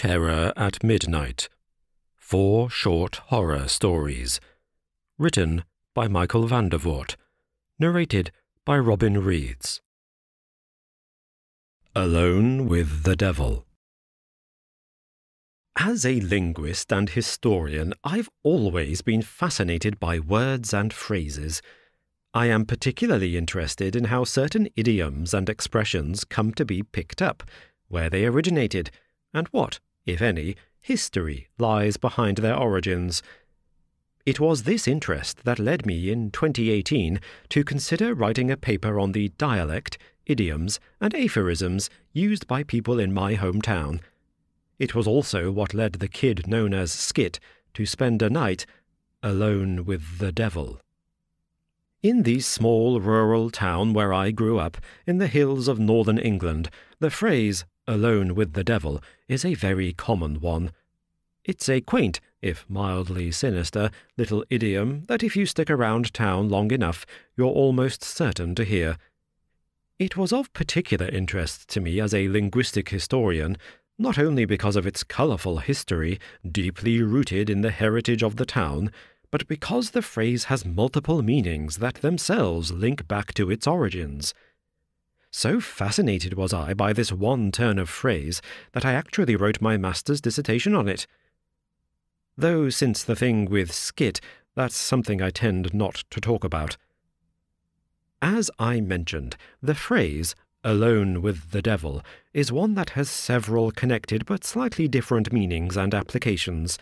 Terror at Midnight. 4 short horror stories. Written by Michael Vandervoort. Narrated by Robin Reads. Alone with the Devil. As a linguist and historian, I've always been fascinated by words and phrases. I am particularly interested in how certain idioms and expressions come to be picked up, where they originated, and what, if any, history lies behind their origins. It was this interest that led me in 2018 to consider writing a paper on the dialect, idioms, and aphorisms used by people in my hometown. It was also what led the kid known as Skit to spend a night alone with the devil. In the small rural town where I grew up, in the hills of northern England, the phrase "alone with the devil" is a very common one. It's a quaint, if mildly sinister, little idiom that if you stick around town long enough, you're almost certain to hear. It was of particular interest to me as a linguistic historian, not only because of its colourful history, deeply rooted in the heritage of the town, but because the phrase has multiple meanings that themselves link back to its origins. So fascinated was I by this one turn of phrase that I actually wrote my master's dissertation on it. Though since the thing with Skit, that's something I tend not to talk about. As I mentioned, the phrase "alone with the devil" is one that has several connected but slightly different meanings and applications.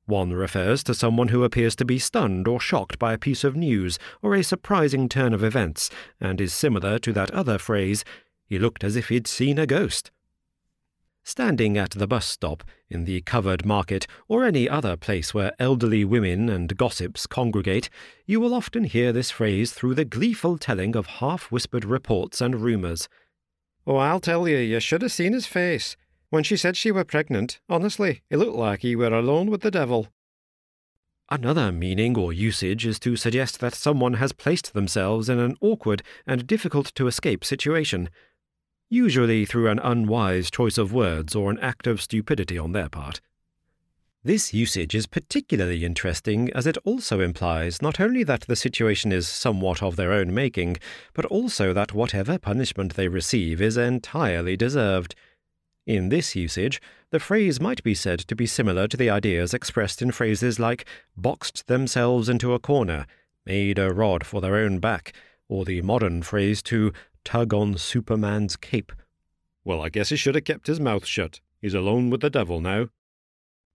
One refers to someone who appears to be stunned or shocked by a piece of news or a surprising turn of events, and is similar to that other phrase, "He looked as if he'd seen a ghost." Standing at the bus stop, in the covered market, or any other place where elderly women and gossips congregate, you will often hear this phrase through the gleeful telling of half-whispered reports and rumours. "Oh, I'll tell you should have seen his face. When she said she were pregnant, honestly, it looked like he were alone with the devil." Another meaning or usage is to suggest that someone has placed themselves in an awkward and difficult-to-escape situation, usually through an unwise choice of words or an act of stupidity on their part. This usage is particularly interesting as it also implies not only that the situation is somewhat of their own making, but also that whatever punishment they receive is entirely deserved. In this usage, the phrase might be said to be similar to the ideas expressed in phrases like "boxed themselves into a corner," "made a rod for their own back," or the modern phrase to "tug on Superman's cape." "Well, I guess he should have kept his mouth shut. He's alone with the devil now."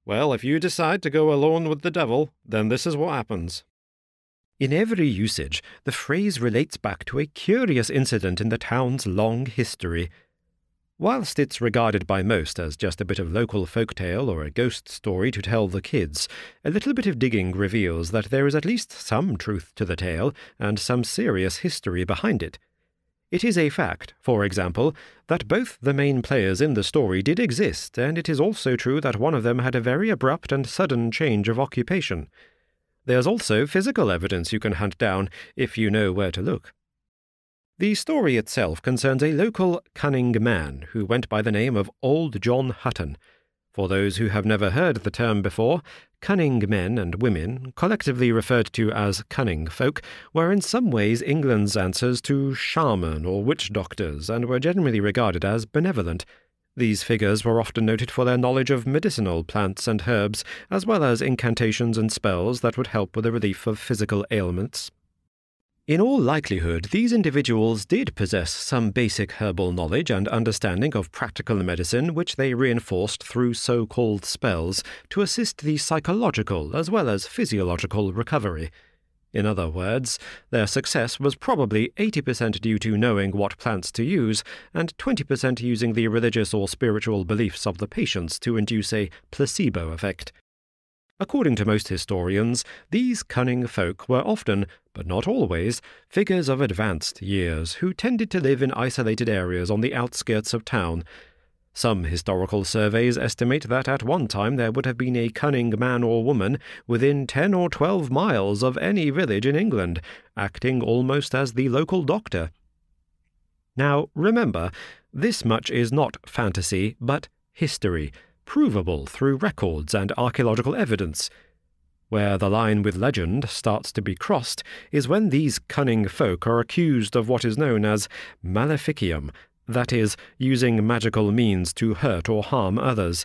"Well, if you decide to go alone with the devil, then this is what happens." In every usage, the phrase relates back to a curious incident in the town's long history. Whilst it's regarded by most as just a bit of local folktale or a ghost story to tell the kids, a little bit of digging reveals that there is at least some truth to the tale and some serious history behind it. It is a fact, for example, that both the main players in the story did exist, and it is also true that one of them had a very abrupt and sudden change of occupation. There's also physical evidence you can hunt down if you know where to look. The story itself concerns a local cunning man who went by the name of Old John Hutton. For those who have never heard the term before, cunning men and women, collectively referred to as cunning folk, were in some ways England's answers to shaman or witch doctors, and were generally regarded as benevolent. These figures were often noted for their knowledge of medicinal plants and herbs, as well as incantations and spells that would help with the relief of physical ailments. In all likelihood, these individuals did possess some basic herbal knowledge and understanding of practical medicine, which they reinforced through so-called spells to assist the psychological as well as physiological recovery. In other words, their success was probably 80% due to knowing what plants to use, and 20% using the religious or spiritual beliefs of the patients to induce a placebo effect. According to most historians, these cunning folk were often, but not always, figures of advanced years who tended to live in isolated areas on the outskirts of town. Some historical surveys estimate that at one time there would have been a cunning man or woman within 10 or 12 miles of any village in England, acting almost as the local doctor. Now, remember, this much is not fantasy, but history, provable through records and archaeological evidence. Where the line with legend starts to be crossed is when these cunning folk are accused of what is known as maleficium, that is, using magical means to hurt or harm others.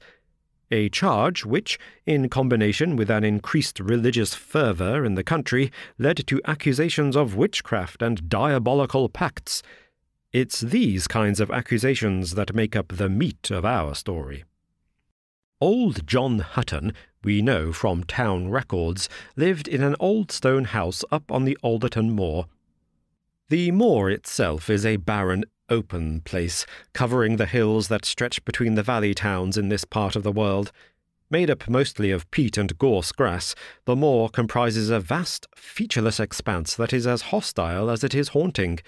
A charge which, in combination with an increased religious fervour in the country, led to accusations of witchcraft and diabolical pacts. It's these kinds of accusations that make up the meat of our story. Old John Hutton, we know from town records, lived in an old stone house up on the Alderton Moor. The moor itself is a barren, open place, covering the hills that stretch between the valley towns in this part of the world. Made up mostly of peat and gorse grass, the moor comprises a vast, featureless expanse that is as hostile as it is haunting.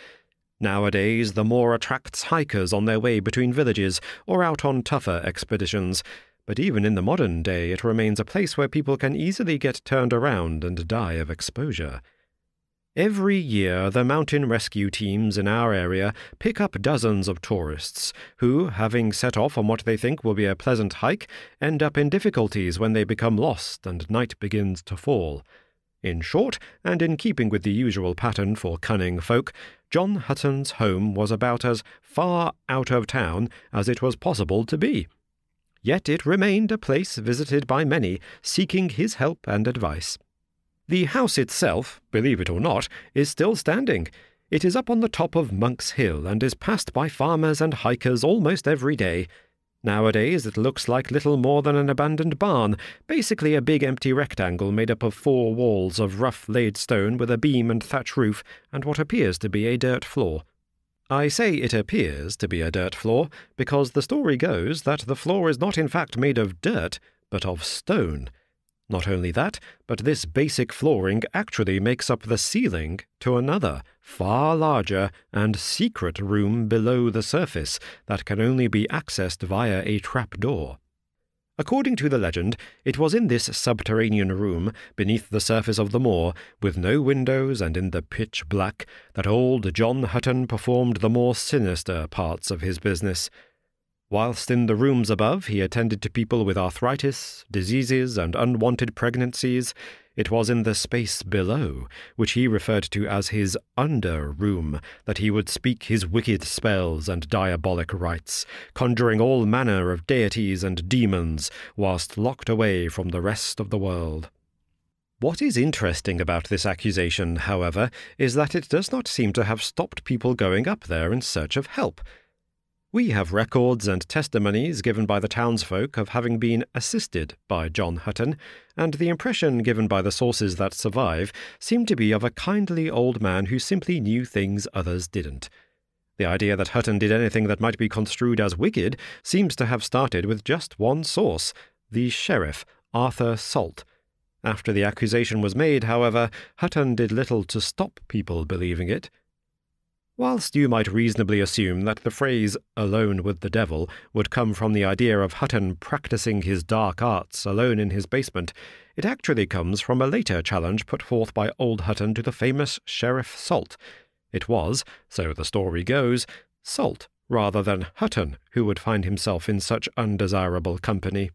Nowadays, the moor attracts hikers on their way between villages or out on tougher expeditions, but even in the modern day it remains a place where people can easily get turned around and die of exposure. Every year, the mountain rescue teams in our area pick up dozens of tourists who, having set off on what they think will be a pleasant hike, end up in difficulties when they become lost and night begins to fall. In short, and in keeping with the usual pattern for cunning folk, John Hutton's home was about as far out of town as it was possible to be. Yet it remained a place visited by many, seeking his help and advice. The house itself, believe it or not, is still standing. It is up on the top of Monk's Hill and is passed by farmers and hikers almost every day. Nowadays it looks like little more than an abandoned barn, basically a big empty rectangle made up of 4 walls of rough laid stone with a beam and thatch roof and what appears to be a dirt floor. I say it appears to be a dirt floor because the story goes that the floor is not in fact made of dirt, but of stone. Not only that, but this basic flooring actually makes up the ceiling to another, far larger and secret room below the surface that can only be accessed via a trapdoor. According to the legend, it was in this subterranean room, beneath the surface of the moor, with no windows and in the pitch black, that old John Hutton performed the more sinister parts of his business. Whilst in the rooms above he attended to people with arthritis, diseases, and unwanted pregnancies, it was in the space below, which he referred to as his under room, that he would speak his wicked spells and diabolic rites, conjuring all manner of deities and demons, whilst locked away from the rest of the world. What is interesting about this accusation, however, is that it does not seem to have stopped people going up there in search of help. We have records and testimonies given by the townsfolk of having been assisted by John Hutton, and the impression given by the sources that survive seem to be of a kindly old man who simply knew things others didn't. The idea that Hutton did anything that might be construed as wicked seems to have started with just one source, the sheriff, Arthur Salt. After the accusation was made, however, Hutton did little to stop people believing it. Whilst you might reasonably assume that the phrase "alone with the devil" would come from the idea of Hutton practicing his dark arts alone in his basement, it actually comes from a later challenge put forth by old Hutton to the famous Sheriff Salt. It was, so the story goes, Salt rather than Hutton who would find himself in such undesirable company.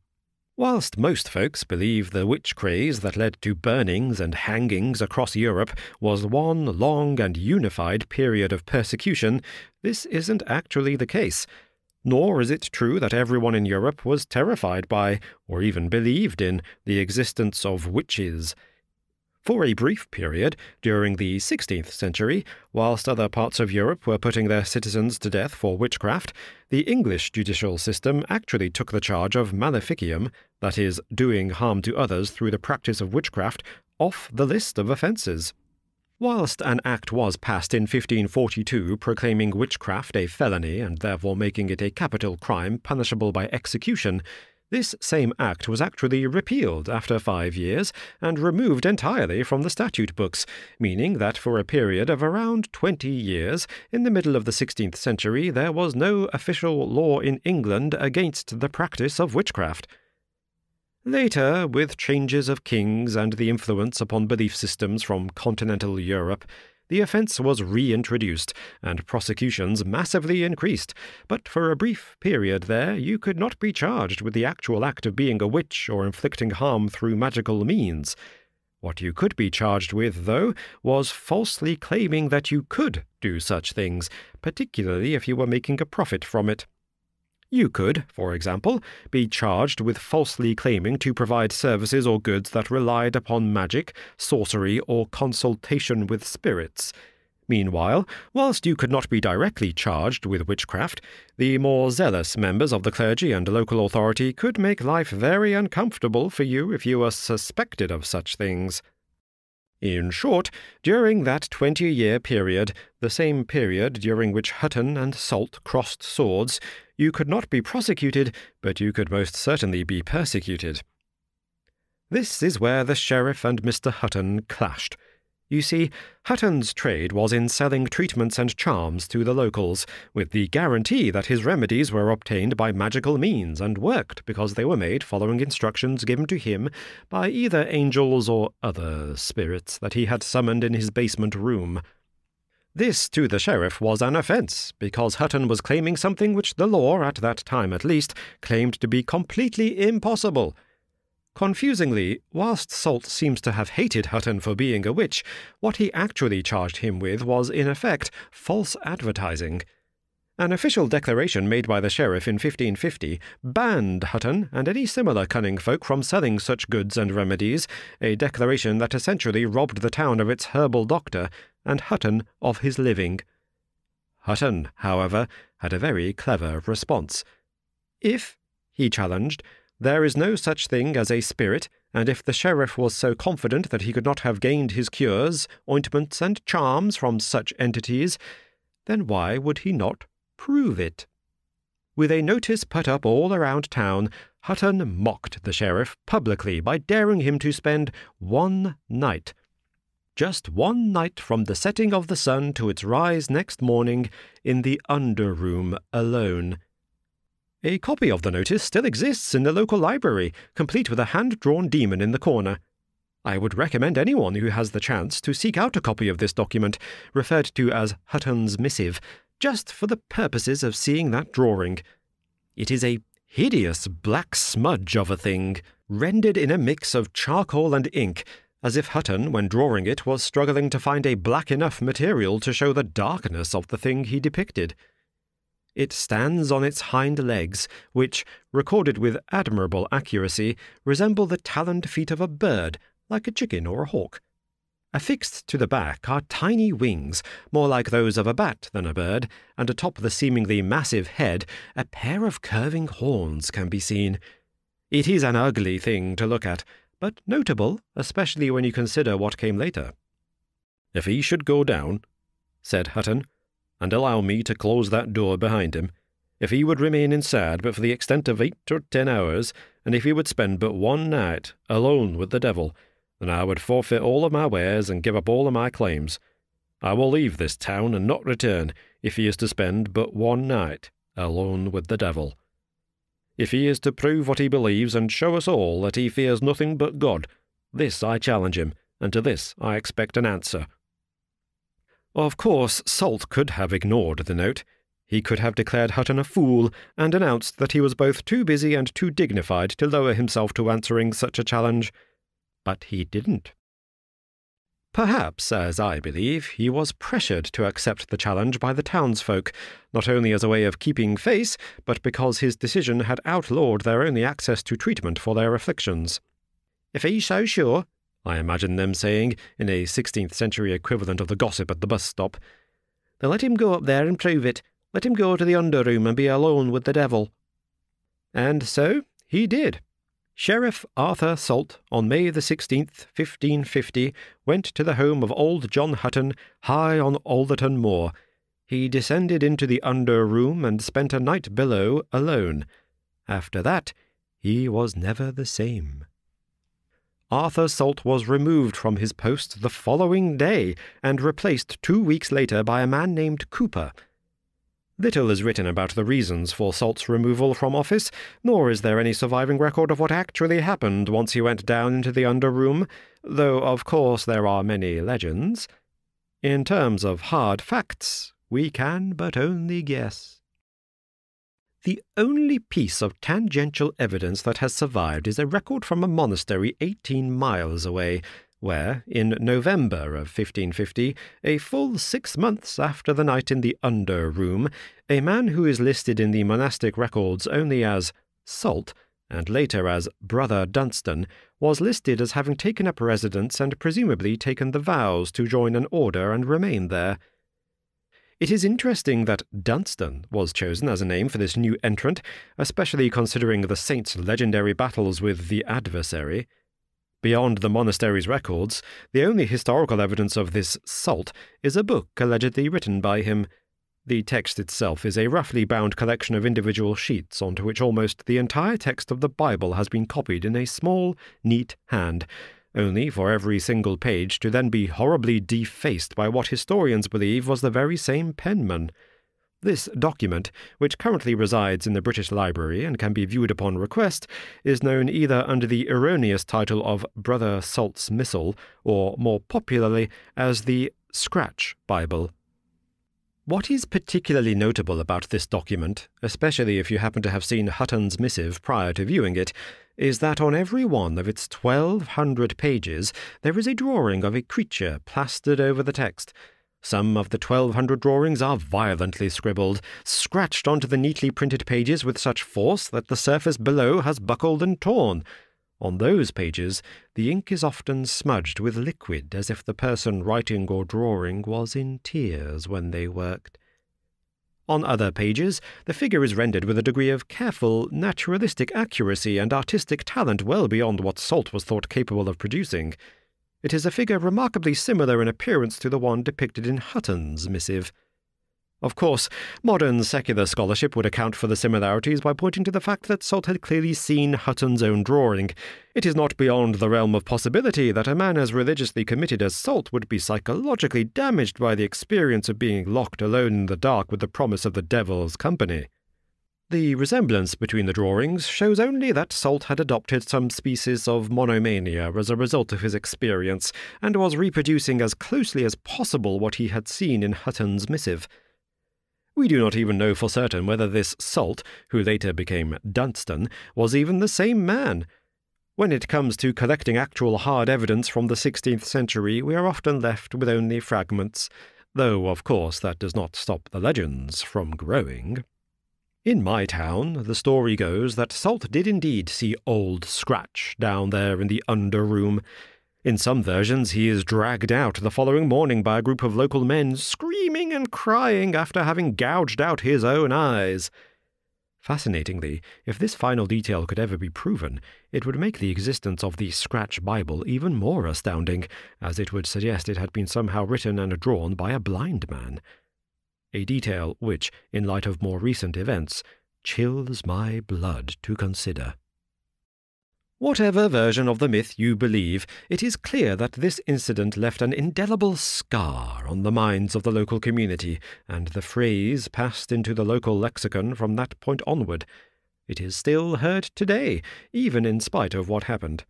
Whilst most folks believe the witch craze that led to burnings and hangings across Europe was one long and unified period of persecution, this isn't actually the case. Nor is it true that everyone in Europe was terrified by, or even believed in, the existence of witches. For a brief period, during the 16th century, whilst other parts of Europe were putting their citizens to death for witchcraft, the English judicial system actually took the charge of maleficium, that is, doing harm to others through the practice of witchcraft, off the list of offences. Whilst an act was passed in 1542 proclaiming witchcraft a felony and therefore making it a capital crime punishable by execution, this same act was actually repealed after 5 years and removed entirely from the statute books, meaning that for a period of around 20 years, in the middle of the 16th century, there was no official law in England against the practice of witchcraft. Later, with changes of kings and the influence upon belief systems from continental Europe, the offence was reintroduced, and prosecutions massively increased, but for a brief period there you could not be charged with the actual act of being a witch or inflicting harm through magical means. What you could be charged with, though, was falsely claiming that you could do such things, particularly if you were making a profit from it. You could, for example, be charged with falsely claiming to provide services or goods that relied upon magic, sorcery, or consultation with spirits. Meanwhile, whilst you could not be directly charged with witchcraft, the more zealous members of the clergy and local authority could make life very uncomfortable for you if you were suspected of such things. In short, during that 20-year period, the same period during which Hutton and Salt crossed swords, you could not be prosecuted, but you could most certainly be persecuted. This is where the sheriff and Mr. Hutton clashed. You see, Hutton's trade was in selling treatments and charms to the locals, with the guarantee that his remedies were obtained by magical means and worked because they were made following instructions given to him by either angels or other spirits that he had summoned in his basement room. This, to the sheriff, was an offence, because Hutton was claiming something which the law, at that time at least, claimed to be completely impossible. Confusingly, whilst Salt seems to have hated Hutton for being a witch, what he actually charged him with was, in effect, false advertising. An official declaration made by the sheriff in 1550 banned Hutton and any similar cunning folk from selling such goods and remedies, a declaration that essentially robbed the town of its herbal doctor, and Hutton of his living. Hutton, however, had a very clever response. If, he challenged, there is no such thing as a spirit, and if the sheriff was so confident that he could not have gained his cures, ointments, and charms from such entities, then why would he not prove it? With a notice put up all around town, Hutton mocked the sheriff publicly by daring him to spend one night, just one night from the setting of the sun to its rise next morning, in the under-room alone. A copy of the notice still exists in the local library, complete with a hand-drawn demon in the corner. I would recommend anyone who has the chance to seek out a copy of this document, referred to as Hutton's Missive, just for the purposes of seeing that drawing. It is a hideous black smudge of a thing, rendered in a mix of charcoal and ink, as if Hutton, when drawing it, was struggling to find a black enough material to show the darkness of the thing he depicted. It stands on its hind legs, which, recorded with admirable accuracy, resemble the taloned feet of a bird, like a chicken or a hawk. Affixed to the back are tiny wings, more like those of a bat than a bird, and atop the seemingly massive head, a pair of curving horns can be seen. It is an ugly thing to look at, but notable, especially when you consider what came later. "If he should go down," said Hutton, "and allow me to close that door behind him, if he would remain inside but for the extent of 8 or 10 hours, and if he would spend but one night alone with the devil, then I would forfeit all of my wares and give up all of my claims. I will leave this town and not return if he is to spend but one night alone with the devil. If he is to prove what he believes and show us all that he fears nothing but God, this I challenge him, and to this I expect an answer." Of course, Salt could have ignored the note. He could have declared Hutton a fool, and announced that he was both too busy and too dignified to lower himself to answering such a challenge. But he didn't. Perhaps, as I believe, he was pressured to accept the challenge by the townsfolk, not only as a way of keeping face, but because his decision had outlawed their only access to treatment for their afflictions. "If he's so sure," I imagine them saying, in a 16th-century equivalent of the gossip at the bus stop, "then let him go up there and prove it. Let him go to the under-room and be alone with the devil." And so he did. Sheriff Arthur Salt, on May the 16th, 1550, went to the home of old John Hutton, high on Alderton Moor. He descended into the under-room and spent a night below alone. After that, he was never the same. Arthur Salt was removed from his post the following day, and replaced 2 weeks later by a man named Cooper. Little is written about the reasons for Salt's removal from office, nor is there any surviving record of what actually happened once he went down into the under-room, though of course there are many legends. In terms of hard facts, we can but only guess. The only piece of tangential evidence that has survived is a record from a monastery 18 miles away, where, in November of 1550, a full 6 months after the night in the under room, a man who is listed in the monastic records only as Salt, and later as Brother Dunstan, was listed as having taken up residence and presumably taken the vows to join an order and remain there. It is interesting that Dunstan was chosen as a name for this new entrant, especially considering the saint's legendary battles with the adversary. Beyond the monastery's records, the only historical evidence of this Salt is a book allegedly written by him. The text itself is a roughly bound collection of individual sheets onto which almost the entire text of the Bible has been copied in a small, neat hand, only for every single page to then be horribly defaced by what historians believe was the very same penman. This document, which currently resides in the British Library and can be viewed upon request, is known either under the erroneous title of Brother Salt's Missal, or more popularly as the Scratch Bible. What is particularly notable about this document, especially if you happen to have seen Hutton's missive prior to viewing it, is that on every one of its 1,200 pages there is a drawing of a creature plastered over the text. Some of the 1,200 drawings are violently scribbled, scratched onto the neatly printed pages with such force that the surface below has buckled and torn. On those pages, the ink is often smudged with liquid, as if the person writing or drawing was in tears when they worked. On other pages, the figure is rendered with a degree of careful, naturalistic accuracy and artistic talent well beyond what Salt was thought capable of producing. It is a figure remarkably similar in appearance to the one depicted in Hutton's missive. Of course, modern secular scholarship would account for the similarities by pointing to the fact that Salt had clearly seen Hutton's own drawing. It is not beyond the realm of possibility that a man as religiously committed as Salt would be psychologically damaged by the experience of being locked alone in the dark with the promise of the devil's company. The resemblance between the drawings shows only that Salt had adopted some species of monomania as a result of his experience, and was reproducing as closely as possible what he had seen in Hutton's missive. We do not even know for certain whether this Salt, who later became Dunstan, was even the same man. When it comes to collecting actual hard evidence from the 16th century, we are often left with only fragments, though, of course, that does not stop the legends from growing. In my town, the story goes that Salt did indeed see Old Scratch down there in the under room. In some versions, he is dragged out the following morning by a group of local men, screaming and crying after having gouged out his own eyes. Fascinatingly, if this final detail could ever be proven, it would make the existence of the Scratch Bible even more astounding, as it would suggest it had been somehow written and drawn by a blind man. A detail which, in light of more recent events, chills my blood to consider. Whatever version of the myth you believe, it is clear that this incident left an indelible scar on the minds of the local community, and the phrase passed into the local lexicon from that point onward. It is still heard today, even in spite of what happened.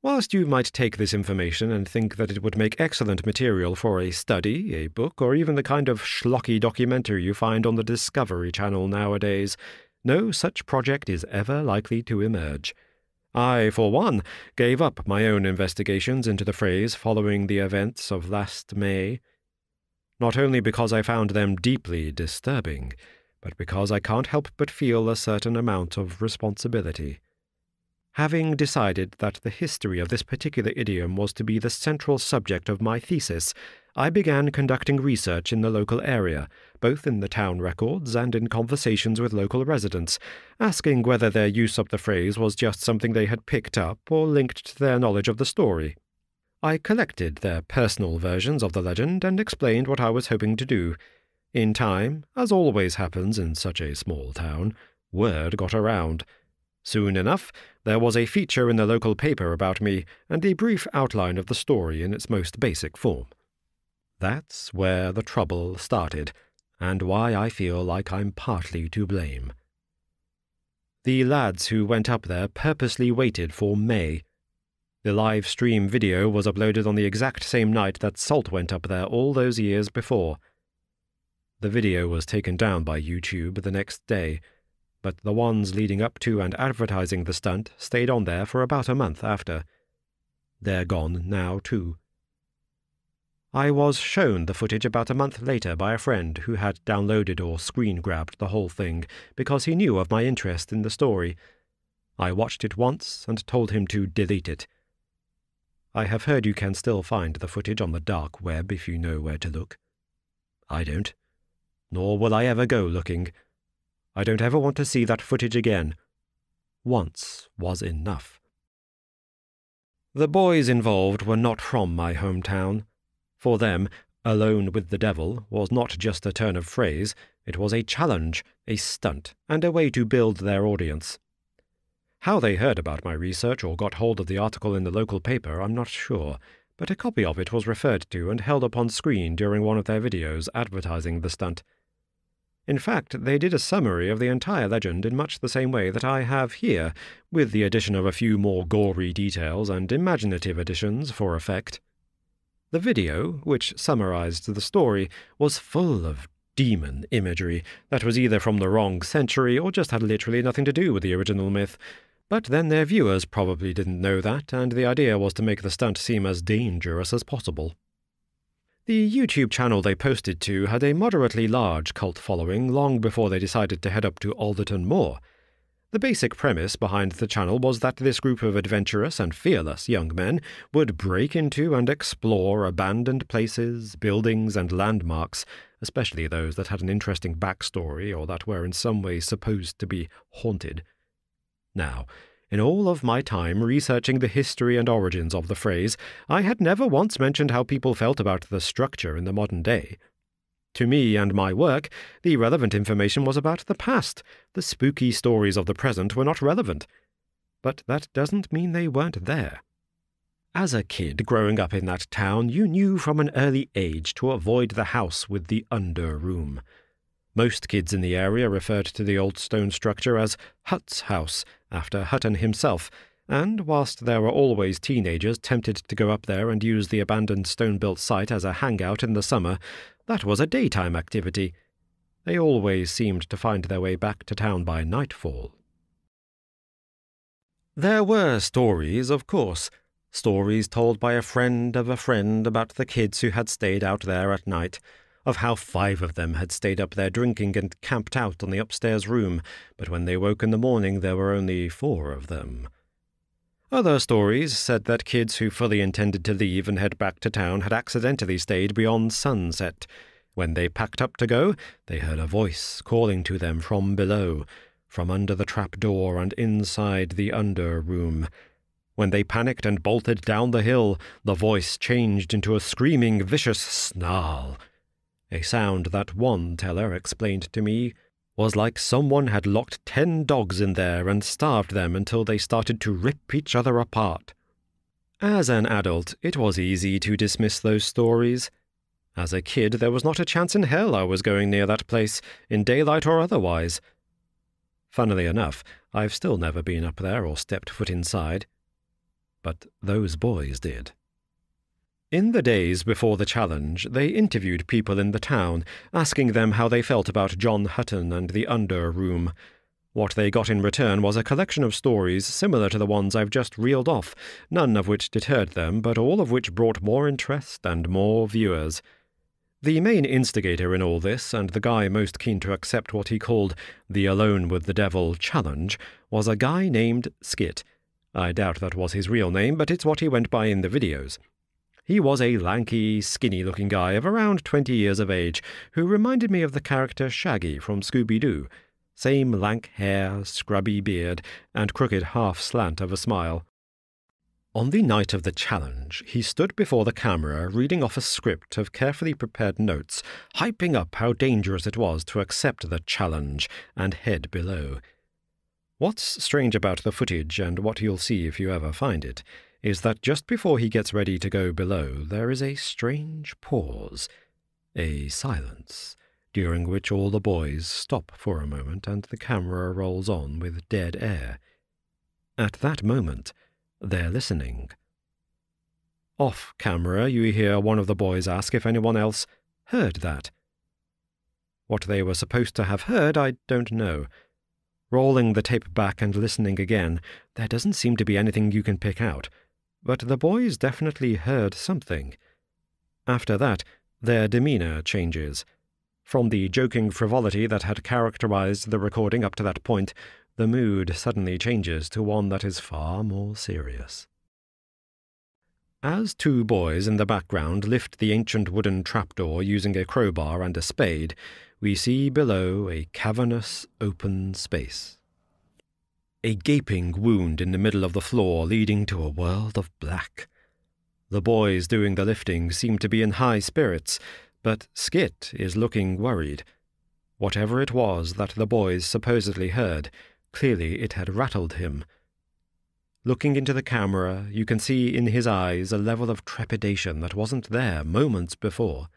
Whilst you might take this information and think that it would make excellent material for a study, a book, or even the kind of schlocky documentary you find on the Discovery Channel nowadays, no such project is ever likely to emerge. I, for one, gave up my own investigations into the phrase following the events of last May, not only because I found them deeply disturbing, but because I can't help but feel a certain amount of responsibility. Having decided that the history of this particular idiom was to be the central subject of my thesis, I began conducting research in the local area, both in the town records and in conversations with local residents, asking whether their use of the phrase was just something they had picked up or linked to their knowledge of the story. I collected their personal versions of the legend and explained what I was hoping to do. In time, as always happens in such a small town, word got around. Soon enough, there was a feature in the local paper about me, and a brief outline of the story in its most basic form. That's where the trouble started, and why I feel like I'm partly to blame. The lads who went up there purposely waited for May. The live stream video was uploaded on the exact same night that Salt went up there all those years before. The video was taken down by YouTube the next day, but the ones leading up to and advertising the stunt stayed on there for about a month after. They're gone now, too. I was shown the footage about a month later by a friend who had downloaded or screen-grabbed the whole thing because he knew of my interest in the story. I watched it once and told him to delete it. I have heard you can still find the footage on the dark web if you know where to look. I don't. Nor will I ever go looking. I don't ever want to see that footage again. Once was enough. The boys involved were not from my hometown. For them, "alone with the devil" was not just a turn of phrase, it was a challenge, a stunt, and a way to build their audience. How they heard about my research or got hold of the article in the local paper, I'm not sure, but a copy of it was referred to and held up on screen during one of their videos advertising the stunt. In fact, they did a summary of the entire legend in much the same way that I have here, with the addition of a few more gory details and imaginative additions for effect. The video, which summarized the story, was full of demon imagery that was either from the wrong century or just had literally nothing to do with the original myth. But then their viewers probably didn't know that, and the idea was to make the stunt seem as dangerous as possible. The YouTube channel they posted to had a moderately large cult following long before they decided to head up to Alderton Moor. The basic premise behind the channel was that this group of adventurous and fearless young men would break into and explore abandoned places, buildings, and landmarks, especially those that had an interesting backstory or that were in some way supposed to be haunted. Now, in all of my time researching the history and origins of the phrase, I had never once mentioned how people felt about the structure in the modern day. To me and my work, the relevant information was about the past. The spooky stories of the present were not relevant. But that doesn't mean they weren't there. As a kid growing up in that town, you knew from an early age to avoid the house with the under room. Most kids in the area referred to the old stone structure as Hut's house, after Hutton himself, and whilst there were always teenagers tempted to go up there and use the abandoned stone-built site as a hangout in the summer, that was a daytime activity. They always seemed to find their way back to town by nightfall. There were stories, of course, stories told by a friend of a friend about the kids who had stayed out there at night, of how 5 of them had stayed up there drinking and camped out on the upstairs room, but when they woke in the morning there were only 4 of them. Other stories said that kids who fully intended to leave and head back to town had accidentally stayed beyond sunset. When they packed up to go, they heard a voice calling to them from below, from under the trapdoor and inside the under room. When they panicked and bolted down the hill, the voice changed into a screaming, vicious snarl. A sound that one teller explained to me was like someone had locked 10 dogs in there and starved them until they started to rip each other apart. As an adult, it was easy to dismiss those stories. As a kid, there was not a chance in hell I was going near that place, in daylight or otherwise. Funnily enough, I've still never been up there or stepped foot inside. But those boys did. In the days before the challenge, they interviewed people in the town, asking them how they felt about John Hutton and the under room. What they got in return was a collection of stories similar to the ones I've just reeled off, none of which deterred them, but all of which brought more interest and more viewers. The main instigator in all this, and the guy most keen to accept what he called the Alone with the Devil challenge, was a guy named Skit. I doubt that was his real name, but it's what he went by in the videos. He was a lanky, skinny-looking guy of around 20 years of age, who reminded me of the character Shaggy from Scooby-Doo. Same lank hair, scrubby beard, and crooked half-slant of a smile. On the night of the challenge, he stood before the camera reading off a script of carefully prepared notes, hyping up how dangerous it was to accept the challenge and head below. What's strange about the footage, and what you'll see if you ever find it, is that just before he gets ready to go below, there is a strange pause, a silence, during which all the boys stop for a moment and the camera rolls on with dead air. At that moment, they're listening Off camera, you hear one of the boys ask if anyone else heard that. What they were supposed to have heard, I don't know. Rolling the tape back and listening again, there doesn't seem to be anything you can pick out, but the boys definitely heard something. After that, their demeanor changes. From the joking frivolity that had characterized the recording up to that point, the mood suddenly changes to one that is far more serious. As two boys in the background lift the ancient wooden trapdoor using a crowbar and a spade, we see below a cavernous, open space. A gaping wound in the middle of the floor leading to a world of black. The boys doing the lifting seem to be in high spirits, but Skit is looking worried. Whatever it was that the boys supposedly heard, clearly it had rattled him. Looking into the camera, you can see in his eyes a level of trepidation that wasn't there moments before.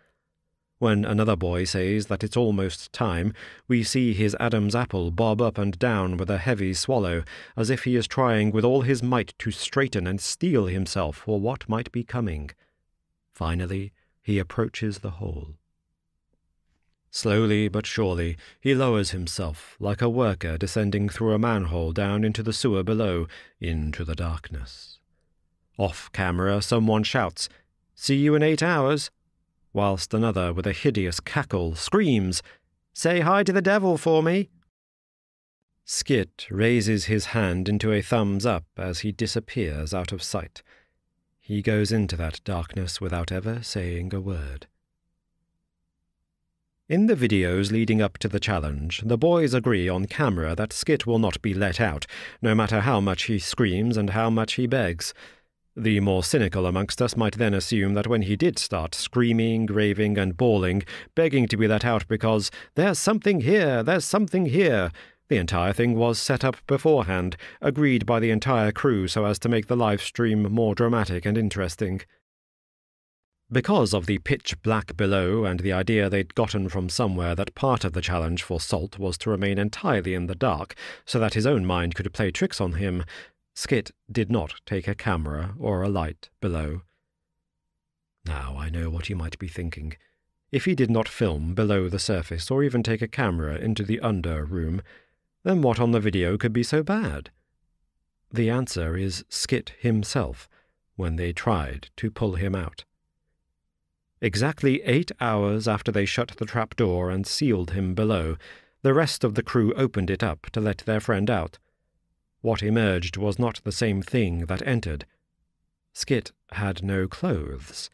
When another boy says that it's almost time, we see his Adam's apple bob up and down with a heavy swallow, as if he is trying with all his might to straighten and steel himself for what might be coming. Finally, he approaches the hole. Slowly but surely, he lowers himself, like a worker descending through a manhole down into the sewer below, into the darkness. Off camera, someone shouts, "See you in 8 hours!" whilst another, with a hideous cackle, screams, "Say hi to the devil for me!" Skit raises his hand into a thumbs up as he disappears out of sight. He goes into that darkness without ever saying a word. In the videos leading up to the challenge, the boys agree on camera that Skit will not be let out, no matter how much he screams and how much he begs. The more cynical amongst us might then assume that when he did start screaming, raving, and bawling, begging to be let out because "there's something here, there's something here," the entire thing was set up beforehand, agreed by the entire crew so as to make the live stream more dramatic and interesting. Because of the pitch black below and the idea they'd gotten from somewhere that part of the challenge for Salt was to remain entirely in the dark so that his own mind could play tricks on him, Skit did not take a camera or a light below. Now I know what you might be thinking. If he did not film below the surface or even take a camera into the under room, then what on the video could be so bad? The answer is Skit himself, when they tried to pull him out. Exactly 8 hours after they shut the trapdoor and sealed him below, the rest of the crew opened it up to let their friend out. What emerged was not the same thing that entered. Skit had no clothes.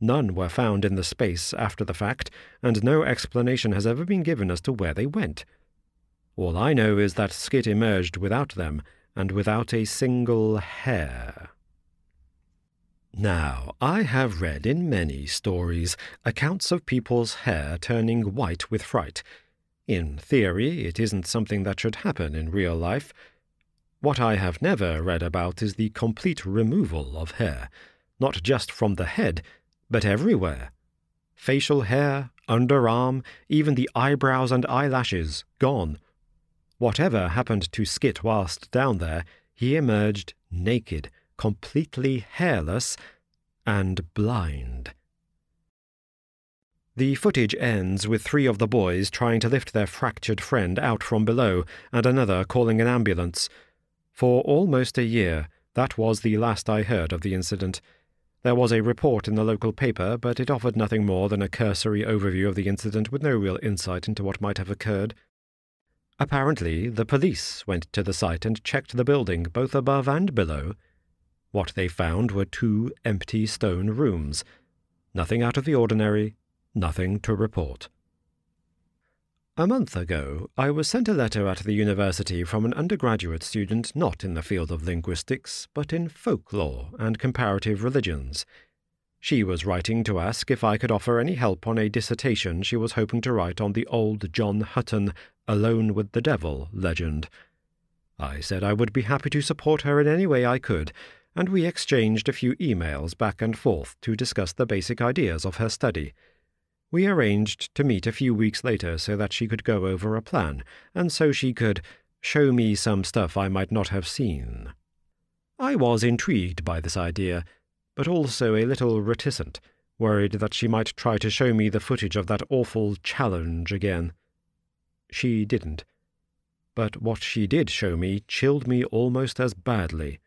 None were found in the space after the fact, and no explanation has ever been given as to where they went. All I know is that Skit emerged without them, and without a single hair. Now, I have read in many stories accounts of people's hair turning white with fright. In theory, it isn't something that should happen in real life. What I have never read about is the complete removal of hair, not just from the head, but everywhere. Facial hair, underarm, even the eyebrows and eyelashes, gone. Whatever happened to Skit whilst down there, he emerged naked, completely hairless, and blind. The footage ends with 3 of the boys trying to lift their fractured friend out from below, and another calling an ambulance. For almost a year, that was the last I heard of the incident. There was a report in the local paper, but it offered nothing more than a cursory overview of the incident with no real insight into what might have occurred. Apparently, the police went to the site and checked the building, both above and below. What they found were 2 empty stone rooms. Nothing out of the ordinary, nothing to report. A month ago, I was sent a letter at the university from an undergraduate student not in the field of linguistics, but in folklore and comparative religions. She was writing to ask if I could offer any help on a dissertation she was hoping to write on the old John Hutton Alone with the Devil legend. I said I would be happy to support her in any way I could, and we exchanged a few emails back and forth to discuss the basic ideas of her study. We arranged to meet a few weeks later so that she could go over a plan, and so she could show me some stuff I might not have seen. I was intrigued by this idea, but also a little reticent, worried that she might try to show me the footage of that awful challenge again. She didn't. But what she did show me chilled me almost as badly.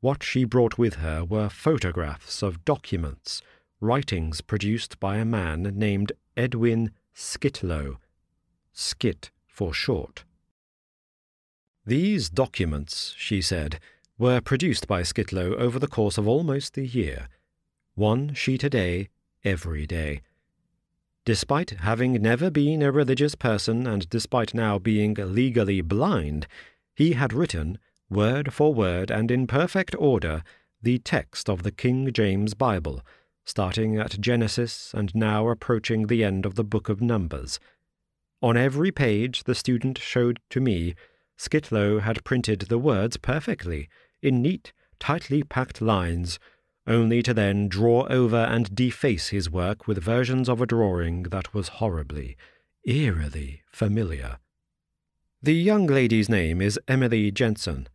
What she brought with her were photographs of documents, writings produced by a man named Edwin Skitlow, Skit for short. These documents, she said, were produced by Skitlow over the course of almost a year, one sheet a day, every day. Despite having never been a religious person and despite now being legally blind, he had written, word for word and in perfect order, the text of the King James Bible, starting at Genesis and now approaching the end of the Book of Numbers. On every page the student showed to me, Skitlow had printed the words perfectly, in neat, tightly packed lines, only to then draw over and deface his work with versions of a drawing that was horribly, eerily familiar. The young lady's name is Emily Jensen.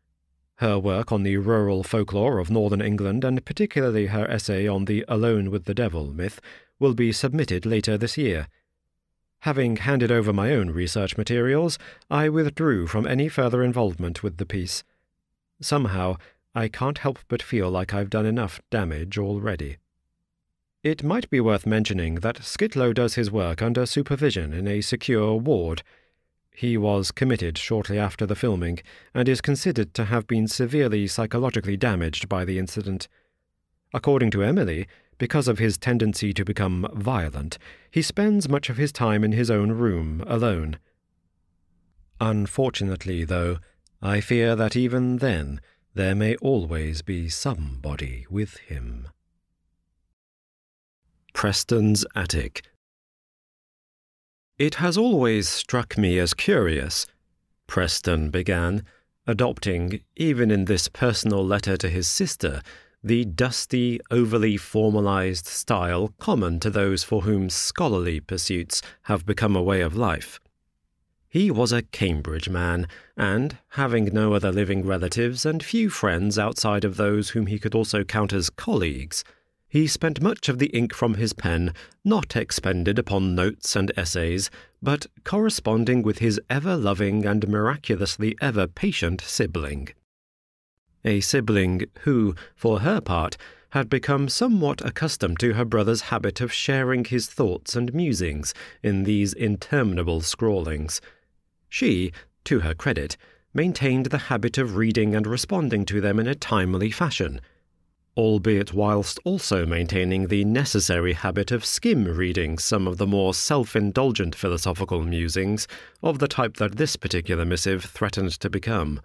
Her work on the rural folklore of northern England, and particularly her essay on the Alone with the Devil myth, will be submitted later this year. Having handed over my own research materials, I withdrew from any further involvement with the piece. Somehow, I can't help but feel like I've done enough damage already. It might be worth mentioning that Skitlow does his work under supervision in a secure ward. He was committed shortly after the filming, and is considered to have been severely psychologically damaged by the incident. According to Emily, because of his tendency to become violent, he spends much of his time in his own room, alone. Unfortunately, though, I fear that even then there may always be somebody with him. Preston's Attic. It has always struck me as curious, Preston began, adopting, even in this personal letter to his sister, the dusty, overly formalized style common to those for whom scholarly pursuits have become a way of life. He was a Cambridge man, and, having no other living relatives and few friends outside of those whom he could also count as colleagues, he spent much of the ink from his pen not expended upon notes and essays, but corresponding with his ever-loving and miraculously ever-patient sibling. A sibling who, for her part, had become somewhat accustomed to her brother's habit of sharing his thoughts and musings in these interminable scrawlings. She, to her credit, maintained the habit of reading and responding to them in a timely fashion, albeit whilst also maintaining the necessary habit of skim-reading some of the more self-indulgent philosophical musings of the type that this particular missive threatened to become.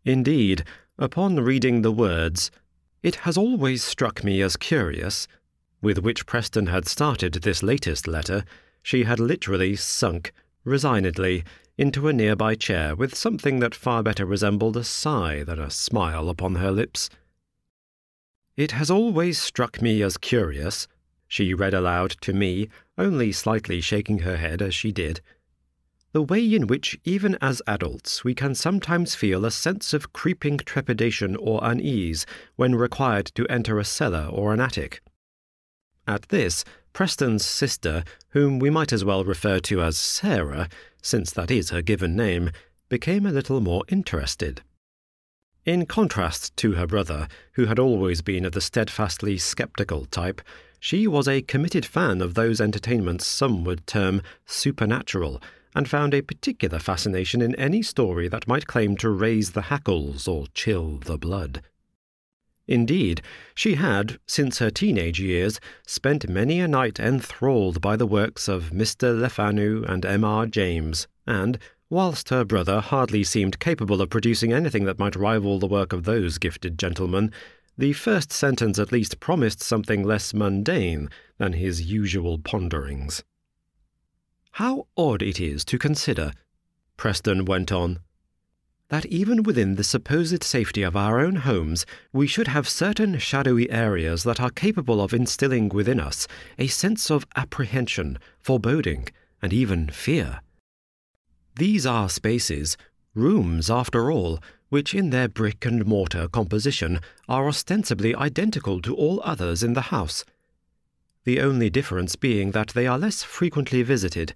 Indeed, upon reading the words, "It has always struck me as curious," with which Preston had started this latest letter, she had literally sunk, resignedly, into a nearby chair with something that far better resembled a sigh than a smile upon her lips. "It has always struck me as curious," she read aloud to me, only slightly shaking her head as she did, "the way in which, even as adults, we can sometimes feel a sense of creeping trepidation or unease when required to enter a cellar or an attic." At this, Preston's sister, whom we might as well refer to as Sarah, since that is her given name, became a little more interested. In contrast to her brother, who had always been of the steadfastly sceptical type, she was a committed fan of those entertainments some would term supernatural, and found a particular fascination in any story that might claim to raise the hackles or chill the blood. Indeed, she had, since her teenage years, spent many a night enthralled by the works of Mr. Le Fanu and M.R. James, and, whilst her brother hardly seemed capable of producing anything that might rival the work of those gifted gentlemen, the first sentence at least promised something less mundane than his usual ponderings. "How odd it is to consider," Preston went on, "that even within the supposed safety of our own homes we should have certain shadowy areas that are capable of instilling within us a sense of apprehension, foreboding, and even fear. These are spaces, Rooms, after all, which in their brick-and-mortar composition are ostensibly identical to all others in the house, the only difference being that they are less frequently visited.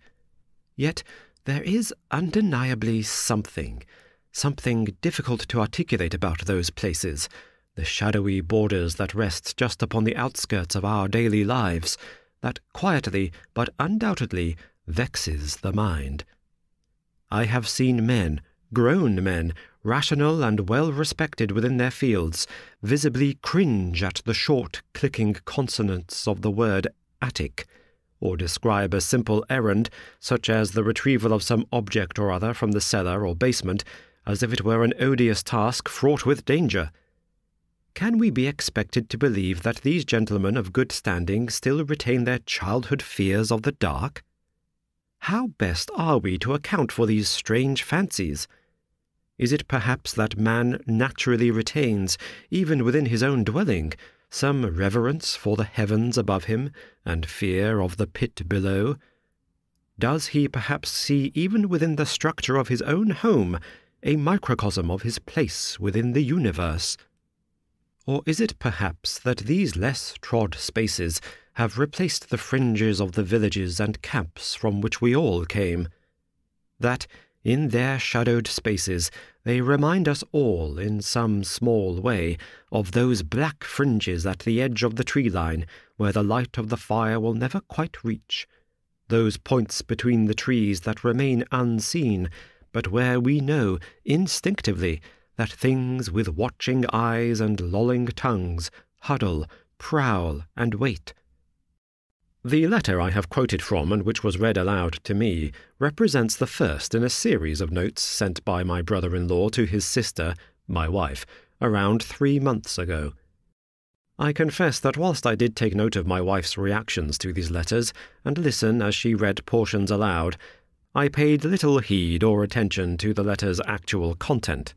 Yet there is undeniably something difficult to articulate about those places, the shadowy borders that rest just upon the outskirts of our daily lives, that quietly but undoubtedly vexes the mind. I have seen men, grown men, rational and well-respected within their fields, visibly cringe at the short, clicking consonants of the word attic, or describe a simple errand, such as the retrieval of some object or other from the cellar or basement, as if it were an odious task fraught with danger. Can we be expected to believe that these gentlemen of good standing still retain their childhood fears of the dark? How best are we to account for these strange fancies? Is it perhaps that man naturally retains, even within his own dwelling, some reverence for the heavens above him and fear of the pit below? Does he perhaps see even within the structure of his own home a microcosm of his place within the universe? Or is it perhaps that these less trod spaces have replaced the fringes of the villages and camps from which we all came? That, in their shadowed spaces, they remind us all, in some small way, of those black fringes at the edge of the tree-line where the light of the fire will never quite reach, those points between the trees that remain unseen, but where we know, instinctively, that things with watching eyes and lolling tongues huddle, prowl, and wait. The letter I have quoted from, and which was read aloud to me, represents the first in a series of notes sent by my brother-in-law to his sister, my wife, around 3 months ago. I confess that whilst I did take note of my wife's reactions to these letters, and listen as she read portions aloud, I paid little heed or attention to the letter's actual content.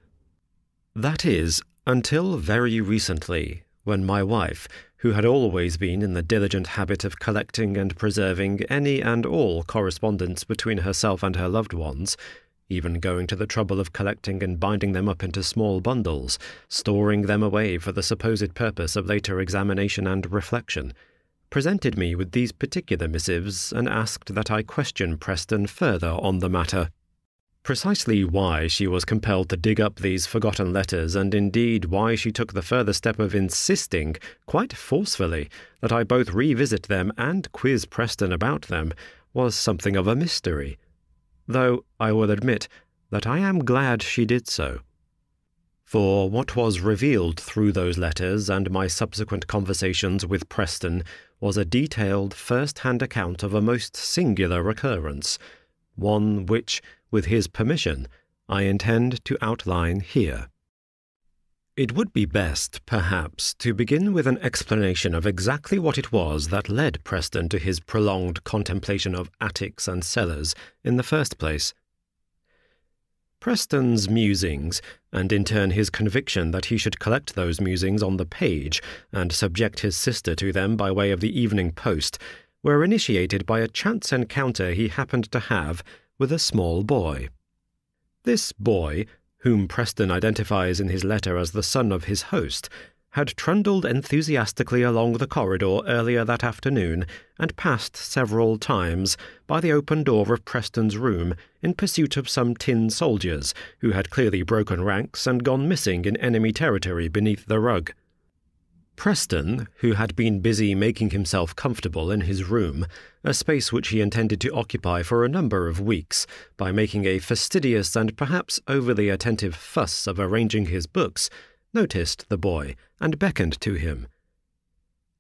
That is, until very recently, when my wife, who had always been in the diligent habit of collecting and preserving any and all correspondence between herself and her loved ones, even going to the trouble of collecting and binding them up into small bundles, storing them away for the supposed purpose of later examination and reflection, presented me with these particular missives and asked that I question Preston further on the matter. Precisely why she was compelled to dig up these forgotten letters, and indeed why she took the further step of insisting, quite forcefully, that I both revisit them and quiz Preston about them, was something of a mystery, though I will admit that I am glad she did so. For what was revealed through those letters and my subsequent conversations with Preston was a detailed first-hand account of a most singular occurrence, one which, with his permission, I intend to outline here. It would be best, perhaps, to begin with an explanation of exactly what it was that led Preston to his prolonged contemplation of attics and cellars in the first place. Preston's musings, and in turn his conviction that he should collect those musings on the page and subject his sister to them by way of the evening post, were initiated by a chance encounter he happened to have with a small boy. This boy, whom Preston identifies in his letter as the son of his host, had trundled enthusiastically along the corridor earlier that afternoon and passed several times by the open door of Preston's room in pursuit of some tin soldiers who had clearly broken ranks and gone missing in enemy territory beneath the rug. Preston, who had been busy making himself comfortable in his room, a space which he intended to occupy for a number of weeks by making a fastidious and perhaps overly attentive fuss of arranging his books, noticed the boy and beckoned to him.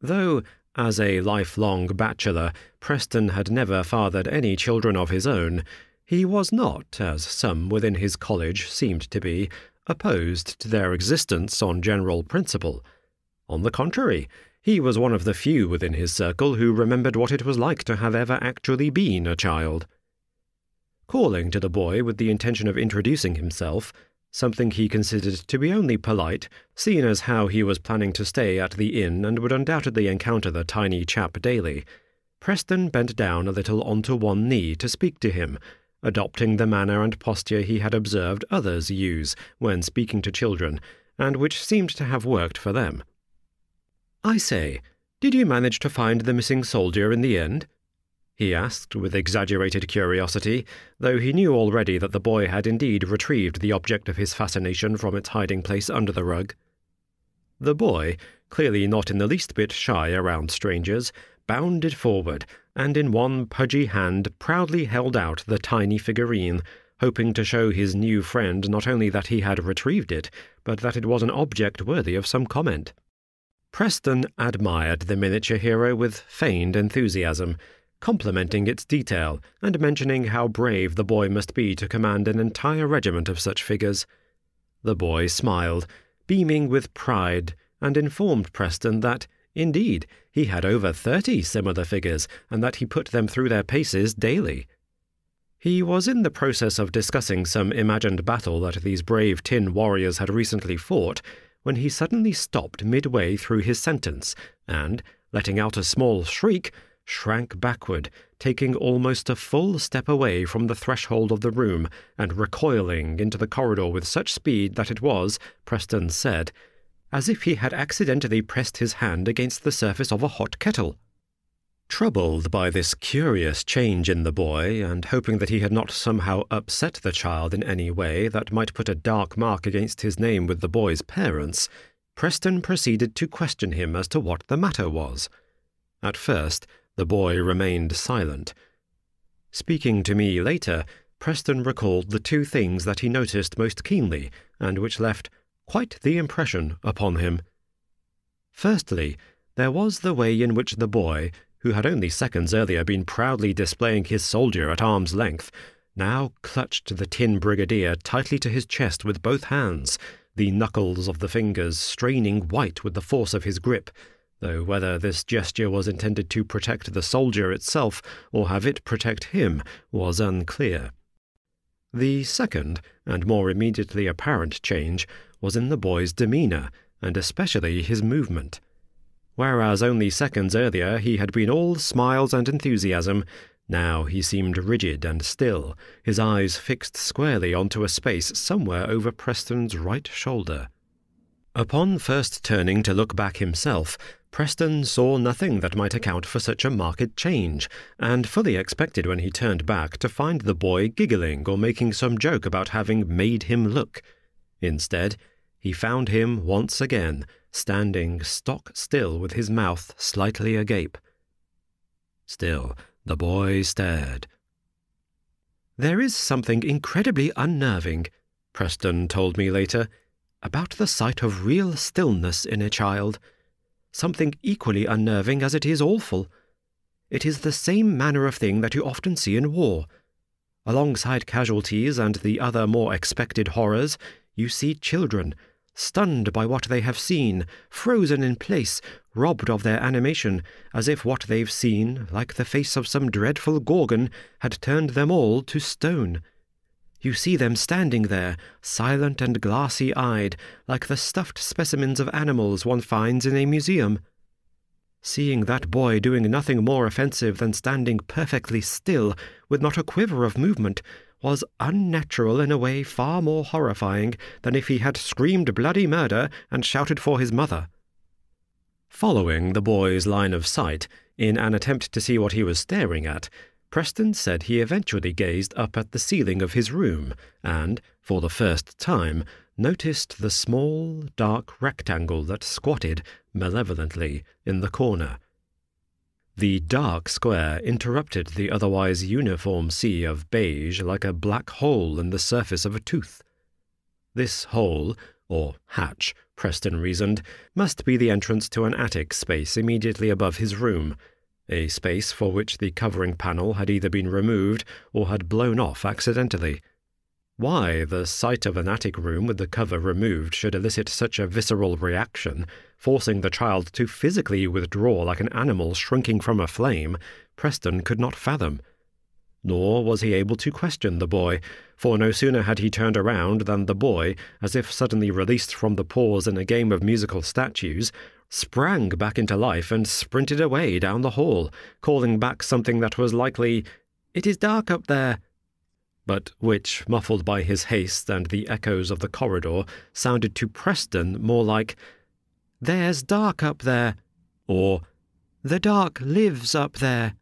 Though, as a lifelong bachelor, Preston had never fathered any children of his own, he was not, as some within his college seemed to be, opposed to their existence on general principle. On the contrary, he was one of the few within his circle who remembered what it was like to have ever actually been a child. Calling to the boy with the intention of introducing himself, something he considered to be only polite, seeing as how he was planning to stay at the inn and would undoubtedly encounter the tiny chap daily, Preston bent down a little onto one knee to speak to him, adopting the manner and posture he had observed others use when speaking to children, and which seemed to have worked for them. "I say, did you manage to find the missing soldier in the end?" he asked with exaggerated curiosity, though he knew already that the boy had indeed retrieved the object of his fascination from its hiding place under the rug. The boy, clearly not in the least bit shy around strangers, bounded forward, and in one pudgy hand proudly held out the tiny figurine, hoping to show his new friend not only that he had retrieved it, but that it was an object worthy of some comment. Preston admired the miniature hero with feigned enthusiasm, complimenting its detail and mentioning how brave the boy must be to command an entire regiment of such figures. The boy smiled, beaming with pride, and informed Preston that, indeed, he had over 30 similar figures, and that he put them through their paces daily. He was in the process of discussing some imagined battle that these brave tin warriors had recently fought, when he suddenly stopped midway through his sentence, and, letting out a small shriek, shrank backward, taking almost a full step away from the threshold of the room, and recoiling into the corridor with such speed that it was, Preston said, as if he had accidentally pressed his hand against the surface of a hot kettle. Troubled by this curious change in the boy, and hoping that he had not somehow upset the child in any way that might put a dark mark against his name with the boy's parents, Preston proceeded to question him as to what the matter was. At first, the boy remained silent. Speaking to me later, Preston recalled the two things that he noticed most keenly, and which left quite the impression upon him. Firstly, there was the way in which the boy, who had only seconds earlier been proudly displaying his soldier at arm's length, now clutched the tin brigadier tightly to his chest with both hands, the knuckles of the fingers straining white with the force of his grip, though whether this gesture was intended to protect the soldier itself or have it protect him was unclear. The second, and more immediately apparent change, was in the boy's demeanour, and especially his movement. Whereas only seconds earlier he had been all smiles and enthusiasm, now he seemed rigid and still, his eyes fixed squarely onto a space somewhere over Preston's right shoulder. Upon first turning to look back himself, Preston saw nothing that might account for such a marked change, and fully expected when he turned back to find the boy giggling or making some joke about having made him look. Instead, he found him once again, standing stock still with his mouth slightly agape. Still, the boy stared. "There is something incredibly unnerving," Preston told me later, "about the sight of real stillness in a child. Something equally unnerving as it is awful. It is the same manner of thing that you often see in war. Alongside casualties and the other more expected horrors, you see children, stunned by what they have seen, frozen in place, robbed of their animation, as if what they've seen, like the face of some dreadful Gorgon, had turned them all to stone. You see them standing there, silent and glassy-eyed, like the stuffed specimens of animals one finds in a museum. Seeing that boy doing nothing more offensive than standing perfectly still, with not a quiver of movement, was unnatural in a way far more horrifying than if he had screamed bloody murder and shouted for his mother." Following the boy's line of sight, in an attempt to see what he was staring at, Preston said he eventually gazed up at the ceiling of his room and, for the first time, noticed the small, dark rectangle that squatted malevolently in the corner. The dark square interrupted the otherwise uniform sea of beige like a black hole in the surface of a tooth. This hole, or hatch, Preston reasoned, must be the entrance to an attic space immediately above his room, a space for which the covering panel had either been removed or had blown off accidentally. Why the sight of an attic room with the cover removed should elicit such a visceral reaction, forcing the child to physically withdraw like an animal shrinking from a flame, Preston could not fathom. Nor was he able to question the boy, for no sooner had he turned around than the boy, as if suddenly released from the pause in a game of musical statues, sprang back into life and sprinted away down the hall, calling back something that was likely, "It is dark up there." but which, muffled by his haste and the echoes of the corridor, sounded to Preston more like, "There's dark up there," or "The dark lives up there."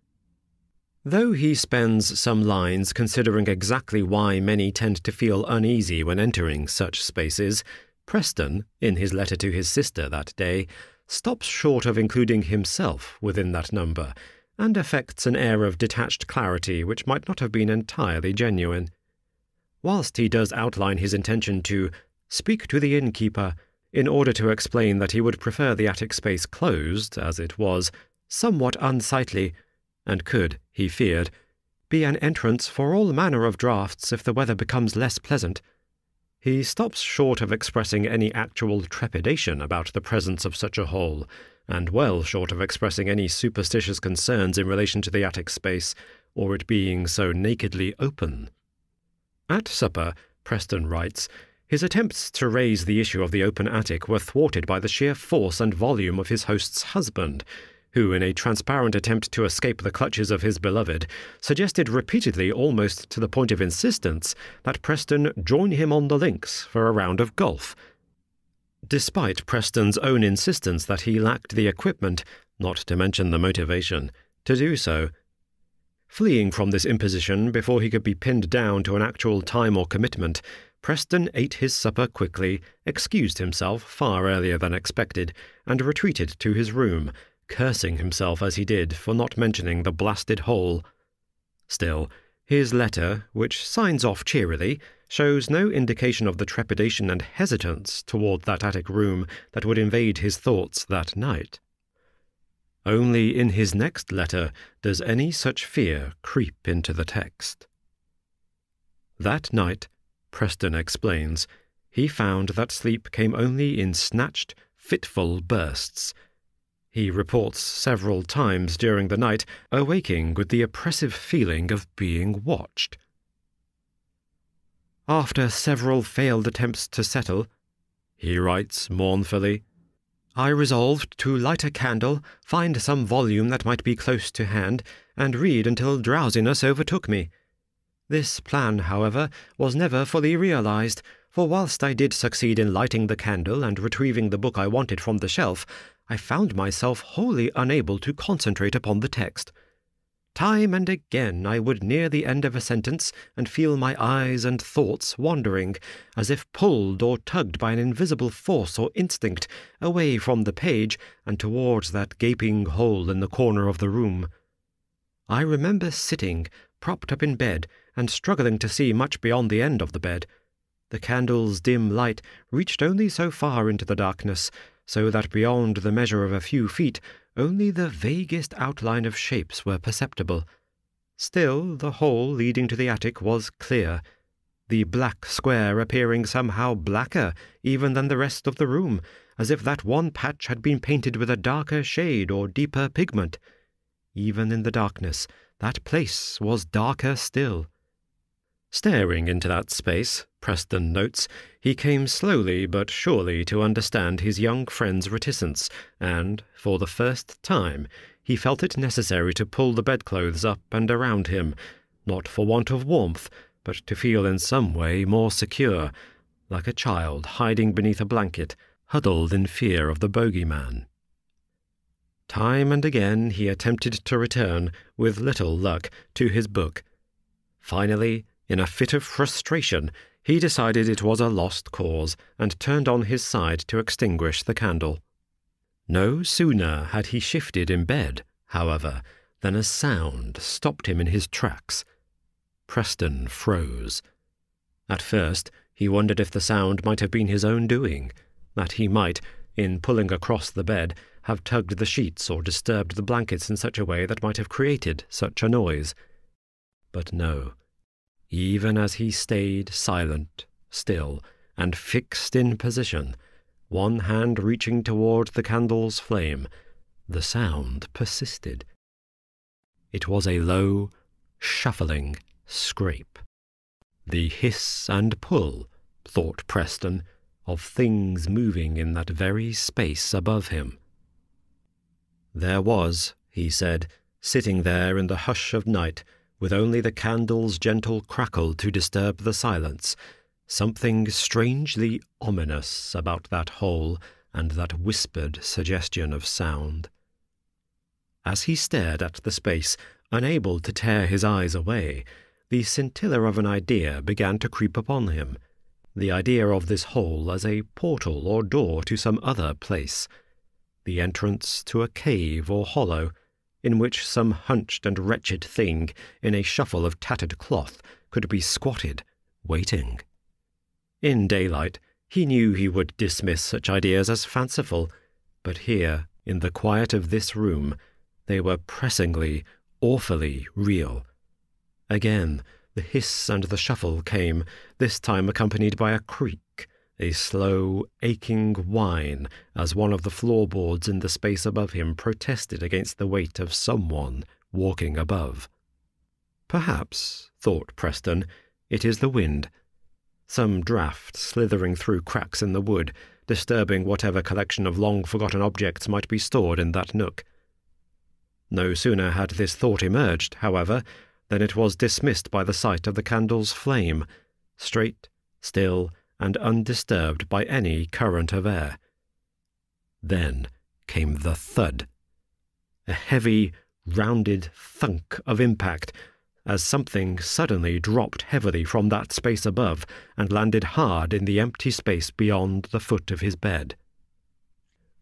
Though he spends some lines considering exactly why many tend to feel uneasy when entering such spaces, Preston, in his letter to his sister that day, stops short of including himself within that number, and affects an air of detached clarity which might not have been entirely genuine. Whilst he does outline his intention to speak to the innkeeper, in order to explain that he would prefer the attic space closed, as it was somewhat unsightly, and could, he feared, be an entrance for all manner of draughts if the weather becomes less pleasant, he stops short of expressing any actual trepidation about the presence of such a hole, and well short of expressing any superstitious concerns in relation to the attic space, or it being so nakedly open. At supper, Preston writes, his attempts to raise the issue of the open attic were thwarted by the sheer force and volume of his host's husband, who, in a transparent attempt to escape the clutches of his beloved, suggested repeatedly, almost to the point of insistence, that Preston join him on the links for a round of golf, despite Preston's own insistence that he lacked the equipment, not to mention the motivation, to do so. Fleeing from this imposition before he could be pinned down to an actual time or commitment, Preston ate his supper quickly, excused himself far earlier than expected, and retreated to his room, cursing himself as he did for not mentioning the blasted hole. Still, his letter, which signs off cheerily, shows no indication of the trepidation and hesitance toward that attic room that would invade his thoughts that night. Only in his next letter does any such fear creep into the text. That night, Preston explains, he found that sleep came only in snatched, fitful bursts. He reports several times during the night awaking with the oppressive feeling of being watched. After several failed attempts to settle, he writes mournfully, I resolved to light a candle, find some volume that might be close to hand, and read until drowsiness overtook me. This plan, however, was never fully realized, for whilst I did succeed in lighting the candle and retrieving the book I wanted from the shelf, I found myself wholly unable to concentrate upon the text. Time and again I would near the end of a sentence and feel my eyes and thoughts wandering, as if pulled or tugged by an invisible force or instinct, away from the page and towards that gaping hole in the corner of the room. I remember sitting, propped up in bed, and struggling to see much beyond the end of the bed. The candle's dim light reached only so far into the darkness, so that beyond the measure of a few feet only the vaguest outline of shapes were perceptible. Still, the hole leading to the attic was clear, the black square appearing somehow blacker even than the rest of the room, as if that one patch had been painted with a darker shade or deeper pigment. Even in the darkness, that place was darker still. Staring into that space, Preston notes, he came slowly but surely to understand his young friend's reticence, and, for the first time, he felt it necessary to pull the bedclothes up and around him, not for want of warmth, but to feel in some way more secure, like a child hiding beneath a blanket, huddled in fear of the bogeyman. Time and again he attempted to return, with little luck, to his book. Finally, in a fit of frustration, he decided it was a lost cause, and turned on his side to extinguish the candle. No sooner had he shifted in bed, however, than a sound stopped him in his tracks. Preston froze. At first, he wondered if the sound might have been his own doing, that he might, in pulling across the bed, have tugged the sheets or disturbed the blankets in such a way that might have created such a noise. But no. Even as he stayed silent, still, and fixed in position, one hand reaching toward the candle's flame, the sound persisted. It was a low, shuffling scrape. The hiss and pull, thought Preston, of things moving in that very space above him. There was, he said, sitting there in the hush of night, with only the candle's gentle crackle to disturb the silence, something strangely ominous about that hole and that whispered suggestion of sound. As he stared at the space, unable to tear his eyes away, the scintilla of an idea began to creep upon him, the idea of this hole as a portal or door to some other place, the entrance to a cave or hollow, in which some hunched and wretched thing in a shuffle of tattered cloth could be squatted, waiting. In daylight, he knew he would dismiss such ideas as fanciful, but here, in the quiet of this room, they were pressingly, awfully real. Again, the hiss and the shuffle came, this time accompanied by a creak, a slow, aching whine, as one of the floorboards in the space above him protested against the weight of someone walking above. Perhaps, thought Preston, it is the wind. Some draught slithering through cracks in the wood, disturbing whatever collection of long-forgotten objects might be stored in that nook. No sooner had this thought emerged, however, than it was dismissed by the sight of the candle's flame, straight, still, and undisturbed by any current of air. Then came the thud. A heavy, rounded thunk of impact, as something suddenly dropped heavily from that space above and landed hard in the empty space beyond the foot of his bed.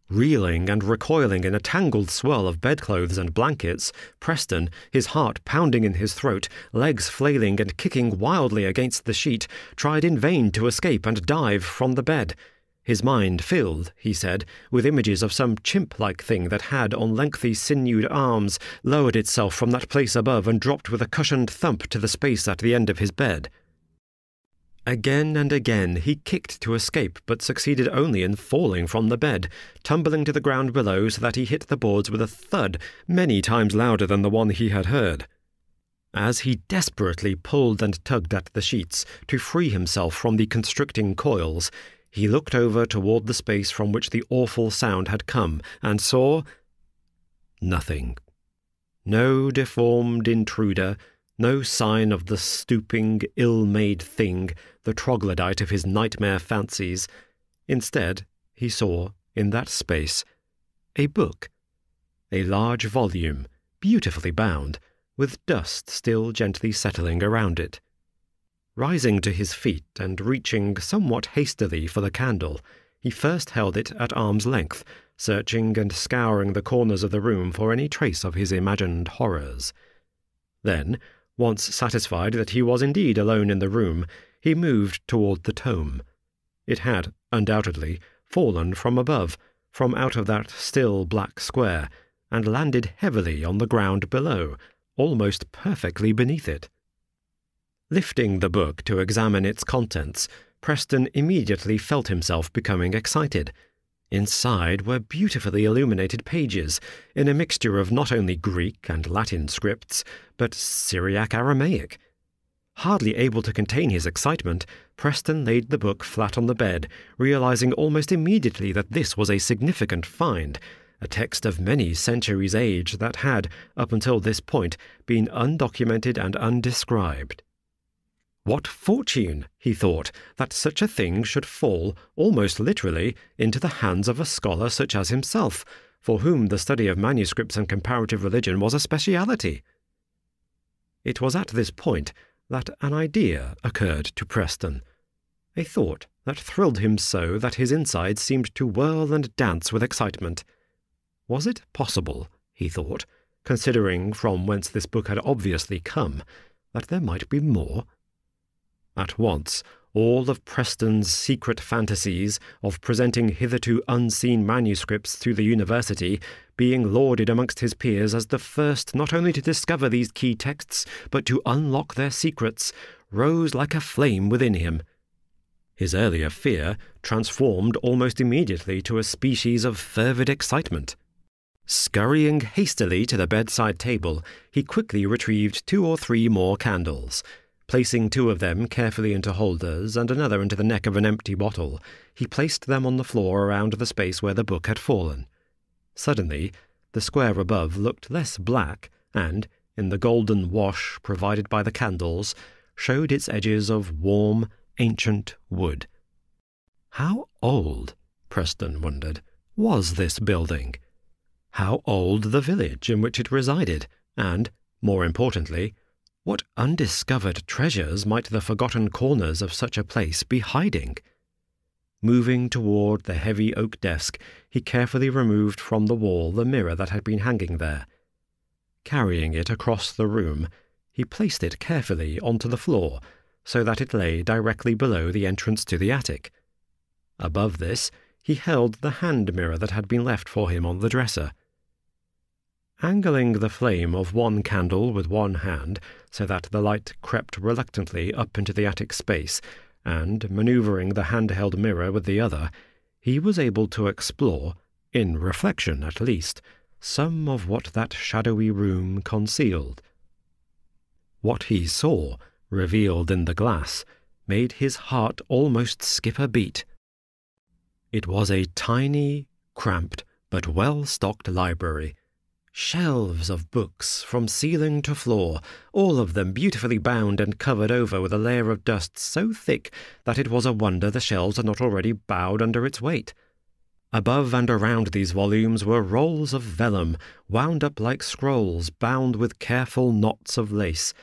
Reeling and recoiling in a tangled swirl of bedclothes and blankets, Preston, his heart pounding in his throat, legs flailing and kicking wildly against the sheet, tried in vain to escape and dive from the bed. His mind filled, he said, with images of some chimp-like thing that had, on lengthy sinewed arms, lowered itself from that place above and dropped with a cushioned thump to the space at the end of his bed. Again and again he kicked to escape, but succeeded only in falling from the bed, tumbling to the ground below so that he hit the boards with a thud many times louder than the one he had heard. As he desperately pulled and tugged at the sheets to free himself from the constricting coils, he looked over toward the space from which the awful sound had come, and saw nothing. No deformed intruder, no sign of the stooping, ill-made thing, the troglodyte of his nightmare fancies. Instead, he saw, in that space, a book, a large volume, beautifully bound, with dust still gently settling around it. Rising to his feet and reaching somewhat hastily for the candle, he first held it at arm's length, searching and scouring the corners of the room for any trace of his imagined horrors. Then, once satisfied that he was indeed alone in the room, he moved toward the tome. It had, undoubtedly, fallen from above, from out of that still black square, and landed heavily on the ground below, almost perfectly beneath it. Lifting the book to examine its contents, Preston immediately felt himself becoming excited. Inside were beautifully illuminated pages, in a mixture of not only Greek and Latin scripts, but Syriac Aramaic. Hardly able to contain his excitement, Preston laid the book flat on the bed, realizing almost immediately that this was a significant find, a text of many centuries' age that had, up until this point, been undocumented and undescribed. What fortune, he thought, that such a thing should fall, almost literally, into the hands of a scholar such as himself, for whom the study of manuscripts and comparative religion was a speciality. It was at this point that an idea occurred to Preston, a thought that thrilled him so that his insides seemed to whirl and dance with excitement. Was it possible, he thought, considering from whence this book had obviously come, that there might be more? At once, all of Preston's secret fantasies of presenting hitherto unseen manuscripts to the university, being lauded amongst his peers as the first not only to discover these key texts, but to unlock their secrets, rose like a flame within him. His earlier fear transformed almost immediately to a species of fervid excitement. Scurrying hastily to the bedside table, he quickly retrieved 2 or 3 more candles. Placing 2 of them carefully into holders and another into the neck of an empty bottle, he placed them on the floor around the space where the book had fallen. Suddenly, the square above looked less black and, in the golden wash provided by the candles, showed its edges of warm, ancient wood. How old, Preston wondered, was this building? How old the village in which it resided, and, more importantly, what undiscovered treasures might the forgotten corners of such a place be hiding? Moving toward the heavy oak desk, he carefully removed from the wall the mirror that had been hanging there. Carrying it across the room, he placed it carefully onto the floor, so that it lay directly below the entrance to the attic. Above this, he held the hand mirror that had been left for him on the dresser. Angling the flame of one candle with one hand so that the light crept reluctantly up into the attic space, and maneuvering the handheld mirror with the other, he was able to explore, in reflection at least, some of what that shadowy room concealed. What he saw, revealed in the glass, made his heart almost skip a beat. It was a tiny, cramped, but well-stocked library. Shelves of books from ceiling to floor, all of them beautifully bound and covered over with a layer of dust so thick that it was a wonder the shelves had not already bowed under its weight. Above and around these volumes were rolls of vellum, wound up like scrolls, bound with careful knots of lace.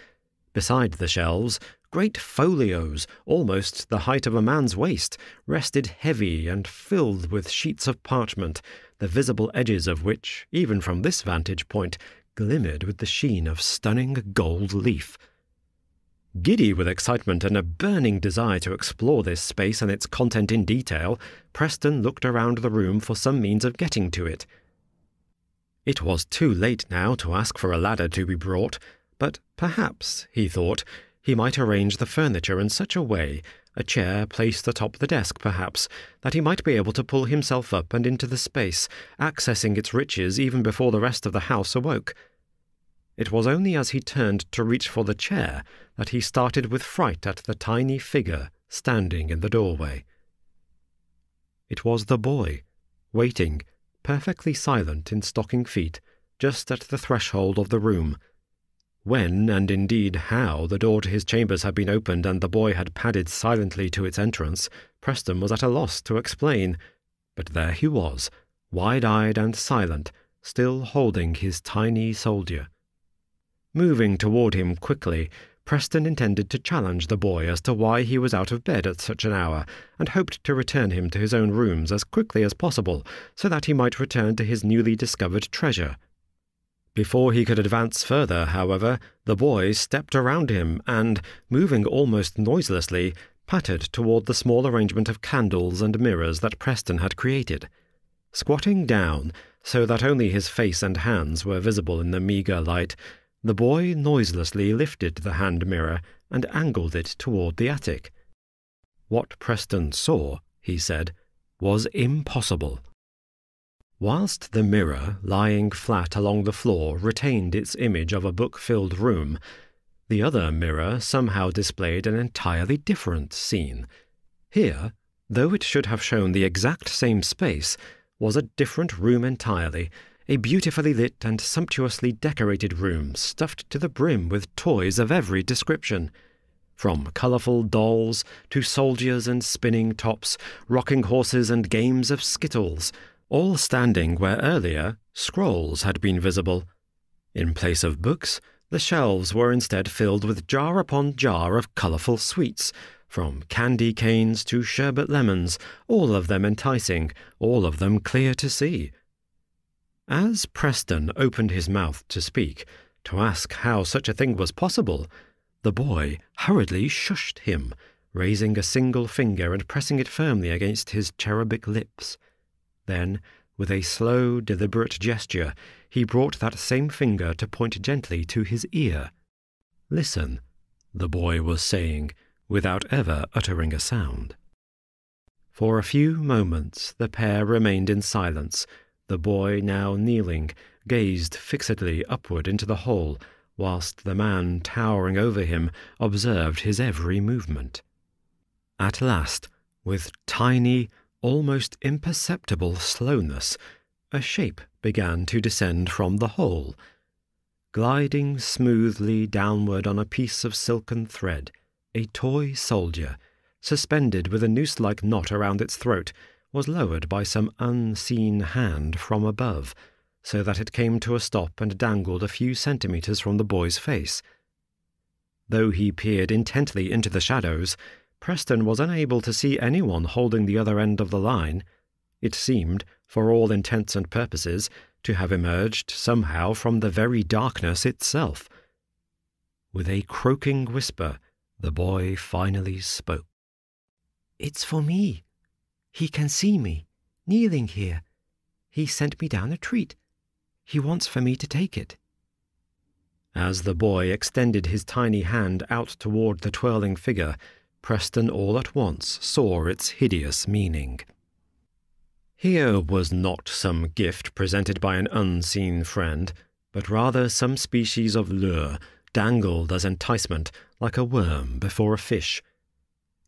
Beside the shelves, great folios, almost the height of a man's waist, rested heavy and filled with sheets of parchment, the visible edges of which, even from this vantage point, glimmered with the sheen of stunning gold leaf. Giddy with excitement and a burning desire to explore this space and its content in detail, Preston looked around the room for some means of getting to it. It was too late now to ask for a ladder to be brought, but perhaps, he thought, he might arrange the furniture in such a way, a chair placed atop the desk perhaps, that he might be able to pull himself up and into the space, accessing its riches even before the rest of the house awoke. It was only as he turned to reach for the chair that he started with fright at the tiny figure standing in the doorway. It was the boy, waiting, perfectly silent in stocking feet, just at the threshold of the room. When, and indeed how, the door to his chambers had been opened and the boy had padded silently to its entrance, Preston was at a loss to explain. But there he was, wide-eyed and silent, still holding his tiny soldier. Moving toward him quickly, Preston intended to challenge the boy as to why he was out of bed at such an hour, and hoped to return him to his own rooms as quickly as possible, so that he might return to his newly discovered treasure. Before he could advance further, however, the boy stepped around him and, moving almost noiselessly, pattered toward the small arrangement of candles and mirrors that Preston had created. Squatting down, so that only his face and hands were visible in the meagre light, the boy noiselessly lifted the hand mirror and angled it toward the attic. What Preston saw, he said, was impossible. Whilst the mirror, lying flat along the floor, retained its image of a book-filled room, the other mirror somehow displayed an entirely different scene. Here, though it should have shown the exact same space, was a different room entirely, a beautifully lit and sumptuously decorated room stuffed to the brim with toys of every description. From colourful dolls to soldiers and spinning tops, rocking horses and games of skittles, all standing where earlier scrolls had been visible. In place of books, the shelves were instead filled with jar upon jar of colourful sweets, from candy canes to sherbet lemons, all of them enticing, all of them clear to see. As Preston opened his mouth to speak, to ask how such a thing was possible, the boy hurriedly shushed him, raising a single finger and pressing it firmly against his cherubic lips. Then, with a slow, deliberate gesture, he brought that same finger to point gently to his ear. "Listen," the boy was saying, without ever uttering a sound. For a few moments the pair remained in silence. The boy, now kneeling, gazed fixedly upward into the hole, whilst the man towering over him observed his every movement. At last, with tiny, almost imperceptible slowness, a shape began to descend from the hole. Gliding smoothly downward on a piece of silken thread, a toy soldier, suspended with a noose-like knot around its throat, was lowered by some unseen hand from above, so that it came to a stop and dangled a few centimetres from the boy's face. Though he peered intently into the shadows, Preston was unable to see anyone holding the other end of the line. It seemed, for all intents and purposes, to have emerged somehow from the very darkness itself. With a croaking whisper, the boy finally spoke. "It's for me. He can see me, kneeling here. He sent me down a treat. He wants for me to take it." As the boy extended his tiny hand out toward the twirling figure, Preston all at once saw its hideous meaning. Here was not some gift presented by an unseen friend, but rather some species of lure, dangled as enticement, like a worm before a fish.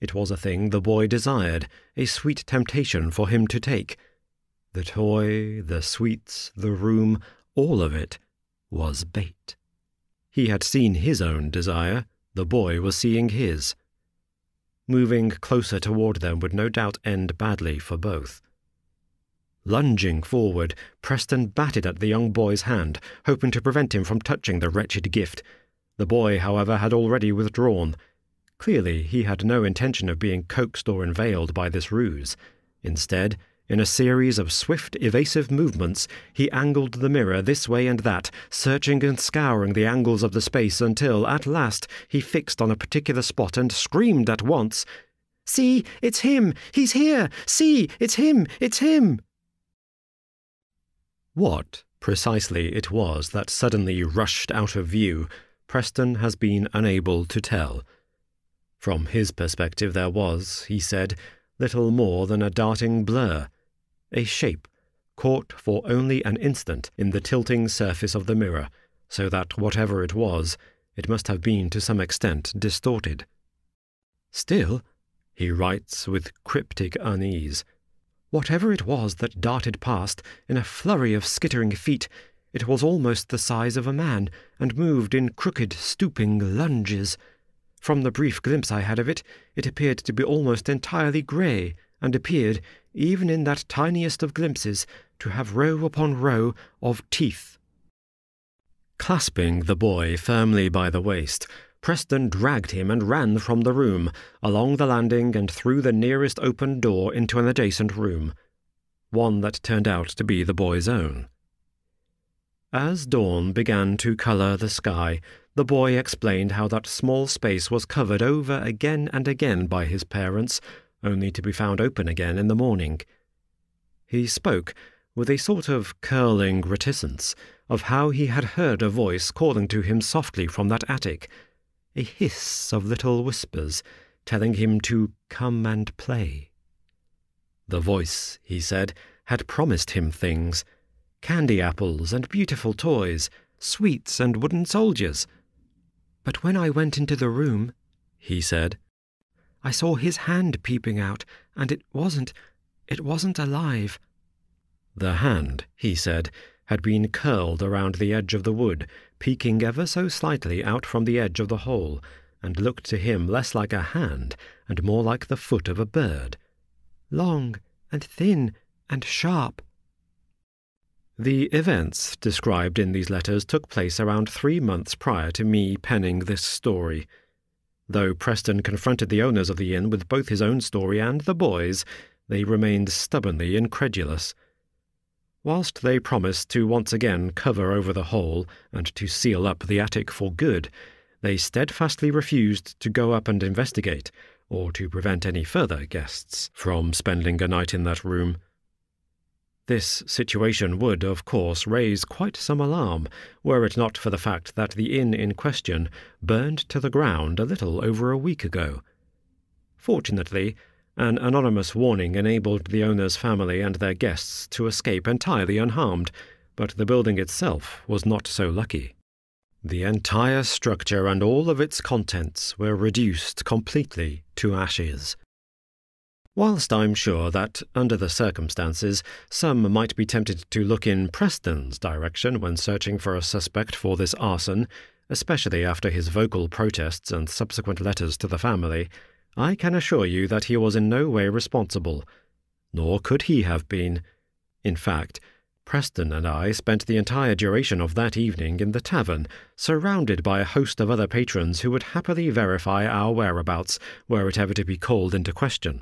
It was a thing the boy desired, a sweet temptation for him to take. The toy, the sweets, the room, all of it was bait. He had seen his own desire, the boy was seeing his. Moving closer toward them would no doubt end badly for both. Lunging forward, Preston batted at the young boy's hand, hoping to prevent him from touching the wretched gift. The boy, however, had already withdrawn. Clearly, he had no intention of being coaxed or inveigled by this ruse. Instead, in a series of swift, evasive movements, he angled the mirror this way and that, searching and scouring the angles of the space until, at last, he fixed on a particular spot and screamed at once, "See, it's him! He's here! See, it's him! It's him!" What, precisely, it was that suddenly rushed out of view, Preston has been unable to tell. From his perspective there was, he said, little more than a darting blur, a shape, caught for only an instant in the tilting surface of the mirror, so that whatever it was, it must have been to some extent distorted. Still, he writes with cryptic unease, whatever it was that darted past, in a flurry of skittering feet, it was almost the size of a man, and moved in crooked, stooping lunges. From the brief glimpse I had of it, it appeared to be almost entirely grey, and appeared, even in that tiniest of glimpses, to have row upon row of teeth. Clasping the boy firmly by the waist, Preston dragged him and ran from the room, along the landing and through the nearest open door into an adjacent room, one that turned out to be the boy's own. As dawn began to colour the sky, the boy explained how that small space was covered over again and again by his parents, only to be found open again in the morning. He spoke, with a sort of curling reticence, of how he had heard a voice calling to him softly from that attic, a hiss of little whispers, telling him to come and play. The voice, he said, had promised him things, candy apples and beautiful toys, sweets and wooden soldiers. But when I went into the room, he said, I saw his hand peeping out, and it wasn't alive. The hand, he said, had been curled around the edge of the wood, peeking ever so slightly out from the edge of the hole, and looked to him less like a hand and more like the foot of a bird. Long and thin and sharp. The events described in these letters took place around 3 months prior to me penning this story. Though Preston confronted the owners of the inn with both his own story and the boy's, they remained stubbornly incredulous. Whilst they promised to once again cover over the hole and to seal up the attic for good, they steadfastly refused to go up and investigate, or to prevent any further guests from spending a night in that room. This situation would, of course, raise quite some alarm, were it not for the fact that the inn in question burned to the ground a little over a week ago. Fortunately, an anonymous warning enabled the owner's family and their guests to escape entirely unharmed, but the building itself was not so lucky. The entire structure and all of its contents were reduced completely to ashes. Whilst I'm sure that, under the circumstances, some might be tempted to look in Preston's direction when searching for a suspect for this arson, especially after his vocal protests and subsequent letters to the family, I can assure you that he was in no way responsible. Nor could he have been. In fact, Preston and I spent the entire duration of that evening in the tavern, surrounded by a host of other patrons who would happily verify our whereabouts were it ever to be called into question.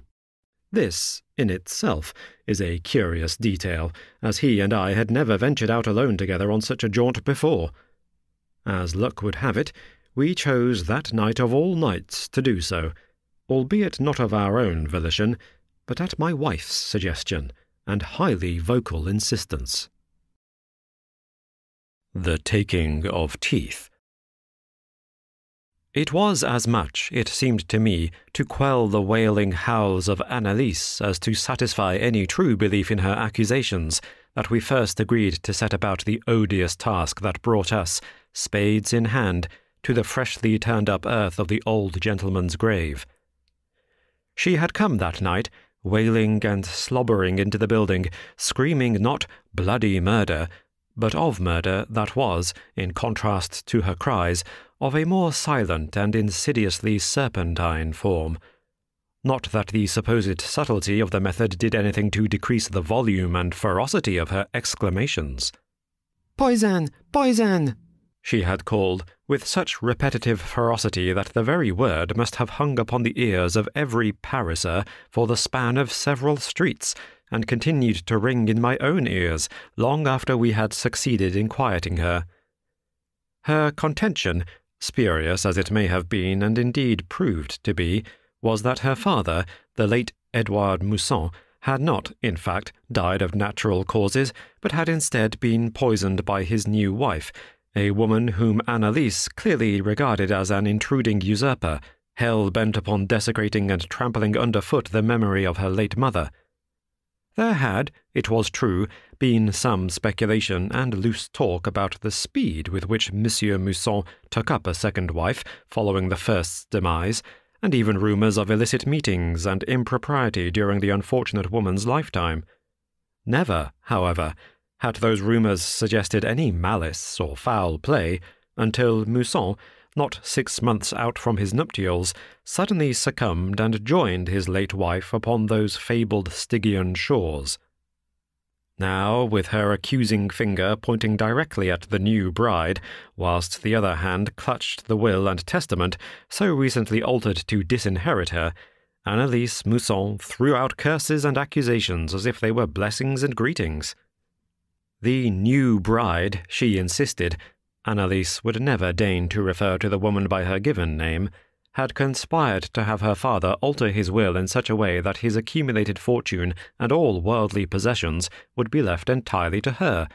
This, in itself, is a curious detail, as he and I had never ventured out alone together on such a jaunt before. As luck would have it, we chose that night of all nights to do so, albeit not of our own volition, but at my wife's suggestion and highly vocal insistence. The Taking of Teeth. It was as much, it seemed to me, to quell the wailing howls of Annalise as to satisfy any true belief in her accusations that we first agreed to set about the odious task that brought us, spades in hand, to the freshly turned-up earth of the old gentleman's grave. She had come that night, wailing and slobbering into the building, screaming not bloody murder, but of murder that was, in contrast to her cries, of a more silent and insidiously serpentine form. Not that the supposed subtlety of the method did anything to decrease the volume and ferocity of her exclamations. "Poison! Poison!" she had called, with such repetitive ferocity that the very word must have hung upon the ears of every Pariser for the span of several streets, and continued to ring in my own ears long after we had succeeded in quieting her. Her contention, spurious as it may have been and indeed proved to be, was that her father, the late Edouard Mousson, had not, in fact, died of natural causes, but had instead been poisoned by his new wife, a woman whom Annalise clearly regarded as an intruding usurper, hell-bent upon desecrating and trampling underfoot the memory of her late mother. There had, it was true, been some speculation and loose talk about the speed with which Monsieur Mousson took up a second wife following the first's demise, and even rumours of illicit meetings and impropriety during the unfortunate woman's lifetime. Never, however, had those rumours suggested any malice or foul play, until Mousson, not 6 months out from his nuptials, suddenly succumbed and joined his late wife upon those fabled Stygian shores. Now, with her accusing finger pointing directly at the new bride, whilst the other hand clutched the will and testament so recently altered to disinherit her, Annalise Mousson threw out curses and accusations as if they were blessings and greetings. The new bride, she insisted, Annalise would never deign to refer to the woman by her given name, had conspired to have her father alter his will in such a way that his accumulated fortune and all worldly possessions would be left entirely to her.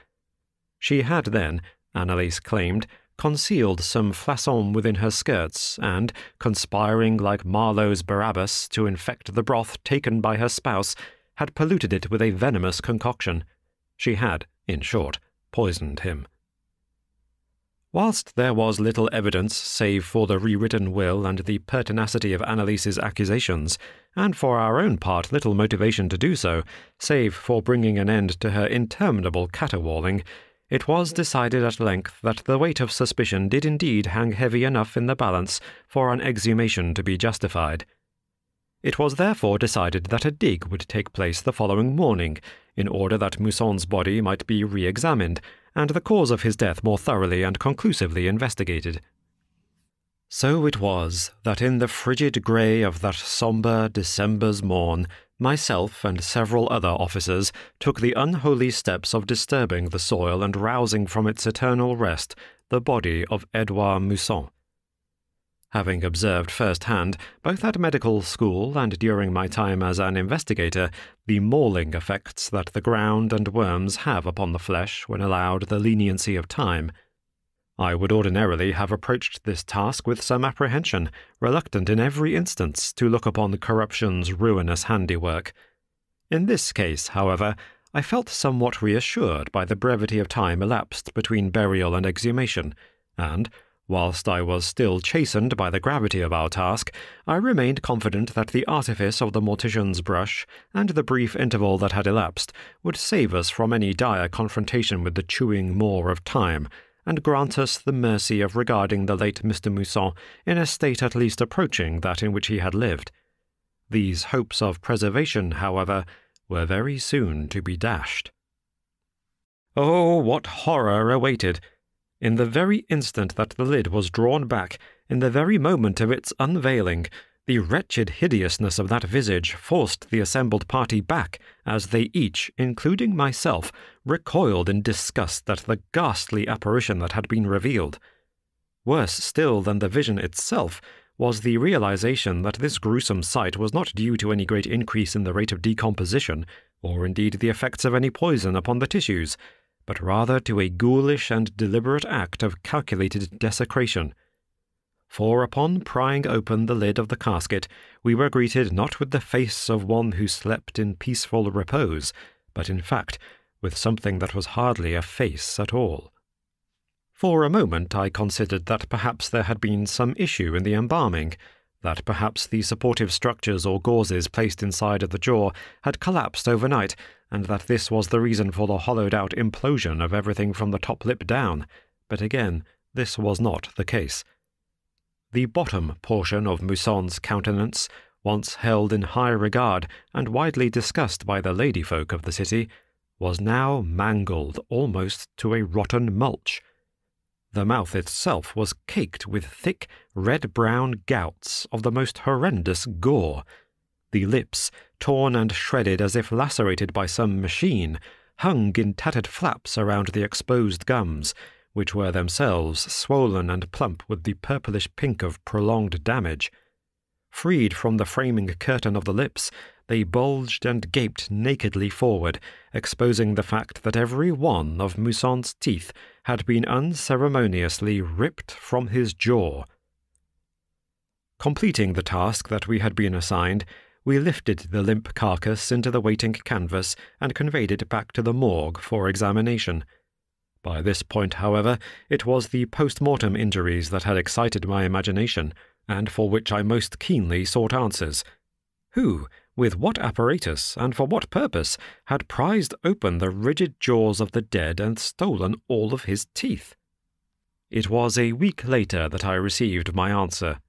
She had then, Annalise claimed, concealed some flasson within her skirts, and, conspiring like Marlowe's Barabbas to infect the broth taken by her spouse, had polluted it with a venomous concoction. She had, in short, poisoned him. Whilst there was little evidence save for the rewritten will and the pertinacity of Annalise's accusations, and for our own part little motivation to do so, save for bringing an end to her interminable caterwauling, it was decided at length that the weight of suspicion did indeed hang heavy enough in the balance for an exhumation to be justified. It was therefore decided that a dig would take place the following morning, in order that Mousson's body might be re-examined, and the cause of his death more thoroughly and conclusively investigated. So it was that in the frigid grey of that sombre December's morn, myself and several other officers took the unholy steps of disturbing the soil and rousing from its eternal rest the body of Edouard Mousson. Having observed first-hand, both at medical school and during my time as an investigator, the mauling effects that the ground and worms have upon the flesh when allowed the leniency of time, I would ordinarily have approached this task with some apprehension, reluctant in every instance to look upon corruption's ruinous handiwork. In this case, however, I felt somewhat reassured by the brevity of time elapsed between burial and exhumation, and, Whilst I was still chastened by the gravity of our task, I remained confident that the artifice of the mortician's brush, and the brief interval that had elapsed, would save us from any dire confrontation with the chewing maw of time, and grant us the mercy of regarding the late Mr. Mousson in a state at least approaching that in which he had lived. These hopes of preservation, however, were very soon to be dashed. Oh, what horror awaited! In the very instant that the lid was drawn back, in the very moment of its unveiling, the wretched hideousness of that visage forced the assembled party back, as they each, including myself, recoiled in disgust at the ghastly apparition that had been revealed. Worse still than the vision itself was the realization that this gruesome sight was not due to any great increase in the rate of decomposition, or indeed the effects of any poison upon the tissues, but rather to a ghoulish and deliberate act of calculated desecration. For upon prying open the lid of the casket, we were greeted not with the face of one who slept in peaceful repose, but in fact with something that was hardly a face at all. For a moment I considered that perhaps there had been some issue in the embalming, that perhaps the supportive structures or gauzes placed inside of the jaw had collapsed overnight, and that this was the reason for the hollowed-out implosion of everything from the top lip down, but again, this was not the case. The bottom portion of Mousson's countenance, once held in high regard and widely discussed by the lady-folk of the city, was now mangled almost to a rotten mulch. The mouth itself was caked with thick, red-brown gouts of the most horrendous gore. The lips, torn and shredded as if lacerated by some machine, hung in tattered flaps around the exposed gums, which were themselves swollen and plump with the purplish pink of prolonged damage. Freed from the framing curtain of the lips, they bulged and gaped nakedly forward, exposing the fact that every one of Mousson's teeth had been unceremoniously ripped from his jaw. Completing the task that we had been assigned, we lifted the limp carcass into the waiting canvas and conveyed it back to the morgue for examination. By this point, however, it was the post-mortem injuries that had excited my imagination, and for which I most keenly sought answers. Who, with what apparatus, and for what purpose, had prized open the rigid jaws of the dead and stolen all of his teeth? It was a week later that I received my answer.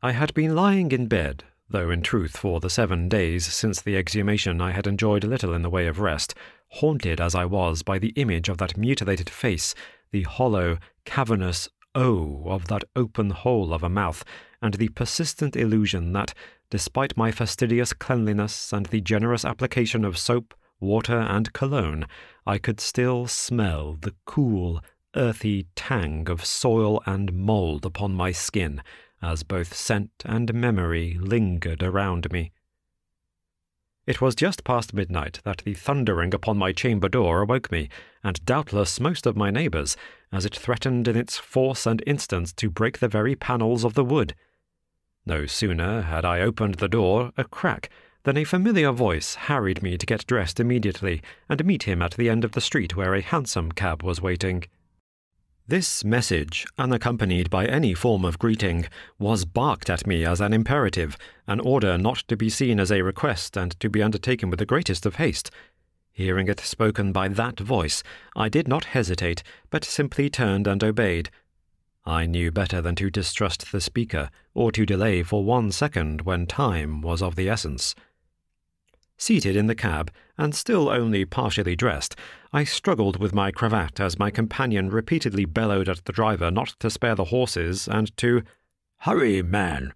I had been lying in bed, though in truth for the 7 days since the exhumation I had enjoyed little in the way of rest, haunted as I was by the image of that mutilated face, the hollow, cavernous O of that open hole of a mouth, and the persistent illusion that, despite my fastidious cleanliness and the generous application of soap, water, and cologne, I could still smell the cool, earthy tang of soil and mould upon my skin, as both scent and memory lingered around me. It was just past midnight that the thundering upon my chamber door awoke me, and doubtless most of my neighbours, as it threatened in its force and instance to break the very panels of the wood. No sooner had I opened the door a crack than a familiar voice harried me to get dressed immediately and meet him at the end of the street where a hansom cab was waiting. This message, unaccompanied by any form of greeting, was barked at me as an imperative, an order not to be seen as a request and to be undertaken with the greatest of haste. Hearing it spoken by that voice, I did not hesitate, but simply turned and obeyed. I knew better than to distrust the speaker, or to delay for 1 second when time was of the essence. Seated in the cab, and still only partially dressed, I struggled with my cravat as my companion repeatedly bellowed at the driver not to spare the horses and to "Hurry, man!"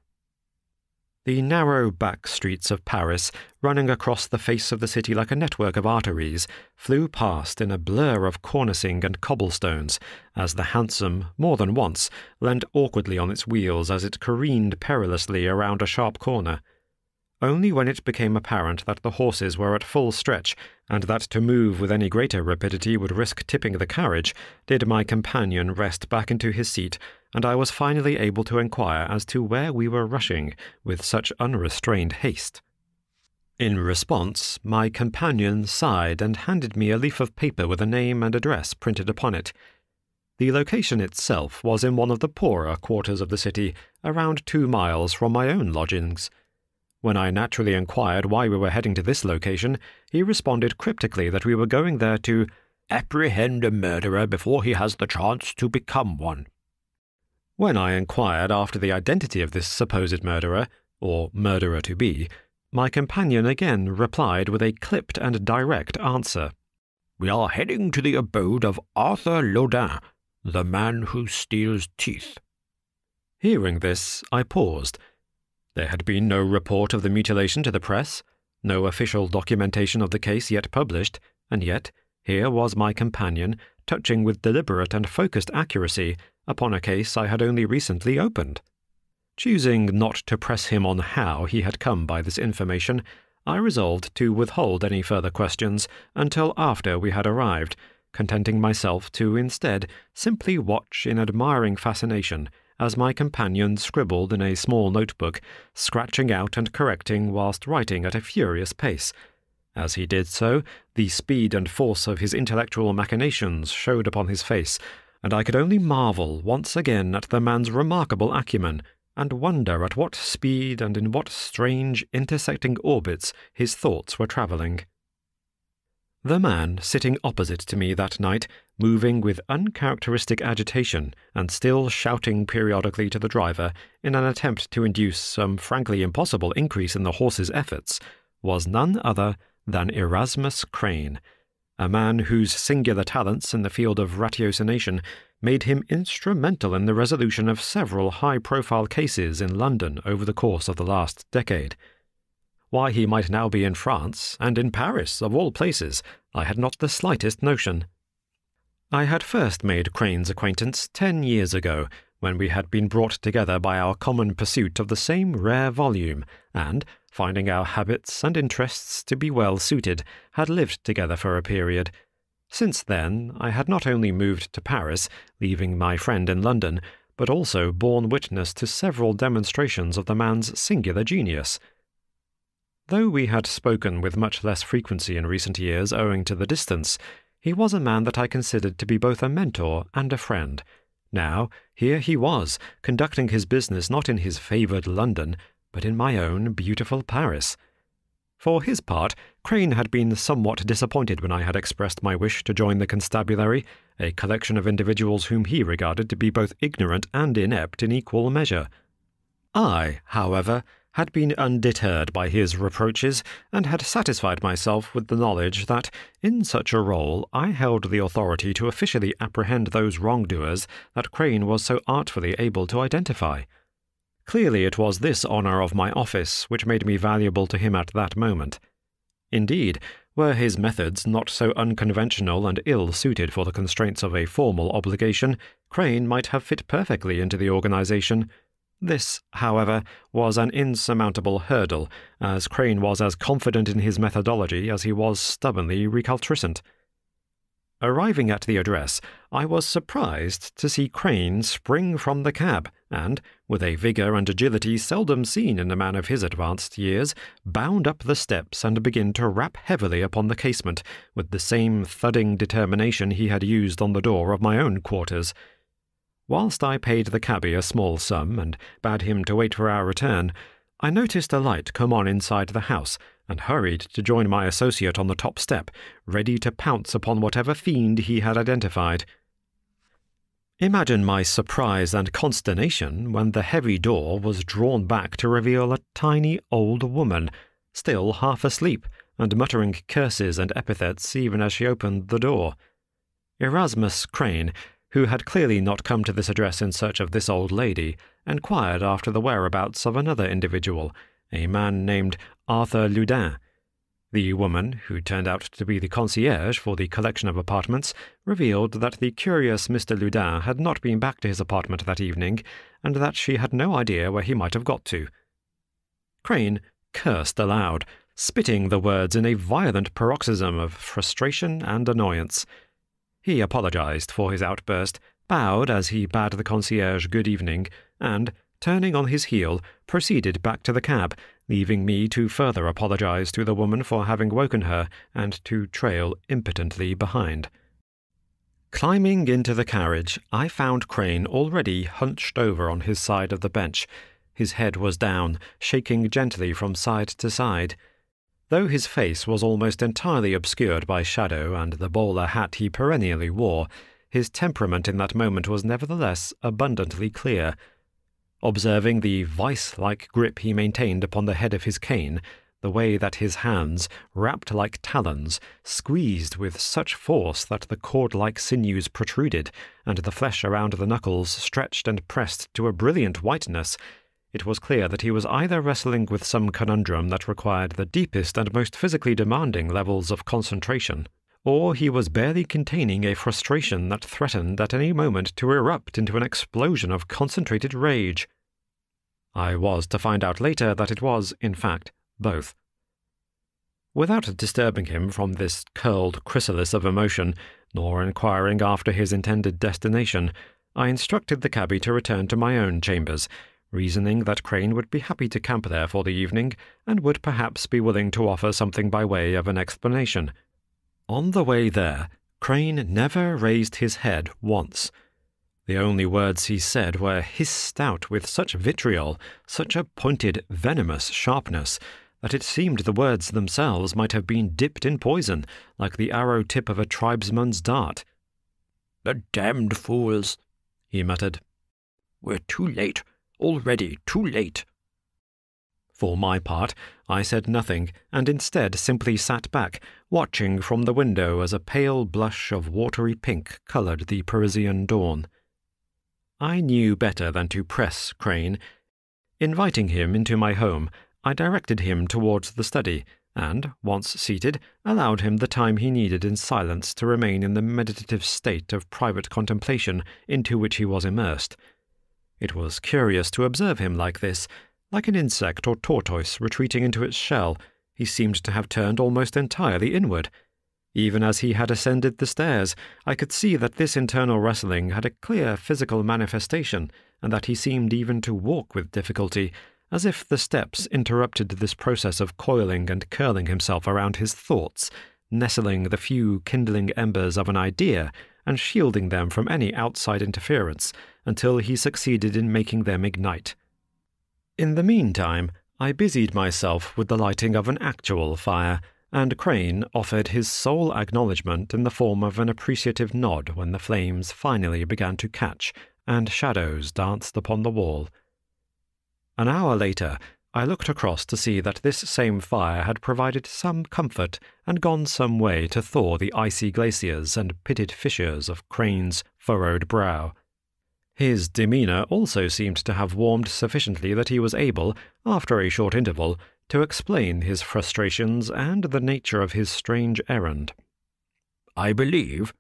The narrow back streets of Paris, running across the face of the city like a network of arteries, flew past in a blur of cornicing and cobblestones, as the hansom, more than once, leant awkwardly on its wheels as it careened perilously around a sharp corner. Only when it became apparent that the horses were at full stretch, and that to move with any greater rapidity would risk tipping the carriage, did my companion rest back into his seat, and I was finally able to inquire as to where we were rushing with such unrestrained haste. In response, my companion sighed and handed me a leaf of paper with a name and address printed upon it. The location itself was in one of the poorer quarters of the city, around 2 miles from my own lodgings. When I naturally inquired why we were heading to this location, he responded cryptically that we were going there to apprehend a murderer before he has the chance to become one. When I inquired after the identity of this supposed murderer, or murderer-to-be, my companion again replied with a clipped and direct answer. "We are heading to the abode of Arthur Lodin, the man who steals teeth." Hearing this, I paused. There had been no report of the mutilation to the press, no official documentation of the case yet published, and yet here was my companion, touching with deliberate and focused accuracy upon a case I had only recently opened. Choosing not to press him on how he had come by this information, I resolved to withhold any further questions until after we had arrived, contenting myself to instead simply watch in admiring fascination as my companion scribbled in a small notebook, scratching out and correcting whilst writing at a furious pace. As he did so, the speed and force of his intellectual machinations showed upon his face, and I could only marvel once again at the man's remarkable acumen, and wonder at what speed and in what strange intersecting orbits his thoughts were travelling. The man sitting opposite to me that night, moving with uncharacteristic agitation and still shouting periodically to the driver in an attempt to induce some frankly impossible increase in the horse's efforts, was none other than Erasmus Crane, a man whose singular talents in the field of ratiocination made him instrumental in the resolution of several high-profile cases in London over the course of the last decade. Why he might now be in France, and in Paris, of all places, I had not the slightest notion. I had first made Crane's acquaintance 10 years ago, when we had been brought together by our common pursuit of the same rare volume, and, finding our habits and interests to be well suited, had lived together for a period. Since then, I had not only moved to Paris, leaving my friend in London, but also borne witness to several demonstrations of the man's singular genius. Though we had spoken with much less frequency in recent years owing to the distance, he was a man that I considered to be both a mentor and a friend. Now, here he was, conducting his business not in his favoured London, but in my own beautiful Paris. For his part, Crane had been somewhat disappointed when I had expressed my wish to join the constabulary, a collection of individuals whom he regarded to be both ignorant and inept in equal measure. I, however, had been undeterred by his reproaches, and had satisfied myself with the knowledge that, in such a role, I held the authority to officially apprehend those wrongdoers that Crane was so artfully able to identify. Clearly it was this honour of my office which made me valuable to him at that moment. Indeed, were his methods not so unconventional and ill-suited for the constraints of a formal obligation, Crane might have fit perfectly into the organisation. This, however, was an insurmountable hurdle, as Crane was as confident in his methodology as he was stubbornly recalcitrant. Arriving at the address, I was surprised to see Crane spring from the cab, and, with a vigour and agility seldom seen in a man of his advanced years, bound up the steps and begin to rap heavily upon the casement with the same thudding determination he had used on the door of my own quarters. Whilst I paid the cabby a small sum and bade him to wait for our return, I noticed a light come on inside the house, and hurried to join my associate on the top step, ready to pounce upon whatever fiend he had identified. Imagine my surprise and consternation when the heavy door was drawn back to reveal a tiny old woman, still half asleep, and muttering curses and epithets even as she opened the door. Erasmus Crane, who had clearly not come to this address in search of this old lady, enquired after the whereabouts of another individual, a man named Arthur Lodin. The woman, who turned out to be the concierge for the collection of apartments, revealed that the curious Mr. Lodin had not been back to his apartment that evening, and that she had no idea where he might have got to. Crane cursed aloud, spitting the words in a violent paroxysm of frustration and annoyance. He apologized for his outburst, bowed as he bade the concierge good evening, and, turning on his heel, proceeded back to the cab, leaving me to further apologize to the woman for having woken her and to trail impotently behind. Climbing into the carriage, I found Crane already hunched over on his side of the bench. His head was down, shaking gently from side to side. Though his face was almost entirely obscured by shadow and the bowler hat he perennially wore, his temperament in that moment was nevertheless abundantly clear. Observing the vice-like grip he maintained upon the head of his cane, the way that his hands, wrapped like talons, squeezed with such force that the cord-like sinews protruded, and the flesh around the knuckles stretched and pressed to a brilliant whiteness, it was clear that he was either wrestling with some conundrum that required the deepest and most physically demanding levels of concentration, or he was barely containing a frustration that threatened at any moment to erupt into an explosion of concentrated rage. I was to find out later that it was, in fact, both. Without disturbing him from this curled chrysalis of emotion, nor inquiring after his intended destination, I instructed the cabby to return to my own chambers, reasoning that Crane would be happy to camp there for the evening, and would perhaps be willing to offer something by way of an explanation. On the way there, Crane never raised his head once. The only words he said were hissed out with such vitriol, such a pointed, venomous sharpness, that it seemed the words themselves might have been dipped in poison, like the arrow tip of a tribesman's dart. "The damned fools," he muttered. "We're too late. Already too late." For my part, I said nothing, and instead simply sat back, watching from the window as a pale blush of watery pink coloured the Parisian dawn. I knew better than to press Crane. Inviting him into my home, I directed him towards the study, and, once seated, allowed him the time he needed in silence to remain in the meditative state of private contemplation into which he was immersed. It was curious to observe him like this. Like an insect or tortoise retreating into its shell, he seemed to have turned almost entirely inward. Even as he had ascended the stairs, I could see that this internal wrestling had a clear physical manifestation, and that he seemed even to walk with difficulty, as if the steps interrupted this process of coiling and curling himself around his thoughts, nestling the few kindling embers of an idea and shielding them from any outside interference until he succeeded in making them ignite. In the meantime, I busied myself with the lighting of an actual fire, and Crane offered his sole acknowledgment in the form of an appreciative nod when the flames finally began to catch and shadows danced upon the wall. An hour later, I looked across to see that this same fire had provided some comfort and gone some way to thaw the icy glaciers and pitted fissures of Crane's furrowed brow. His demeanour also seemed to have warmed sufficiently that he was able, after a short interval, to explain his frustrations and the nature of his strange errand. "I believe,"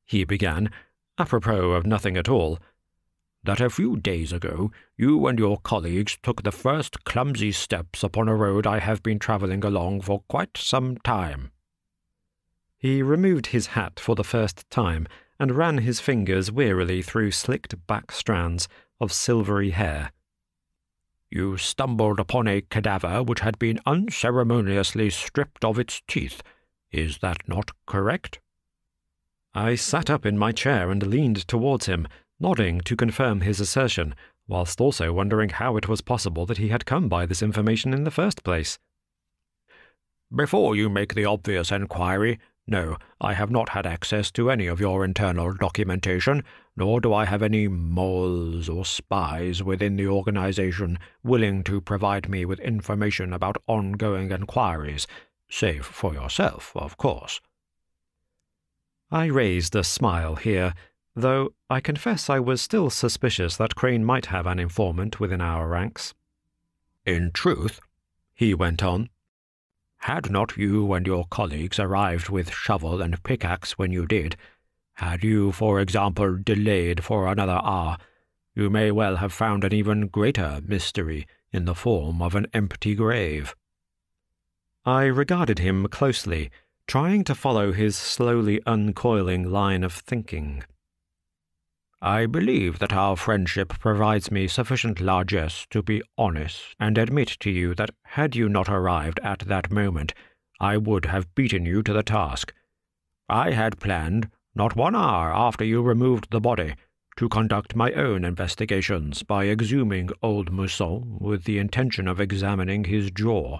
he began, apropos of nothing at all, "that a few days ago you and your colleagues took the first clumsy steps upon a road I have been travelling along for quite some time." He removed his hat for the first time and ran his fingers wearily through slicked back strands of silvery hair. "You stumbled upon a cadaver which had been unceremoniously stripped of its teeth. Is that not correct?" I sat up in my chair and leaned towards him, nodding to confirm his assertion, whilst also wondering how it was possible that he had come by this information in the first place. "Before you make the obvious enquiry, no, I have not had access to any of your internal documentation, nor do I have any moles or spies within the organization willing to provide me with information about ongoing enquiries, save for yourself, of course." I raised a smile here, though I confess I was still suspicious that Crane might have an informant within our ranks. "In truth," he went on, "had not you and your colleagues arrived with shovel and pickaxe when you did, had you, for example, delayed for another hour, you may well have found an even greater mystery in the form of an empty grave." I regarded him closely, trying to follow his slowly uncoiling line of thinking. "I believe that our friendship provides me sufficient largesse to be honest and admit to you that had you not arrived at that moment, I would have beaten you to the task. I had planned, not 1 hour after you removed the body, to conduct my own investigations by exhuming old Mousson with the intention of examining his jaw.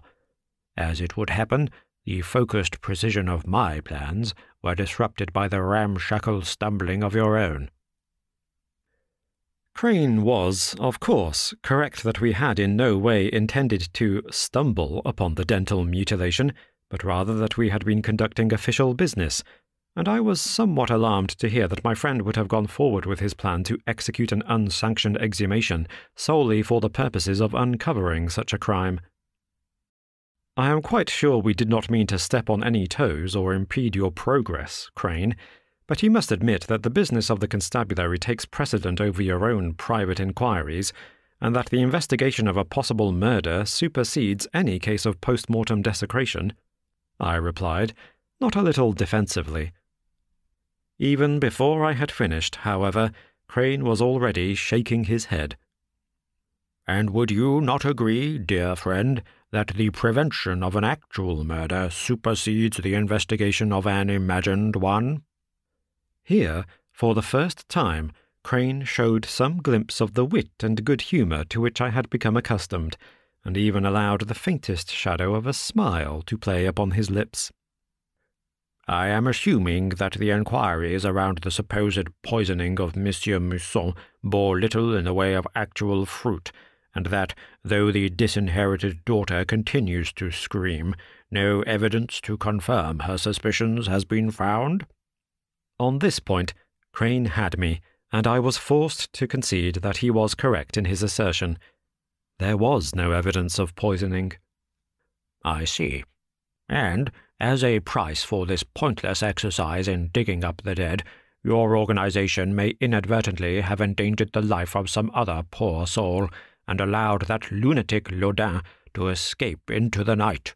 As it would happen, the focused precision of my plans were disrupted by the ramshackle stumbling of your own." Crane was, of course, correct that we had in no way intended to stumble upon the dental mutilation, but rather that we had been conducting official business, and I was somewhat alarmed to hear that my friend would have gone forward with his plan to execute an unsanctioned exhumation solely for the purposes of uncovering such a crime. "I am quite sure we did not mean to step on any toes or impede your progress, Crane, but you must admit that the business of the constabulary takes precedent over your own private inquiries, and that the investigation of a possible murder supersedes any case of post-mortem desecration," I replied, not a little defensively. Even before I had finished, however, Crane was already shaking his head. "And would you not agree, dear friend, that the prevention of an actual murder supersedes the investigation of an imagined one?" Here, for the first time, Crane showed some glimpse of the wit and good humour to which I had become accustomed, and even allowed the faintest shadow of a smile to play upon his lips. "I am assuming that the inquiries around the supposed poisoning of Monsieur Mousson bore little in the way of actual fruit, and that, though the disinherited daughter continues to scream, no evidence to confirm her suspicions has been found?" On this point, Crane had me, and I was forced to concede that he was correct in his assertion. There was no evidence of poisoning. "I see. And, as a price for this pointless exercise in digging up the dead, your organization may inadvertently have endangered the life of some other poor soul, and allowed that lunatic Laudin to escape into the night."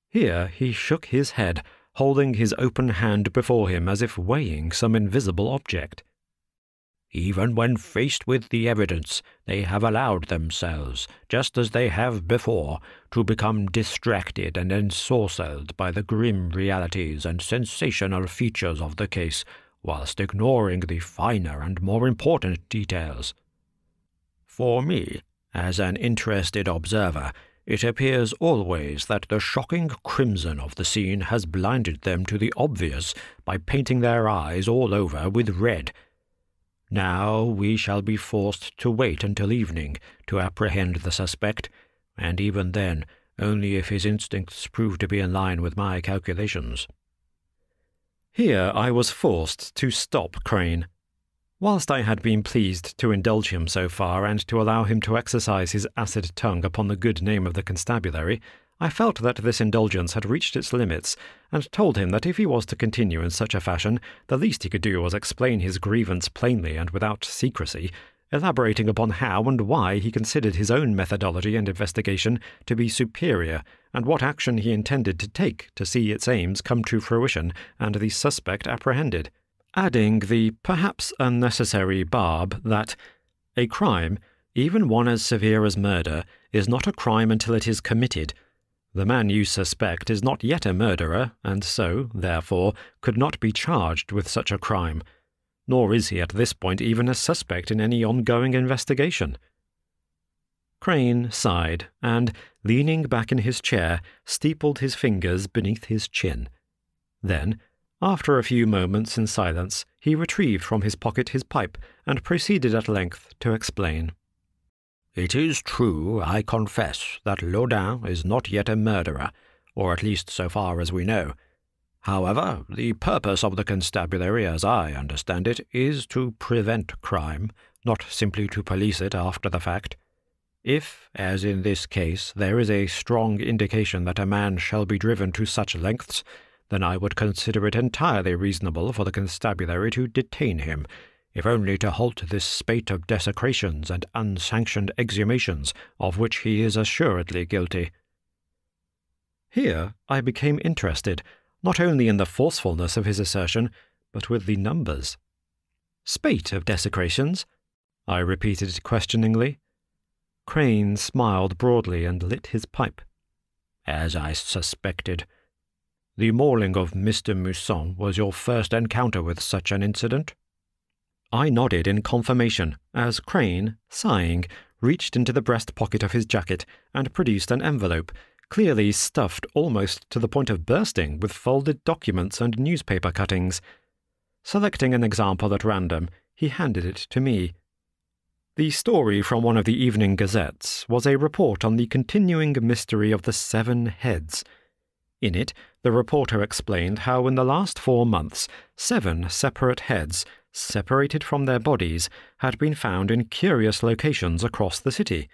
Here he shook his head, holding his open hand before him as if weighing some invisible object. "Even when faced with the evidence, they have allowed themselves, just as they have before, to become distracted and ensorcelled by the grim realities and sensational features of the case, whilst ignoring the finer and more important details. For me, as an interested observer, it appears always that the shocking crimson of the scene has blinded them to the obvious by painting their eyes all over with red. Now we shall be forced to wait until evening to apprehend the suspect, and even then only if his instincts prove to be in line with my calculations." Here I was forced to stop Crane. Whilst I had been pleased to indulge him so far and to allow him to exercise his acid tongue upon the good name of the constabulary, I felt that this indulgence had reached its limits, and told him that if he was to continue in such a fashion, the least he could do was explain his grievance plainly and without secrecy, elaborating upon how and why he considered his own methodology and investigation to be superior, and what action he intended to take to see its aims come to fruition and the suspect apprehended, adding the perhaps unnecessary barb that a crime, even one as severe as murder, is not a crime until it is committed. The man you suspect is not yet a murderer, and so, therefore, could not be charged with such a crime, nor is he at this point even a suspect in any ongoing investigation. Crane sighed, and, leaning back in his chair, steepled his fingers beneath his chin. Then, after a few moments in silence, he retrieved from his pocket his pipe, and proceeded at length to explain. "It is true, I confess, that Laudin is not yet a murderer, or at least so far as we know. However, the purpose of the constabulary, as I understand it, is to prevent crime, not simply to police it after the fact. If, as in this case, there is a strong indication that a man shall be driven to such lengths, then I would consider it entirely reasonable for the constabulary to detain him, if only to halt this spate of desecrations and unsanctioned exhumations of which he is assuredly guilty." Here I became interested, not only in the forcefulness of his assertion, but with the numbers. "Spate of desecrations?" I repeated questioningly. Crane smiled broadly and lit his pipe. "As I suspected. The mauling of Mr. Mousson was your first encounter with such an incident? I nodded in confirmation as Crane, sighing, reached into the breast pocket of his jacket and produced an envelope, clearly stuffed almost to the point of bursting with folded documents and newspaper cuttings. Selecting an example at random, he handed it to me. The story from one of the evening gazettes was a report on the continuing mystery of the 7 heads. In it, the reporter explained how in the last 4 months, 7 separate heads, separated from their bodies, had been found in curious locations across the city.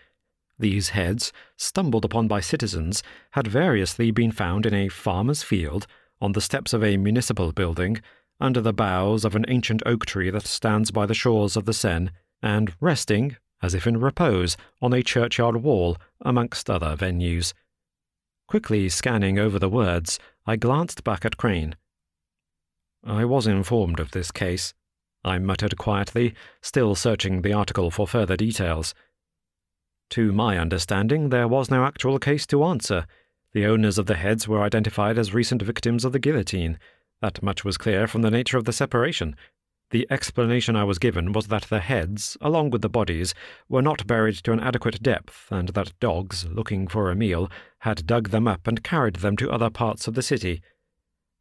These heads, stumbled upon by citizens, had variously been found in a farmer's field, on the steps of a municipal building, under the boughs of an ancient oak tree that stands by the shores of the Seine, and resting, as if in repose, on a churchyard wall, amongst other venues. Quickly scanning over the words, I glanced back at Crane. "I was informed of this case," I muttered quietly, still searching the article for further details. To my understanding, there was no actual case to answer. The owners of the heads were identified as recent victims of the guillotine. That much was clear from the nature of the separation. The explanation I was given was that the heads, along with the bodies, were not buried to an adequate depth, and that dogs, looking for a meal, had dug them up and carried them to other parts of the city.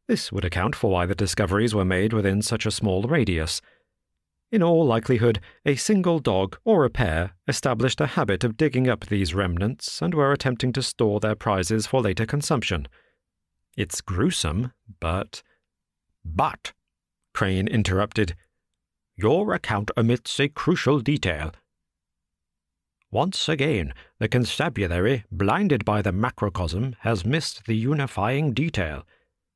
This would account for why the discoveries were made within such a small radius. In all likelihood, a single dog or a pair established a habit of digging up these remnants and were attempting to store their prizes for later consumption. It's gruesome, but... "But," Crane interrupted, "your account omits a crucial detail. Once again, the constabulary, blinded by the macrocosm, has missed the unifying detail.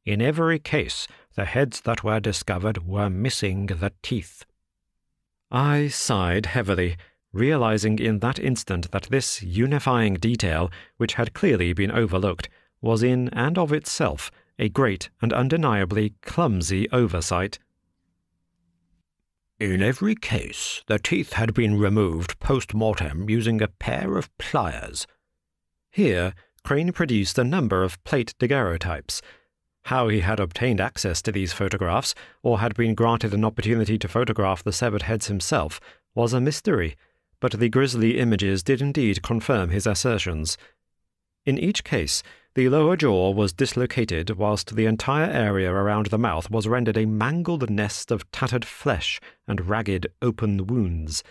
In every case, the heads that were discovered were missing the teeth." I sighed heavily, realizing in that instant that this unifying detail, which had clearly been overlooked, was in and of itself a great and undeniably clumsy oversight. "In every case, the teeth had been removed post-mortem using a pair of pliers." Here, Crane produced a number of plate daguerreotypes. How he had obtained access to these photographs, or had been granted an opportunity to photograph the severed heads himself, was a mystery, but the grisly images did indeed confirm his assertions. In each case, the lower jaw was dislocated, whilst the entire area around the mouth was rendered a mangled nest of tattered flesh and ragged, open wounds.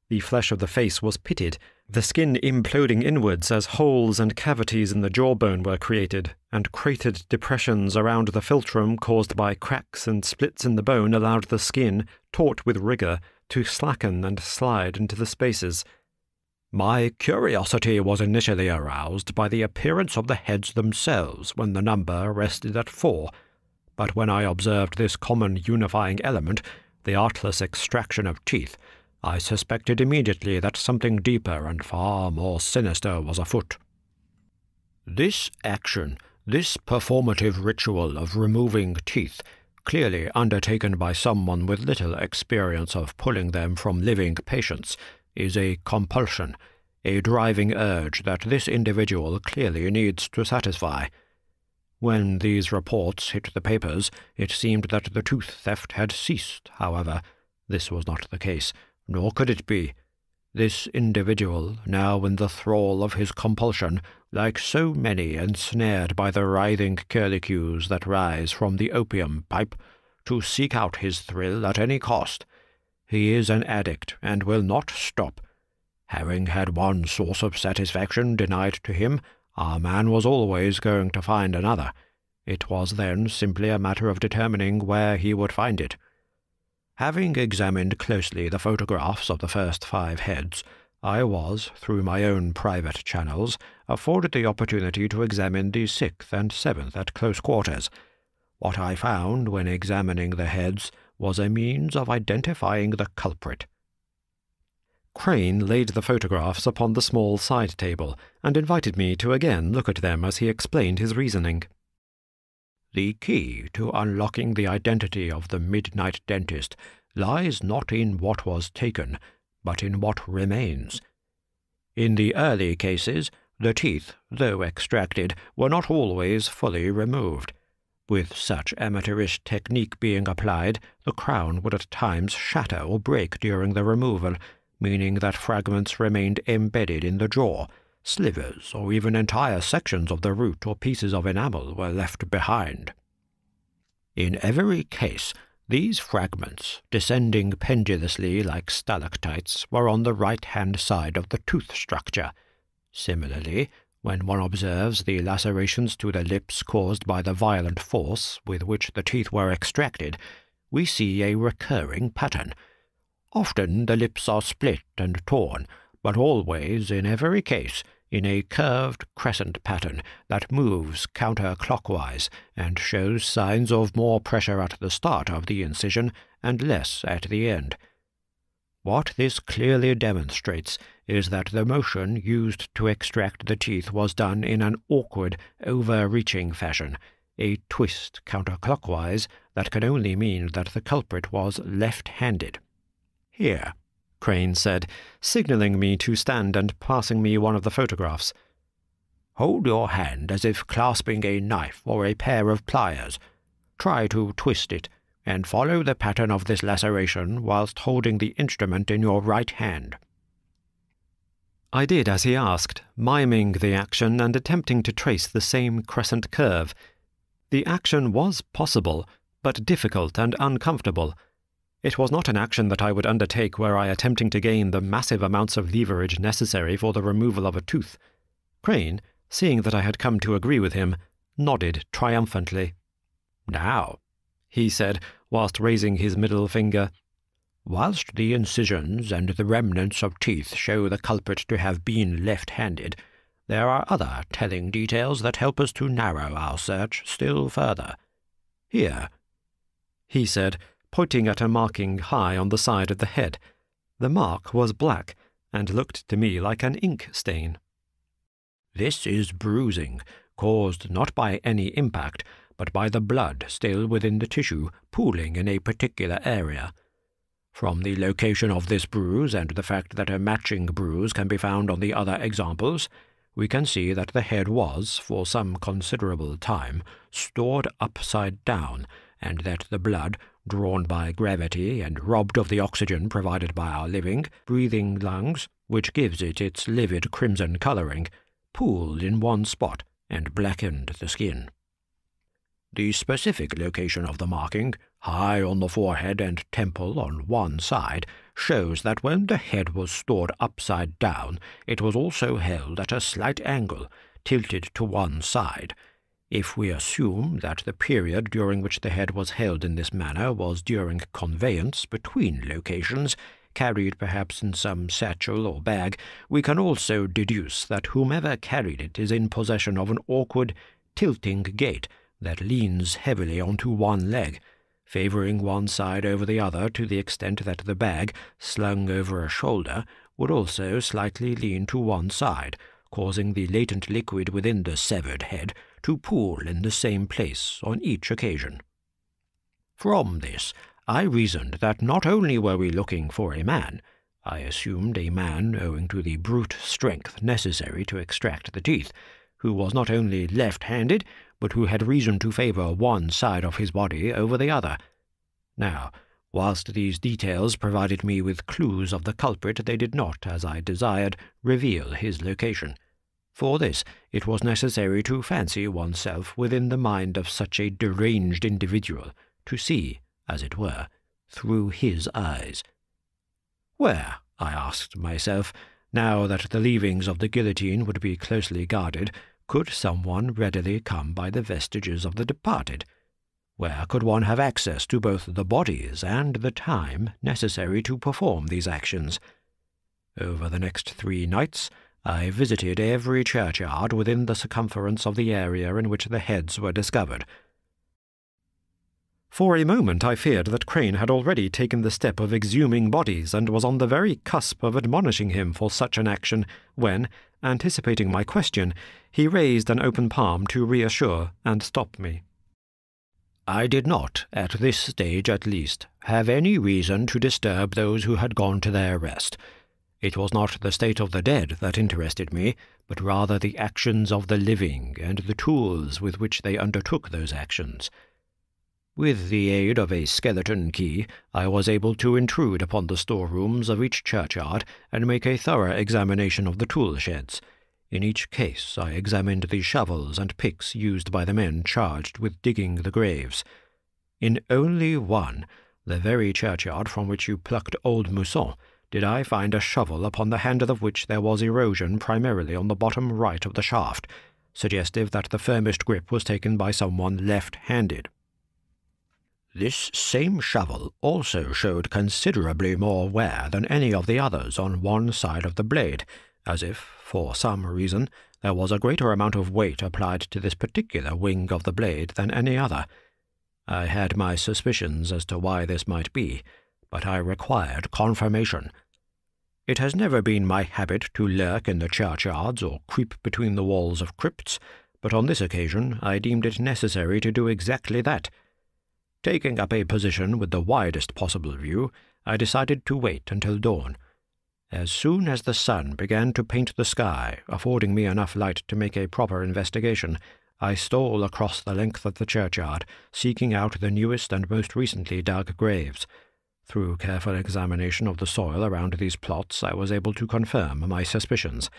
The flesh of the face was pitted, the skin imploding inwards as holes and cavities in the jawbone were created, and cratered depressions around the philtrum caused by cracks and splits in the bone allowed the skin, taut with rigour, to slacken and slide into the spaces. "My curiosity was initially aroused by the appearance of the heads themselves when the number rested at 4, but when I observed this common unifying element, the artless extraction of teeth, I suspected immediately that something deeper and far more sinister was afoot. This action, this performative ritual of removing teeth, clearly undertaken by someone with little experience of pulling them from living patients, is a compulsion, a driving urge that this individual clearly needs to satisfy. When these reports hit the papers, it seemed that the tooth theft had ceased, however. This was not the case, nor could it be. This individual, now in the thrall of his compulsion, like so many ensnared by the writhing curlicues that rise from the opium pipe, to seek out his thrill at any cost. He is an addict, and will not stop. Having had one source of satisfaction denied to him, our man was always going to find another. It was then simply a matter of determining where he would find it. Having examined closely the photographs of the first 5 heads, I was, through my own private channels, afforded the opportunity to examine the 6th and 7th at close quarters. What I found when examining the heads was a means of identifying the culprit. Crane laid the photographs upon the small side table, and invited me to again look at them as he explained his reasoning. The key to unlocking the identity of the midnight dentist lies not in what was taken, but in what remains. In the early cases, the teeth, though extracted, were not always fully removed. With such amateurish technique being applied, the crown would at times shatter or break during the removal, meaning that fragments remained embedded in the jaw. Slivers or even entire sections of the root or pieces of enamel were left behind. In every case, these fragments, descending pendulously like stalactites, were on the right-hand side of the tooth structure. Similarly, when one observes the lacerations to the lips caused by the violent force with which the teeth were extracted, we see a recurring pattern. Often the lips are split and torn, but always, in every case, in a curved crescent pattern that moves counterclockwise and shows signs of more pressure at the start of the incision and less at the end. What this clearly demonstrates is that the motion used to extract the teeth was done in an awkward, overreaching fashion, a twist counterclockwise that can only mean that the culprit was left-handed. "Here," Crane said, signaling me to stand and passing me one of the photographs. "Hold your hand as if clasping a knife or a pair of pliers. Try to twist it, and follow the pattern of this laceration whilst holding the instrument in your right hand." I did as he asked, miming the action and attempting to trace the same crescent curve. The action was possible, but difficult and uncomfortable. It was not an action that I would undertake were I attempting to gain the massive amounts of leverage necessary for the removal of a tooth. Crane, seeing that I had come to agree with him, nodded triumphantly. "Now," he said, whilst raising his middle finger, "whilst the incisions and the remnants of teeth show the culprit to have been left-handed, there are other telling details that help us to narrow our search still further. Here," he said, pointing at a marking high on the side of the head. The mark was black, and looked to me like an ink stain. "This is bruising, caused not by any impact, but by the blood still within the tissue pooling in a particular area. From the location of this bruise and the fact that a matching bruise can be found on the other examples, we can see that the head was, for some considerable time, stored upside down, and that the blood, drawn by gravity and robbed of the oxygen provided by our living, breathing lungs, which gives it its livid crimson colouring, pooled in one spot and blackened the skin. The specific location of the marking, high on the forehead and temple on one side, shows that when the head was stored upside down, it was also held at a slight angle, tilted to one side. If we assume that the period during which the head was held in this manner was during conveyance between locations, carried perhaps in some satchel or bag, we can also deduce that whomever carried it is in possession of an awkward, tilting gait that leans heavily onto one leg, favouring one side over the other to the extent that the bag, slung over a shoulder, would also slightly lean to one side, causing the latent liquid within the severed head to pool in the same place on each occasion. From this, I reasoned that not only were we looking for a man, I assumed a man owing to the brute strength necessary to extract the teeth, who was not only left-handed, but who had reason to favour one side of his body over the other. Now, whilst these details provided me with clues of the culprit, they did not, as I desired, reveal his location. For this, it was necessary to fancy oneself within the mind of such a deranged individual, to see, as it were, through his eyes. Where, I asked myself, now that the leavings of the guillotine would be closely guarded, could someone readily come by the vestiges of the departed? Where could one have access to both the bodies and the time necessary to perform these actions? Over the next 3 nights, I visited every churchyard within the circumference of the area in which the heads were discovered. For a moment I feared that Crane had already taken the step of exhuming bodies and was on the very cusp of admonishing him for such an action, when, anticipating my question, he raised an open palm to reassure and stop me. I did not, at this stage at least, have any reason to disturb those who had gone to their rest. It was not the state of the dead that interested me, but rather the actions of the living and the tools with which they undertook those actions. With the aid of a skeleton key, I was able to intrude upon the storerooms of each churchyard and make a thorough examination of the tool sheds. In each case I examined the shovels and picks used by the men charged with digging the graves. In only one, the very churchyard from which you plucked old Mousson, did I find a shovel upon the handle of which there was erosion primarily on the bottom right of the shaft, suggestive that the firmest grip was taken by someone left-handed. This same shovel also showed considerably more wear than any of the others on one side of the blade, as if, for some reason, there was a greater amount of weight applied to this particular wing of the blade than any other. I had my suspicions as to why this might be, but I required confirmation. It has never been my habit to lurk in the churchyards or creep between the walls of crypts, but on this occasion I deemed it necessary to do exactly that. Taking up a position with the widest possible view, I decided to wait until dawn. As soon as the sun began to paint the sky, affording me enough light to make a proper investigation, I stole across the length of the churchyard, seeking out the newest and most recently dug graves. Through careful examination of the soil around these plots, I was able to confirm my suspicions.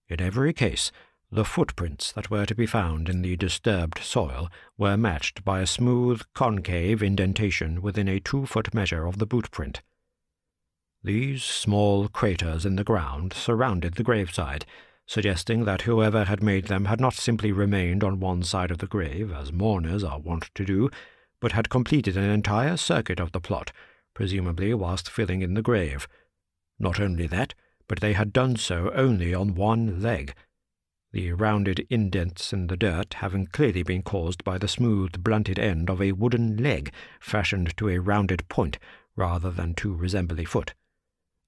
In every case, the footprints that were to be found in the disturbed soil were matched by a smooth, concave indentation within a 2-foot measure of the boot print. These small craters in the ground surrounded the graveside, suggesting that whoever had made them had not simply remained on one side of the grave, as mourners are wont to do, but had completed an entire circuit of the plot, presumably whilst filling in the grave. Not only that, but they had done so only on one leg, the rounded indents in the dirt having clearly been caused by the smooth, blunted end of a wooden leg fashioned to a rounded point rather than to resemble a foot.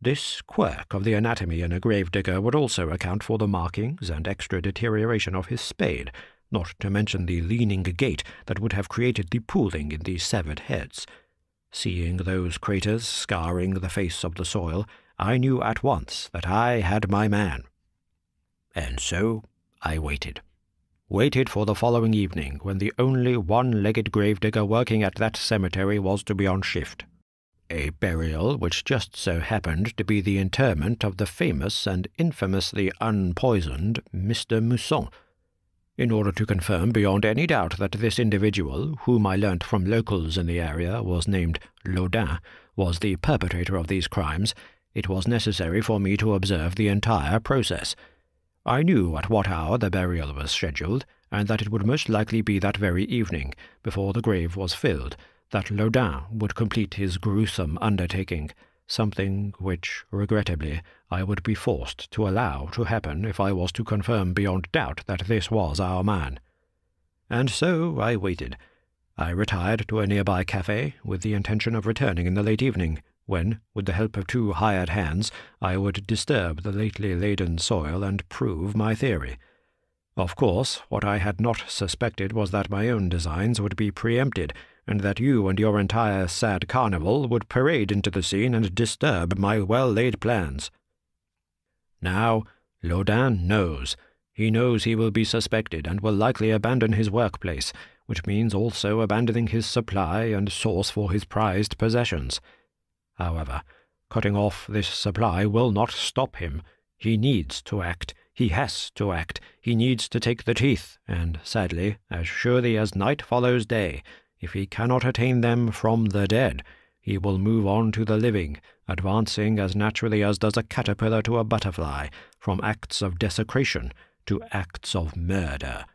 This quirk of the anatomy in a gravedigger would also account for the markings and extra deterioration of his spade, not to mention the leaning gait that would have created the pooling in the severed heads. Seeing those craters scarring the face of the soil, I knew at once that I had my man. And so I waited. Waited for the following evening, when the only one-legged gravedigger working at that cemetery was to be on shift. A burial which just so happened to be the interment of the famous and infamously unpoisoned Mr. Mousson. In order to confirm beyond any doubt that this individual, whom I learnt from locals in the area was named Laudin, was the perpetrator of these crimes, it was necessary for me to observe the entire process. I knew at what hour the burial was scheduled, and that it would most likely be that very evening, before the grave was filled, that Laudin would complete his gruesome undertaking, something which, regrettably, I would be forced to allow to happen if I was to confirm beyond doubt that this was our man. And so I waited. I retired to a nearby café with the intention of returning in the late evening, when, with the help of 2 hired hands, I would disturb the lately laden soil and prove my theory. Of course, what I had not suspected was that my own designs would be preempted, and that you and your entire sad carnival would parade into the scene and disturb my well-laid plans. Now, Laudin knows. He knows he will be suspected and will likely abandon his workplace, which means also abandoning his supply and source for his prized possessions. However, cutting off this supply will not stop him. He needs to act. He has to act. He needs to take the teeth, and, sadly, as surely as night follows day, if he cannot attain them from the dead, he will move on to the living, advancing as naturally as does a caterpillar to a butterfly, from acts of desecration to acts of murder.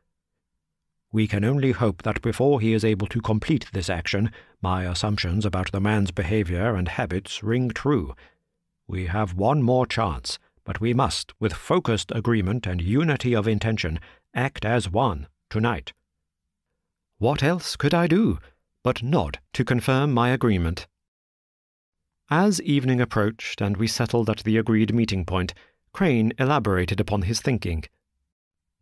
We can only hope that before he is able to complete this action, my assumptions about the man's behavior and habits ring true. We have one more chance, but we must, with focused agreement and unity of intention, act as one tonight. What else could I do but nod to confirm my agreement? As evening approached and we settled at the agreed meeting point, Crane elaborated upon his thinking.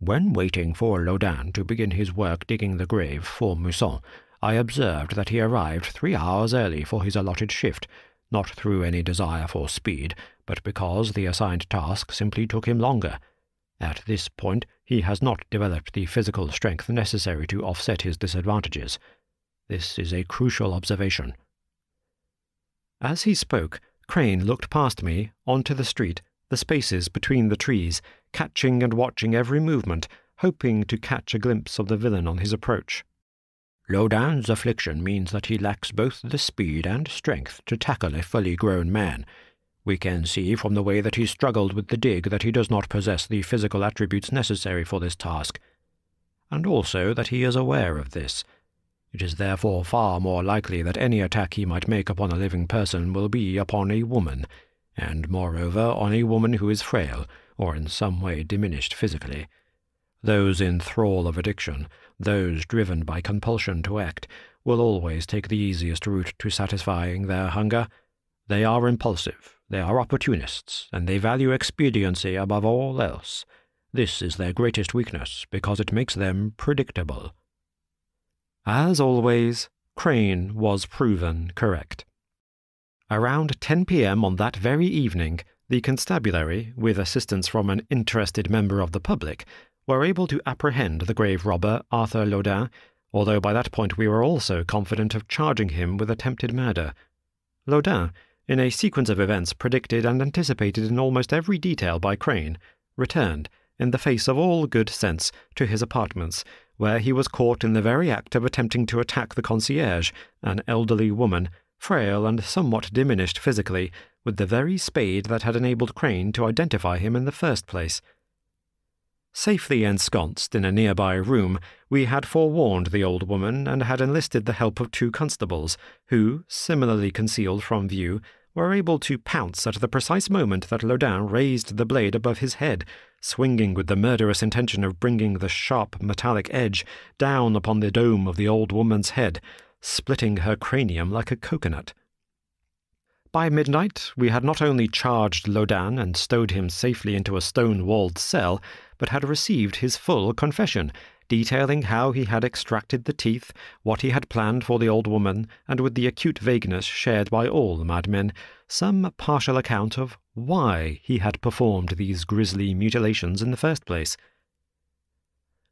When waiting for Laudin to begin his work digging the grave for Mousson, I observed that he arrived 3 hours early for his allotted shift, not through any desire for speed, but because the assigned task simply took him longer. At this point, he has not developed the physical strength necessary to offset his disadvantages. This is a crucial observation. As he spoke, Crane looked past me, onto the street, the spaces between the trees, catching and watching every movement, hoping to catch a glimpse of the villain on his approach. Lodan's affliction means that he lacks both the speed and strength to tackle a fully grown man. We can see from the way that he struggled with the dig that he does not possess the physical attributes necessary for this task, and also that he is aware of this. It is therefore far more likely that any attack he might make upon a living person will be upon a woman, and moreover on a woman who is frail, or in some way diminished physically. Those in thrall of addiction, those driven by compulsion to act, will always take the easiest route to satisfying their hunger. They are impulsive, they are opportunists, and they value expediency above all else. This is their greatest weakness, because it makes them predictable. As always, Crane was proven correct. Around 10 p.m. on that very evening, the constabulary, with assistance from an interested member of the public, were able to apprehend the grave robber Arthur Lodin, although by that point we were also confident of charging him with attempted murder. Lodin, in a sequence of events predicted and anticipated in almost every detail by Crane, returned, in the face of all good sense, to his apartments, where he was caught in the very act of attempting to attack the concierge, an elderly woman, frail and somewhat diminished physically, with the very spade that had enabled Crane to identify him in the first place. Safely ensconced in a nearby room, we had forewarned the old woman and had enlisted the help of 2 constables, who, similarly concealed from view, were able to pounce at the precise moment that Lodin raised the blade above his head, swinging with the murderous intention of bringing the sharp metallic edge down upon the dome of the old woman's head, splitting her cranium like a coconut. By midnight, we had not only charged Lodin and stowed him safely into a stone-walled cell, but had received his full confession, detailing how he had extracted the teeth, what he had planned for the old woman, and with the acute vagueness shared by all madmen, some partial account of why he had performed these grisly mutilations in the first place.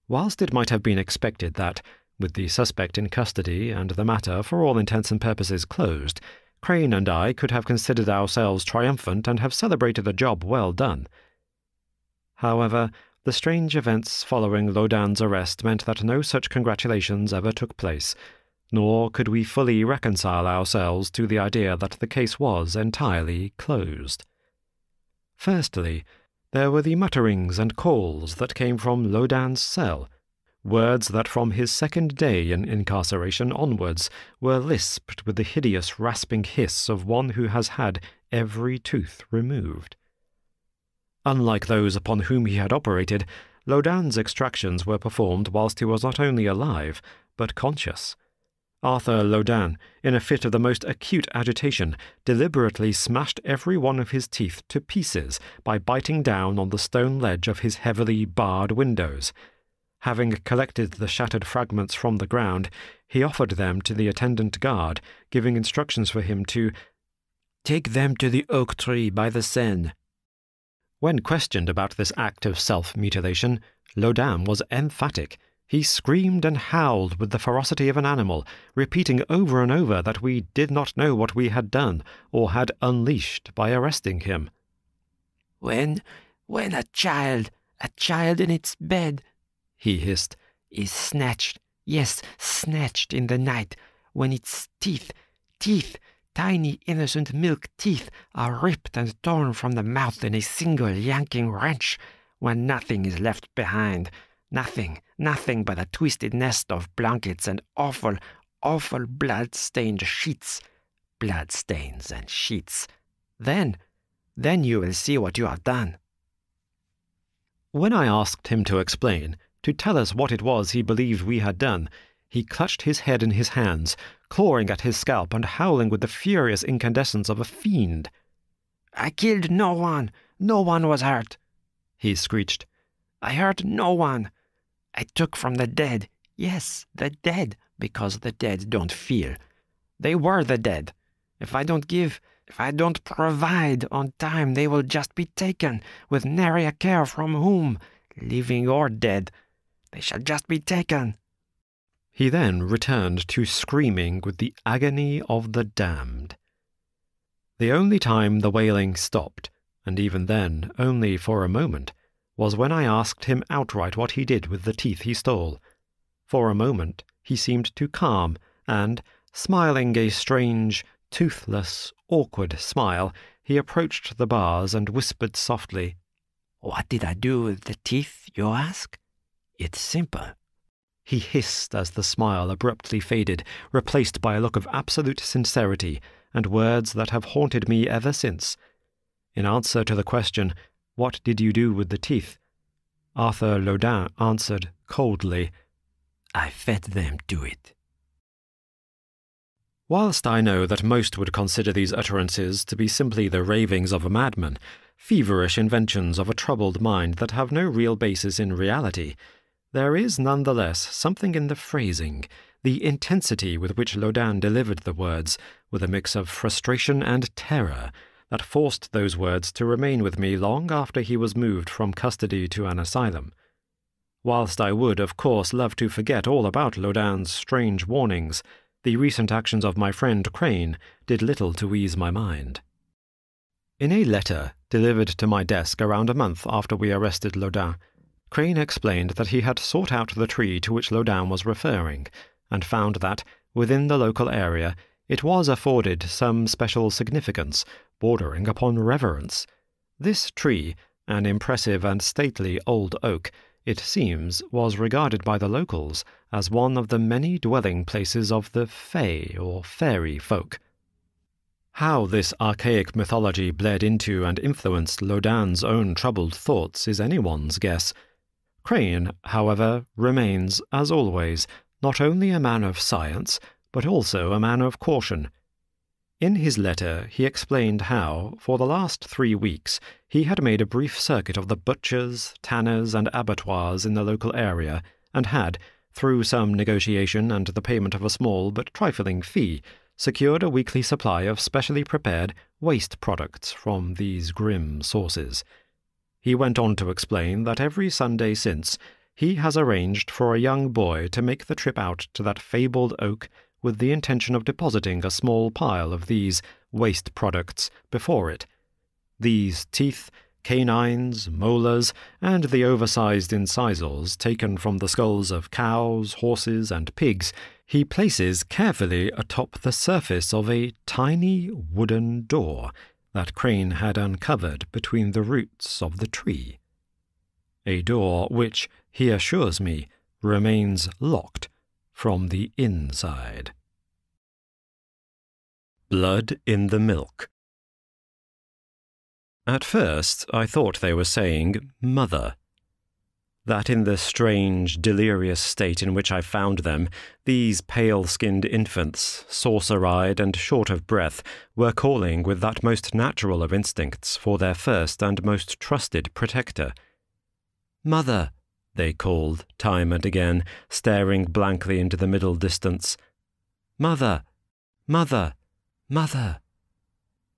Whilst it might have been expected that, with the suspect in custody and the matter for all intents and purposes closed, Crane and I could have considered ourselves triumphant and have celebrated a job well done. However, the strange events following Lodin's arrest meant that no such congratulations ever took place, nor could we fully reconcile ourselves to the idea that the case was entirely closed. Firstly, there were the mutterings and calls that came from Lodin's cell, words that from his second day in incarceration onwards were lisped with the hideous rasping hiss of one who has had every tooth removed. Unlike those upon whom he had operated, Lodin's extractions were performed whilst he was not only alive, but conscious. Arthur Lodin, in a fit of the most acute agitation, deliberately smashed every one of his teeth to pieces by biting down on the stone ledge of his heavily barred windows. Having collected the shattered fragments from the ground, he offered them to the attendant guard, giving instructions for him to take them to the oak tree by the Seine. When questioned about this act of self-mutilation, Lodin was emphatic. He screamed and howled with the ferocity of an animal, repeating over and over that we did not know what we had done or had unleashed by arresting him. When a child in its bed, he hissed, is snatched, yes, snatched in the night, when its teeth, tiny innocent milk teeth, are ripped and torn from the mouth in a single yanking wrench, when nothing is left behind, nothing but a twisted nest of blankets and awful blood-stained sheets. Bloodstains and sheets. Then you will see what you have done. When I asked him to explain, to tell us what it was he believed we had done, he clutched his head in his hands, clawing at his scalp and howling with the furious incandescence of a fiend. I killed no one. No one was hurt, he screeched. I hurt no one. I took from the dead. Yes, the dead, because the dead don't feel. They were the dead. If I don't give, If I don't provide on time, they will just be taken, with nary a care from whom, living or dead. They shall just be taken." He then returned to screaming with the agony of the damned. The only time the wailing stopped, and even then only for a moment, was when I asked him outright what he did with the teeth he stole. For a moment he seemed to calm, and, smiling a strange, toothless, awkward smile, he approached the bars and whispered softly, "What did I do with the teeth, you ask? It's simple." He hissed as the smile abruptly faded, replaced by a look of absolute sincerity and words that have haunted me ever since. In answer to the question, "What did you do with the teeth?" Arthur Lodin answered coldly, "I fed them to it." Whilst I know that most would consider these utterances to be simply the ravings of a madman, feverish inventions of a troubled mind that have no real basis in reality, there is nonetheless something in the phrasing, the intensity with which Lodin delivered the words, with a mix of frustration and terror, that forced those words to remain with me long after he was moved from custody to an asylum. Whilst I would, of course, love to forget all about Lodin's strange warnings, the recent actions of my friend Crane did little to ease my mind. In a letter delivered to my desk around a month after we arrested Lodin, Crane explained that he had sought out the tree to which Lodin was referring, and found that, within the local area, it was afforded some special significance, bordering upon reverence. This tree, an impressive and stately old oak, it seems, was regarded by the locals as one of the many dwelling places of the Fae or fairy folk. How this archaic mythology bled into and influenced Lodin's own troubled thoughts is anyone's guess. Crane, however, remains, as always, not only a man of science, but also a man of caution. In his letter he explained how, for the last 3 weeks, he had made a brief circuit of the butchers, tanners, and abattoirs in the local area, and had, through some negotiation and the payment of a small but trifling fee, secured a weekly supply of specially prepared waste products from these grim sources. He went on to explain that every Sunday since, he has arranged for a young boy to make the trip out to that fabled oak with the intention of depositing a small pile of these waste products before it. These teeth, canines, molars, and the oversized incisors taken from the skulls of cows, horses, and pigs he places carefully atop the surface of a tiny wooden door that Crane had uncovered between the roots of the tree. A door which, he assures me, remains locked from the inside. Blood in the milk. At first I thought they were saying mother. That in the strange, delirious state in which I found them, these pale-skinned infants, saucer-eyed and short of breath, were calling with that most natural of instincts for their first and most trusted protector. Mother, they called, time and again, staring blankly into the middle distance. Mother, mother, mother.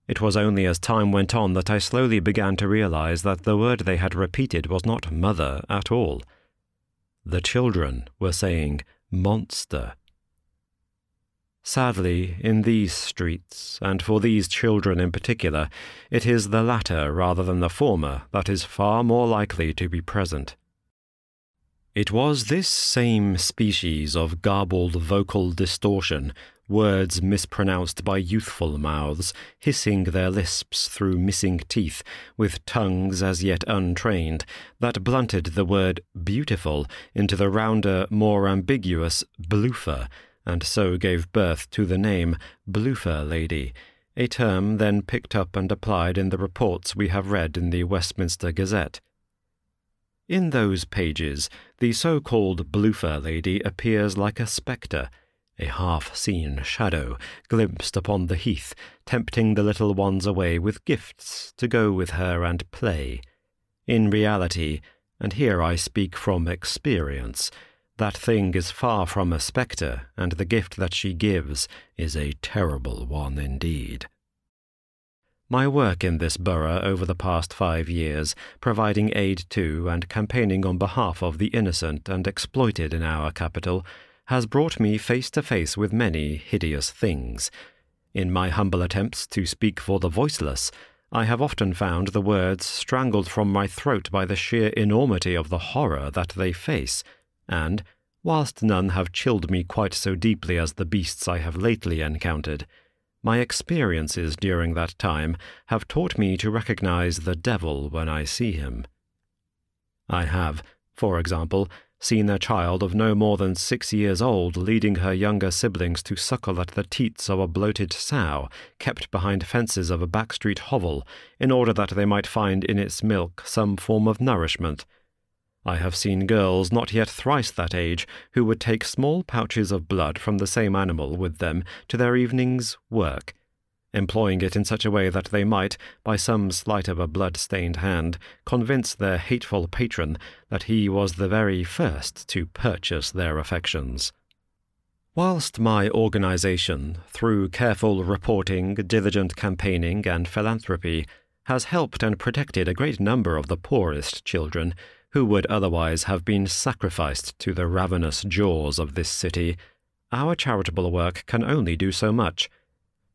It was only as time went on that I slowly began to realize that the word they had repeated was not mother at all. The children were saying monster. Sadly, in these streets, and for these children in particular, it is the latter rather than the former that is far more likely to be present. It was this same species of garbled vocal distortion, words mispronounced by youthful mouths, hissing their lisps through missing teeth, with tongues as yet untrained, that blunted the word beautiful into the rounder, more ambiguous bloofer, and so gave birth to the name bloofer lady, a term then picked up and applied in the reports we have read in the Westminster Gazette. In those pages, the so-called bloofer lady appears like a spectre, a half-seen shadow glimpsed upon the heath, tempting the little ones away with gifts to go with her and play. In reality, and here I speak from experience, that thing is far from a spectre, and the gift that she gives is a terrible one indeed. My work in this borough over the past 5 years, providing aid to and campaigning on behalf of the innocent and exploited in our capital, has brought me face to face with many hideous things. In my humble attempts to speak for the voiceless, I have often found the words strangled from my throat by the sheer enormity of the horror that they face, and, whilst none have chilled me quite so deeply as the beasts I have lately encountered, my experiences during that time have taught me to recognize the devil when I see him. I have, for example, seen a child of no more than 6 years old leading her younger siblings to suckle at the teats of a bloated sow kept behind fences of a backstreet hovel in order that they might find in its milk some form of nourishment. I have seen girls not yet thrice that age who would take small pouches of blood from the same animal with them to their evening's work, employing it in such a way that they might, by some sleight of a blood-stained hand, convince their hateful patron that he was the very first to purchase their affections. Whilst my organization, through careful reporting, diligent campaigning, and philanthropy, has helped and protected a great number of the poorest children, who would otherwise have been sacrificed to the ravenous jaws of this city, our charitable work can only do so much.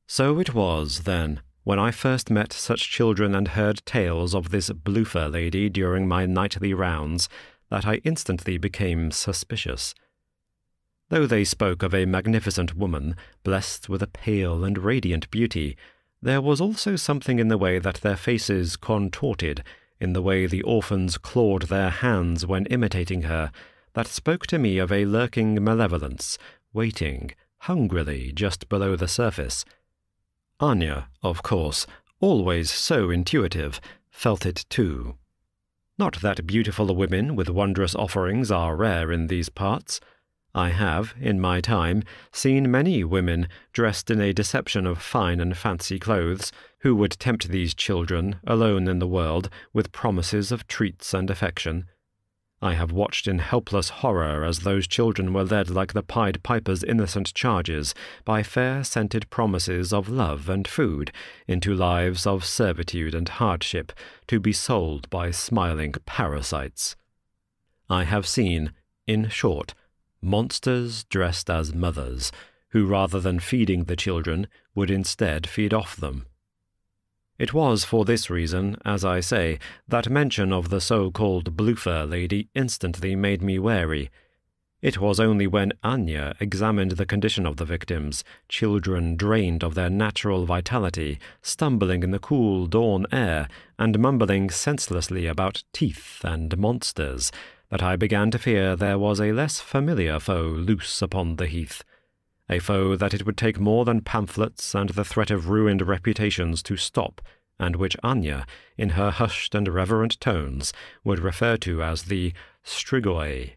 So it was, then, when I first met such children and heard tales of this Bloofer lady during my nightly rounds, that I instantly became suspicious. Though they spoke of a magnificent woman, blessed with a pale and radiant beauty, there was also something in the way that their faces contorted, in the way the orphans clawed their hands when imitating her, that spoke to me of a lurking malevolence, waiting, hungrily, just below the surface. Anya, of course, always so intuitive, felt it too. Not that beautiful women with wondrous offerings are rare in these parts. I have, in my time, seen many women dressed in a deception of fine and fancy clothes, who would tempt these children, alone in the world, with promises of treats and affection. I have watched in helpless horror as those children were led like the Pied Piper's innocent charges by fair-scented promises of love and food into lives of servitude and hardship, to be sold by smiling parasites. I have seen, in short, monsters dressed as mothers, who rather than feeding the children would instead feed off them. It was for this reason, as I say, that mention of the so-called Bloofer lady instantly made me wary. It was only when Anya examined the condition of the victims, children drained of their natural vitality, stumbling in the cool dawn air, and mumbling senselessly about teeth and monsters, that I began to fear there was a less familiar foe loose upon the heath, a foe that it would take more than pamphlets and the threat of ruined reputations to stop, and which Anya, in her hushed and reverent tones, would refer to as the Strigoi.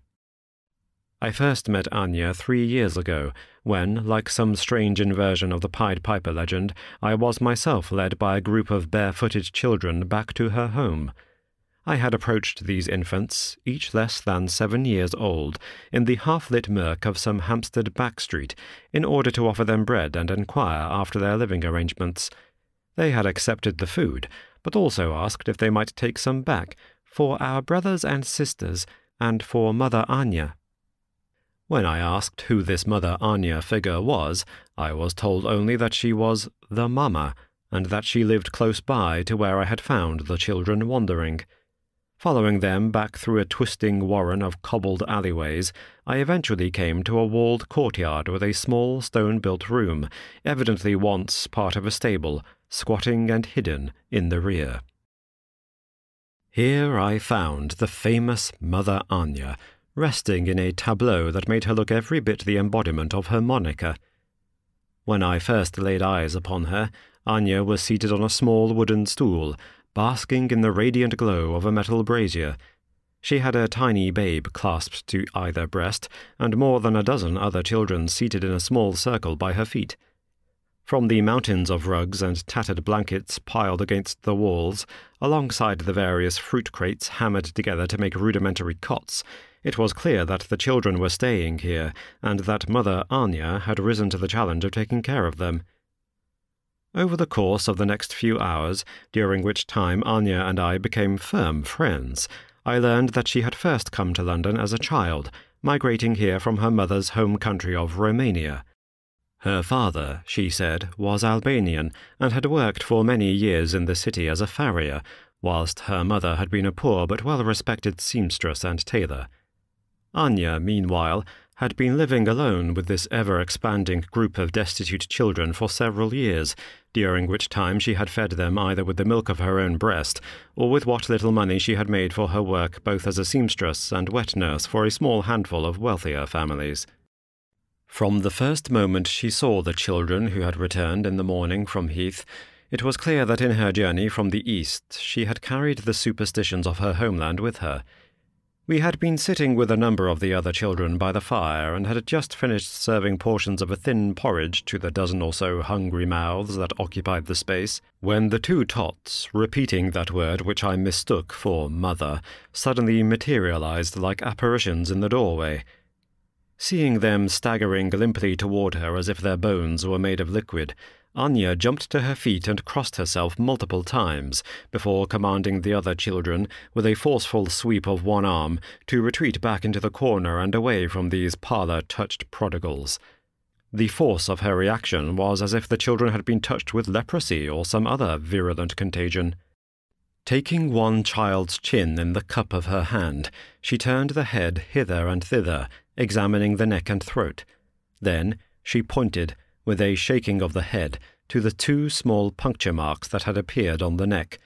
I first met Anya 3 years ago, when, like some strange inversion of the Pied Piper legend, I was myself led by a group of barefooted children back to her home. I had approached these infants, each less than 7 years old, in the half-lit murk of some Hampstead back street, in order to offer them bread and inquire after their living arrangements. They had accepted the food, but also asked if they might take some back, for our brothers and sisters, and for Mother Anya. When I asked who this Mother Anya figure was, I was told only that she was the Mama, and that she lived close by to where I had found the children wandering. Following them back through a twisting warren of cobbled alleyways, I eventually came to a walled courtyard with a small stone-built room, evidently once part of a stable, squatting and hidden in the rear. Here I found the famous Mother Anya, resting in a tableau that made her look every bit the embodiment of her moniker. When I first laid eyes upon her, Anya was seated on a small wooden stool, basking in the radiant glow of a metal brazier. She had a tiny babe clasped to either breast, and more than a dozen other children seated in a small circle by her feet. From the mountains of rugs and tattered blankets piled against the walls, alongside the various fruit crates hammered together to make rudimentary cots, it was clear that the children were staying here, and that Mother Anya had risen to the challenge of taking care of them. Over the course of the next few hours, during which time Anya and I became firm friends, I learned that she had first come to London as a child, migrating here from her mother's home country of Romania. Her father, she said, was Albanian and had worked for many years in the city as a farrier, whilst her mother had been a poor but well-respected seamstress and tailor. Anya, meanwhile, had been living alone with this ever-expanding group of destitute children for several years, during which time she had fed them either with the milk of her own breast or with what little money she had made for her work both as a seamstress and wet nurse for a small handful of wealthier families. From the first moment she saw the children who had returned in the morning from Heath, it was clear that in her journey from the East she had carried the superstitions of her homeland with her. We had been sitting with a number of the other children by the fire and had just finished serving portions of a thin porridge to the dozen or so hungry mouths that occupied the space, when the two tots, repeating that word which I mistook for mother, suddenly materialized like apparitions in the doorway. Seeing them staggering limply toward her as if their bones were made of liquid, Anya jumped to her feet and crossed herself multiple times, before commanding the other children, with a forceful sweep of one arm, to retreat back into the corner and away from these parlour-touched prodigals. The force of her reaction was as if the children had been touched with leprosy or some other virulent contagion. Taking one child's chin in the cup of her hand, she turned the head hither and thither, examining the neck and throat. Then she pointed, with a shaking of the head, to the two small puncture marks that had appeared on the neck.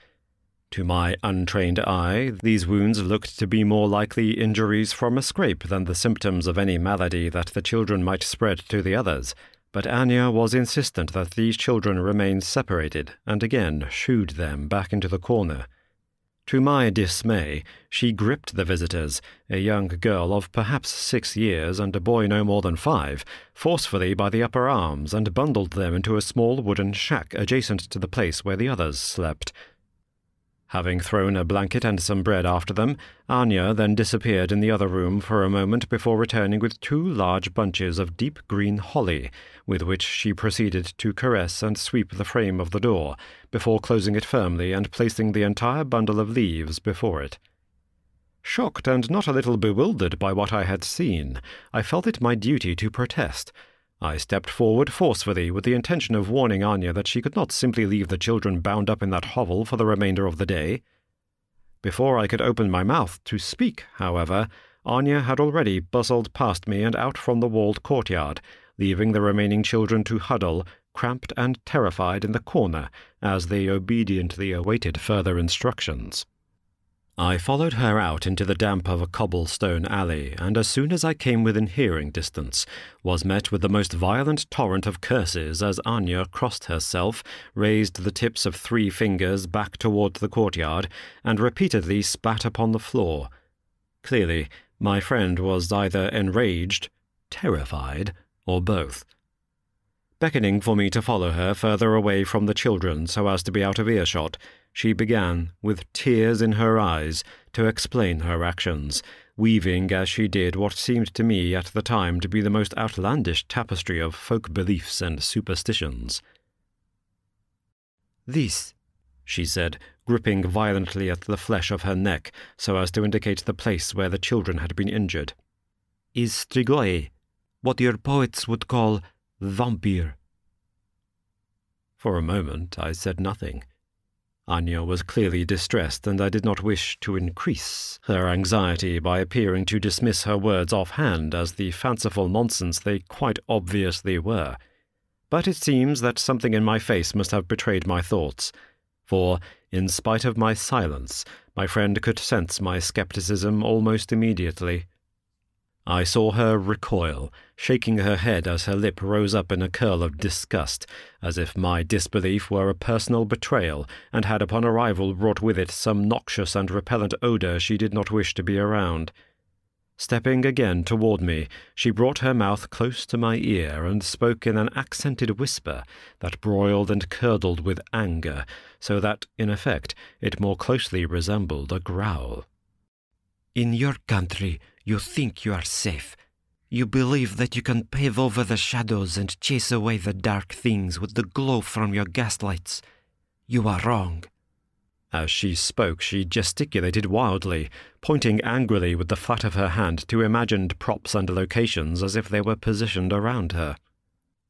To my untrained eye, these wounds looked to be more likely injuries from a scrape than the symptoms of any malady that the children might spread to the others, but Anya was insistent that these children remain separated, and again shooed them back into the corner. To my dismay, she gripped the visitors, a young girl of perhaps 6 years and a boy no more than 5, forcefully by the upper arms and bundled them into a small wooden shack adjacent to the place where the others slept. Having thrown a blanket and some bread after them, Anya then disappeared in the other room for a moment before returning with 2 large bunches of deep green holly, with which she proceeded to caress and sweep the frame of the door, before closing it firmly and placing the entire bundle of leaves before it. Shocked and not a little bewildered by what I had seen, I felt it my duty to protest. I stepped forward forcefully with the intention of warning Anya that she could not simply leave the children bound up in that hovel for the remainder of the day. Before I could open my mouth to speak, however, Anya had already bustled past me and out from the walled courtyard, leaving the remaining children to huddle, cramped and terrified, in the corner as they obediently awaited further instructions. I followed her out into the damp of a cobblestone alley, and as soon as I came within hearing distance, was met with the most violent torrent of curses as Anya crossed herself, raised the tips of 3 fingers back toward the courtyard, and repeatedly spat upon the floor. Clearly, my friend was either enraged, terrified, or both. Beckoning for me to follow her further away from the children so as to be out of earshot, she began, with tears in her eyes, to explain her actions, weaving as she did what seemed to me at the time to be the most outlandish tapestry of folk beliefs and superstitions. "This," she said, gripping violently at the flesh of her neck so as to indicate the place where the children had been injured, "is strigoi, what your poets would call vampire." For a moment I said nothing. Anya was clearly distressed, and I did not wish to increase her anxiety by appearing to dismiss her words offhand as the fanciful nonsense they quite obviously were. But it seems that something in my face must have betrayed my thoughts, for, in spite of my silence, my friend could sense my skepticism almost immediately. I saw her recoil, shaking her head as her lip rose up in a curl of disgust, as if my disbelief were a personal betrayal, and had upon arrival brought with it some noxious and repellent odour she did not wish to be around. Stepping again toward me, she brought her mouth close to my ear and spoke in an accented whisper that broiled and curdled with anger, so that, in effect, it more closely resembled a growl. "In your country, you think you are safe. You believe that you can pave over the shadows and chase away the dark things with the glow from your gaslights. You are wrong." As she spoke, she gesticulated wildly, pointing angrily with the flat of her hand to imagined props and locations as if they were positioned around her.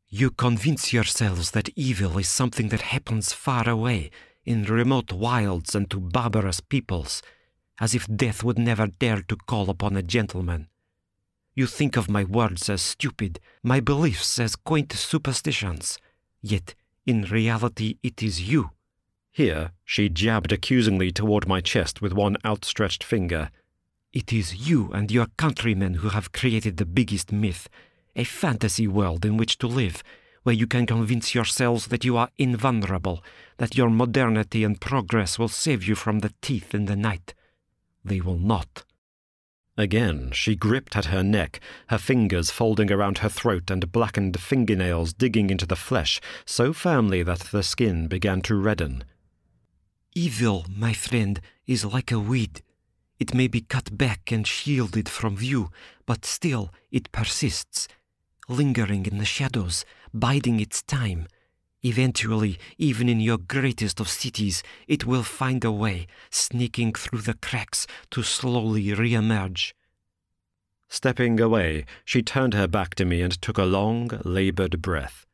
"You convince yourselves that evil is something that happens far away, in remote wilds and to barbarous peoples, as if death would never dare to call upon a gentleman. You think of my words as stupid, my beliefs as quaint superstitions, yet in reality it is you." Here she jabbed accusingly toward my chest with one outstretched finger. "It is you and your countrymen who have created the biggest myth, a fantasy world in which to live, where you can convince yourselves that you are invulnerable, that your modernity and progress will save you from the teeth in the night. They will not." Again she gripped at her neck, her fingers folding around her throat and blackened fingernails digging into the flesh so firmly that the skin began to redden. "Evil, my friend, is like a weed. It may be cut back and shielded from view, but still it persists, lingering in the shadows, biding its time. Eventually, even in your greatest of cities, it will find a way, sneaking through the cracks to slowly re-emerge." Stepping away, she turned her back to me and took a long, labored breath.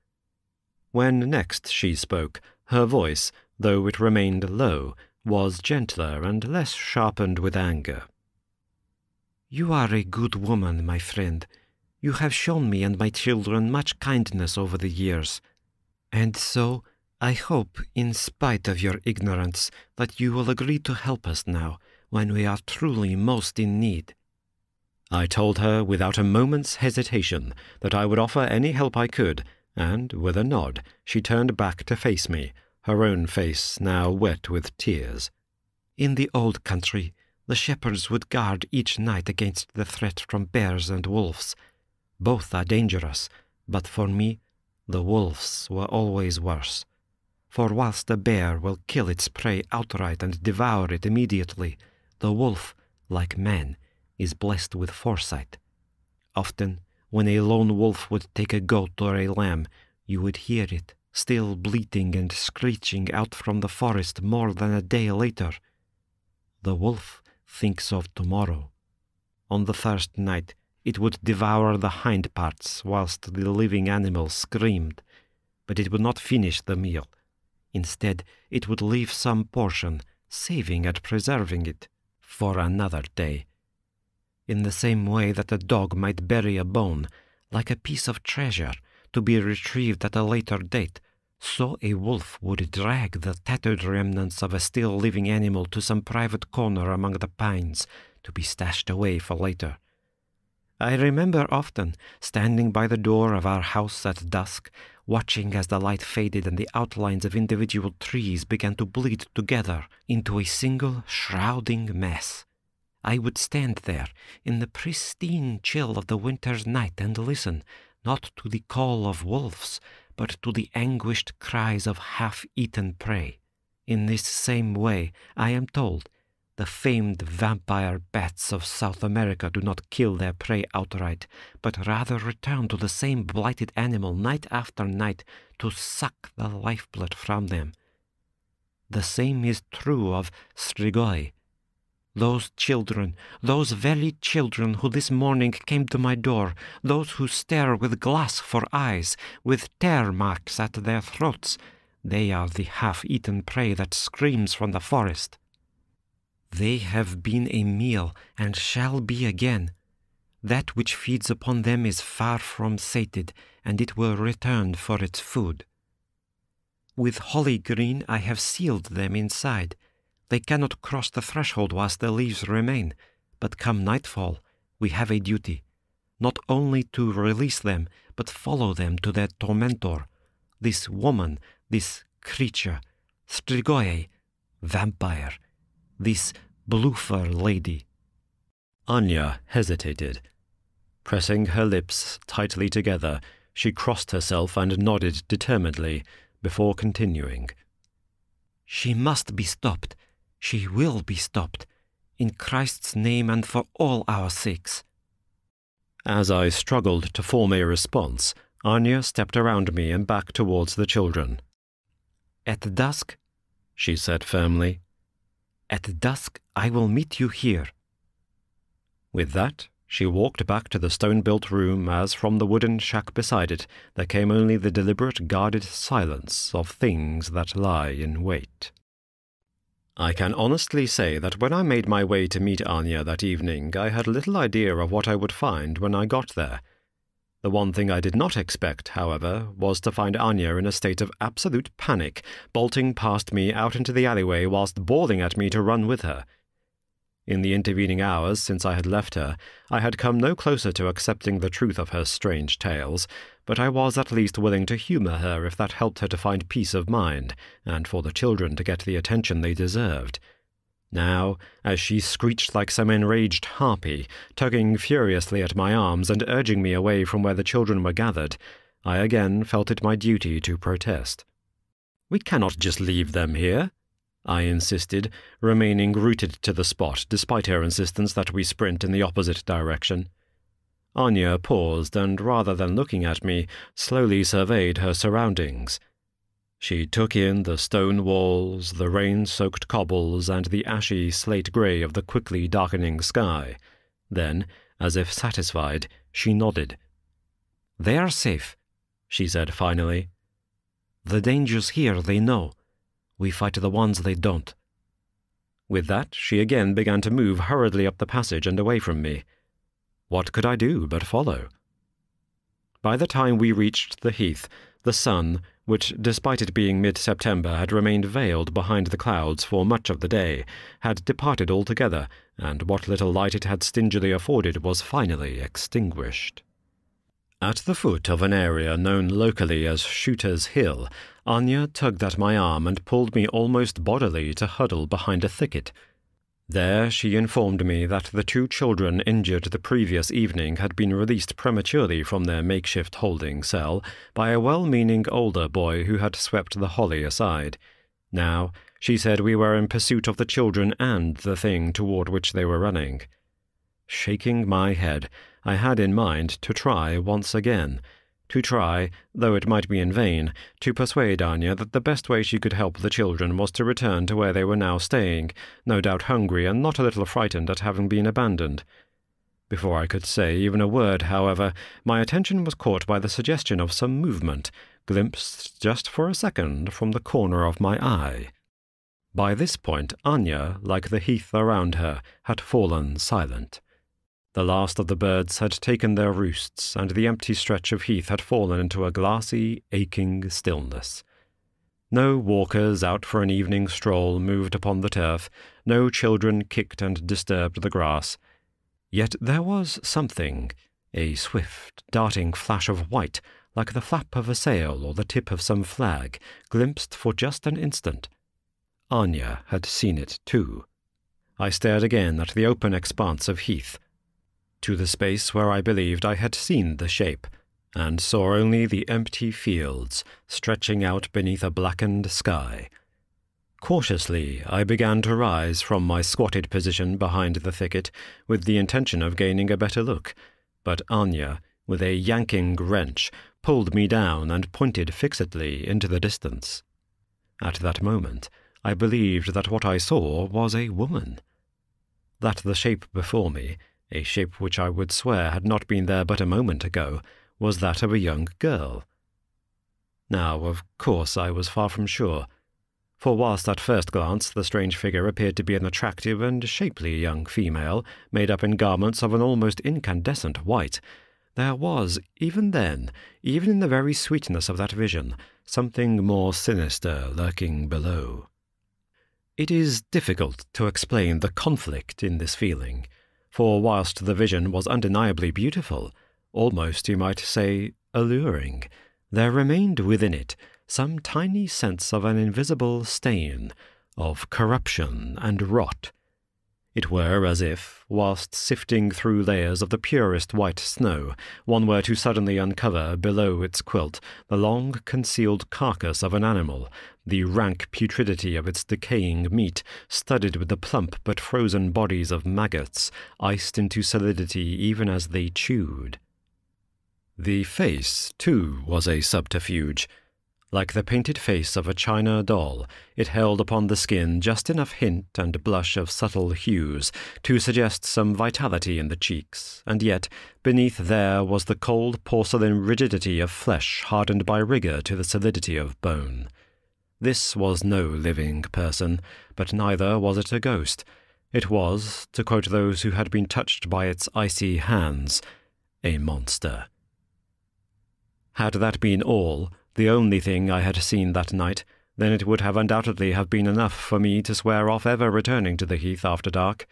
When next she spoke, her voice, though it remained low, was gentler and less sharpened with anger. "You are a good woman, my friend. You have shown me and my children much kindness over the years. And so, I hope, in spite of your ignorance, that you will agree to help us now, when we are truly most in need." I told her without a moment's hesitation that I would offer any help I could, and, with a nod, she turned back to face me, her own face now wet with tears. "In the old country, the shepherds would guard each night against the threat from bears and wolves. Both are dangerous, but for me, the wolves were always worse. For whilst a bear will kill its prey outright and devour it immediately, the wolf, like man, is blessed with foresight. Often, when a lone wolf would take a goat or a lamb, you would hear it, still bleating and screeching out from the forest more than a day later. The wolf thinks of tomorrow. On the first night, it would devour the hind parts whilst the living animal screamed, but it would not finish the meal. Instead, it would leave some portion, saving and preserving it, for another day. In the same way that a dog might bury a bone, like a piece of treasure, to be retrieved at a later date, so a wolf would drag the tattered remnants of a still living animal to some private corner among the pines, to be stashed away for later. I remember often standing by the door of our house at dusk, watching as the light faded and the outlines of individual trees began to bleed together into a single shrouding mass. I would stand there in the pristine chill of the winter's night and listen, not to the call of wolves, but to the anguished cries of half-eaten prey. In this same way, I am told, the famed vampire bats of South America do not kill their prey outright, but rather return to the same blighted animal night after night to suck the lifeblood from them. The same is true of strigoi. Those children, those very children who this morning came to my door, those who stare with glass for eyes, with tear marks at their throats, they are the half-eaten prey that screams from the forest. They have been a meal and shall be again. That which feeds upon them is far from sated, and it will return for its food. With holy green I have sealed them inside. They cannot cross the threshold whilst the leaves remain, but come nightfall, we have a duty, not only to release them, but follow them to their tormentor, this woman, this creature, Strigoi, vampire, this bloofer lady. Anya hesitated. Pressing her lips tightly together, she crossed herself and nodded determinedly before continuing. She must be stopped. She will be stopped. In Christ's name and for all our sakes. As I struggled to form a response, Anya stepped around me and back towards the children. "At dusk," she said firmly. "At dusk I will meet you here." With that, she walked back to the stone-built room as from the wooden shack beside it there came only the deliberate guarded silence of things that lie in wait. I can honestly say that when I made my way to meet Anya that evening, I had little idea of what I would find when I got there. The one thing I did not expect, however, was to find Anya in a state of absolute panic, bolting past me out into the alleyway whilst bawling at me to run with her. In the intervening hours since I had left her, I had come no closer to accepting the truth of her strange tales, but I was at least willing to humour her if that helped her to find peace of mind, and for the children to get the attention they deserved. Now, as she screeched like some enraged harpy, tugging furiously at my arms and urging me away from where the children were gathered, I again felt it my duty to protest. "We cannot just leave them here," I insisted, remaining rooted to the spot despite her insistence that we sprint in the opposite direction. Anya paused and, rather than looking at me, slowly surveyed her surroundings. She took in the stone walls, the rain-soaked cobbles, and the ashy slate-grey of the quickly darkening sky. Then, as if satisfied, she nodded. "They are safe," she said finally. "The dangers here they know. We fight the ones they don't." With that, she again began to move hurriedly up the passage and away from me. What could I do but follow? By the time we reached the heath, the sun, which despite it being mid-September had remained veiled behind the clouds for much of the day, had departed altogether, and what little light it had stingily afforded was finally extinguished. At the foot of an area known locally as Shooter's Hill, Anya tugged at my arm and pulled me almost bodily to huddle behind a thicket. There she informed me that the 2 children injured the previous evening had been released prematurely from their makeshift holding cell by a well-meaning older boy who had swept the holly aside. Now, she said we were in pursuit of the children and the thing toward which they were running. Shaking my head, I had in mind to try once again. To try, though it might be in vain, to persuade Anya that the best way she could help the children was to return to where they were now staying, no doubt hungry and not a little frightened at having been abandoned. Before I could say even a word, however, my attention was caught by the suggestion of some movement, glimpsed just for a second from the corner of my eye. By this point Anya, like the heath around her, had fallen silent. The last of the birds had taken their roosts, and the empty stretch of heath had fallen into a glassy, aching stillness. No walkers out for an evening stroll moved upon the turf, no children kicked and disturbed the grass. Yet there was something, a swift, darting flash of white, like the flap of a sail or the tip of some flag, glimpsed for just an instant. Anya had seen it too. I stared again at the open expanse of heath, to the space where I believed I had seen the shape, and saw only the empty fields stretching out beneath a blackened sky. Cautiously, I began to rise from my squatted position behind the thicket with the intention of gaining a better look, but Anya, with a yanking wrench, pulled me down and pointed fixedly into the distance. At that moment, I believed that what I saw was a woman. That the shape before me, a shape which I would swear had not been there but a moment ago, was that of a young girl. Now, of course, I was far from sure, for whilst at first glance the strange figure appeared to be an attractive and shapely young female, made up in garments of an almost incandescent white, there was, even then, even in the very sweetness of that vision, something more sinister lurking below. It is difficult to explain the conflict in this feeling, for whilst the vision was undeniably beautiful, almost, you might say, alluring, there remained within it some tiny sense of an invisible stain, of corruption and rot. It were as if, whilst sifting through layers of the purest white snow, one were to suddenly uncover, below its quilt, the long-concealed carcass of an animal, the rank putridity of its decaying meat, studded with the plump but frozen bodies of maggots, iced into solidity even as they chewed. The face, too, was a subterfuge. Like the painted face of a china doll, it held upon the skin just enough hint and blush of subtle hues to suggest some vitality in the cheeks, and yet beneath there was the cold porcelain rigidity of flesh hardened by rigor to the solidity of bone. This was no living person, but neither was it a ghost. It was, to quote those who had been touched by its icy hands, a monster. Had that been all, the only thing I had seen that night, then it would have undoubtedly have been enough for me to swear off ever returning to the heath after dark.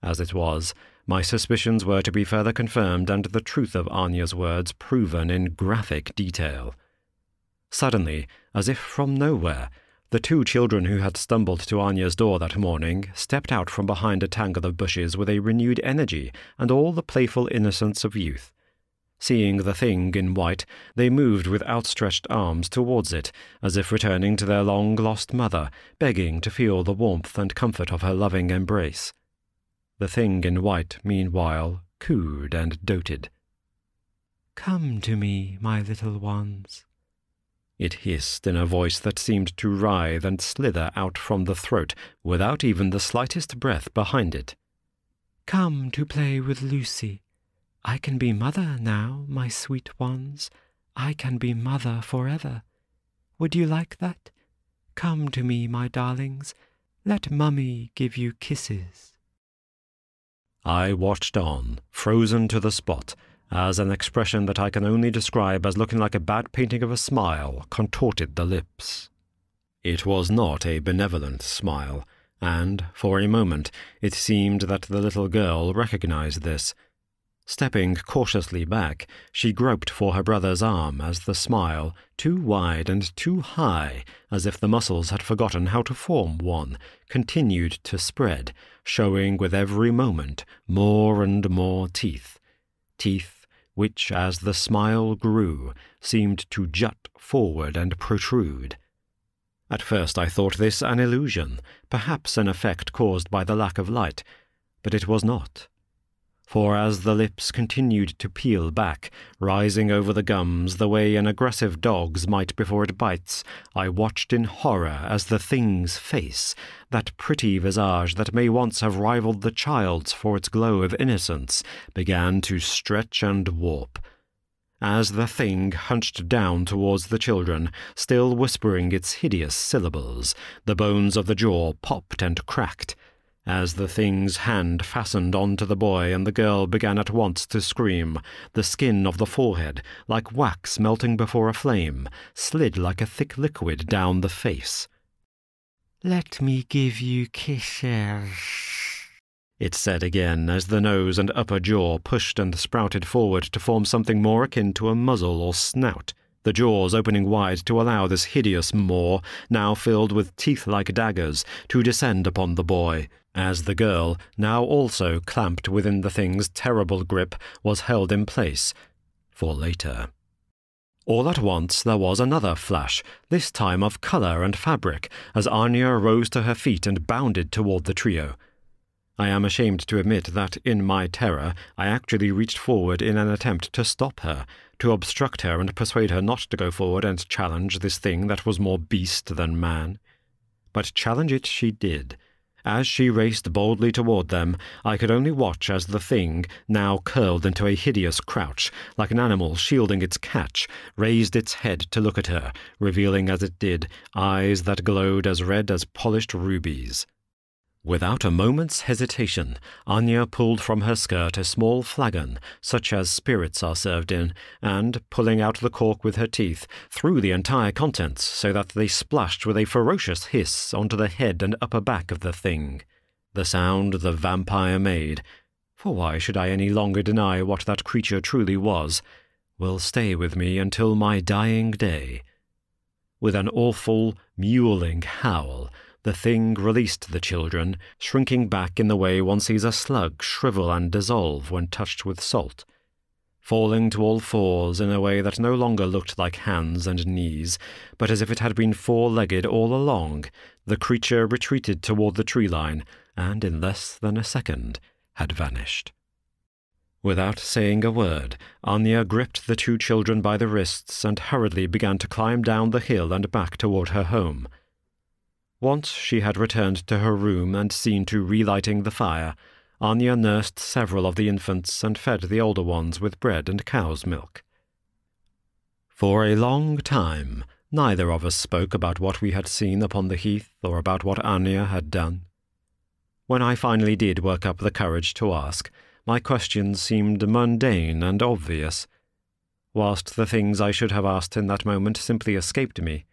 As it was, my suspicions were to be further confirmed and the truth of Anya's words proven in graphic detail. Suddenly, as if from nowhere, the two children who had stumbled to Anya's door that morning stepped out from behind a tangle of bushes with a renewed energy and all the playful innocence of youth. Seeing the thing in white, they moved with outstretched arms towards it, as if returning to their long-lost mother, begging to feel the warmth and comfort of her loving embrace. The thing in white, meanwhile, cooed and doted. "Come to me, my little ones," it hissed in a voice that seemed to writhe and slither out from the throat without even the slightest breath behind it. "Come to play with Lucy. I can be mother now, my sweet ones. I can be mother forever. Would you like that? Come to me, my darlings. Let Mummy give you kisses." I watched on, frozen to the spot, as an expression that I can only describe as looking like a bad painting of a smile contorted the lips. It was not a benevolent smile, and, for a moment, it seemed that the little girl recognized this. Stepping cautiously back, she groped for her brother's arm as the smile, too wide and too high, as if the muscles had forgotten how to form one, continued to spread, showing with every moment more and more teeth. Teeth which, as the smile grew, seemed to jut forward and protrude. At first I thought this an illusion, perhaps an effect caused by the lack of light, but it was not. For as the lips continued to peel back, rising over the gums the way an aggressive dog's might before it bites, I watched in horror as the thing's face, that pretty visage that may once have rivaled the child's for its glow of innocence, began to stretch and warp. As the thing hunched down towards the children, still whispering its hideous syllables, the bones of the jaw popped and cracked. As the thing's hand fastened onto the boy and the girl began at once to scream, the skin of the forehead, like wax melting before a flame, slid like a thick liquid down the face. "Let me give you kisses," it said again as the nose and upper jaw pushed and sprouted forward to form something more akin to a muzzle or snout, the jaws opening wide to allow this hideous maw, now filled with teeth-like daggers, to descend upon the boy, as the girl, now also clamped within the thing's terrible grip, was held in place, for later. All at once there was another flash, this time of colour and fabric, as Anya rose to her feet and bounded toward the trio. I am ashamed to admit that, in my terror, I actually reached forward in an attempt to stop her, to obstruct her and persuade her not to go forward and challenge this thing that was more beast than man. But challenge it she did. As she raced boldly toward them, I could only watch as the thing, now curled into a hideous crouch, like an animal shielding its catch, raised its head to look at her, revealing as it did eyes that glowed as red as polished rubies. Without a moment's hesitation, Anya pulled from her skirt a small flagon, such as spirits are served in, and, pulling out the cork with her teeth, threw the entire contents so that they splashed with a ferocious hiss onto the head and upper back of the thing. The sound the vampire made, for why should I any longer deny what that creature truly was, will stay with me until my dying day. With an awful, mewling howl, the thing released the children, shrinking back in the way one sees a slug shrivel and dissolve when touched with salt. Falling to all fours in a way that no longer looked like hands and knees, but as if it had been four-legged all along, the creature retreated toward the tree line, and in less than a second had vanished. Without saying a word, Anya gripped the two children by the wrists and hurriedly began to climb down the hill and back toward her home. Once she had returned to her room and seen to relighting the fire, Anya nursed several of the infants and fed the older ones with bread and cow's milk. For a long time, neither of us spoke about what we had seen upon the heath or about what Anya had done. When I finally did work up the courage to ask, my questions seemed mundane and obvious, whilst the things I should have asked in that moment simply escaped me.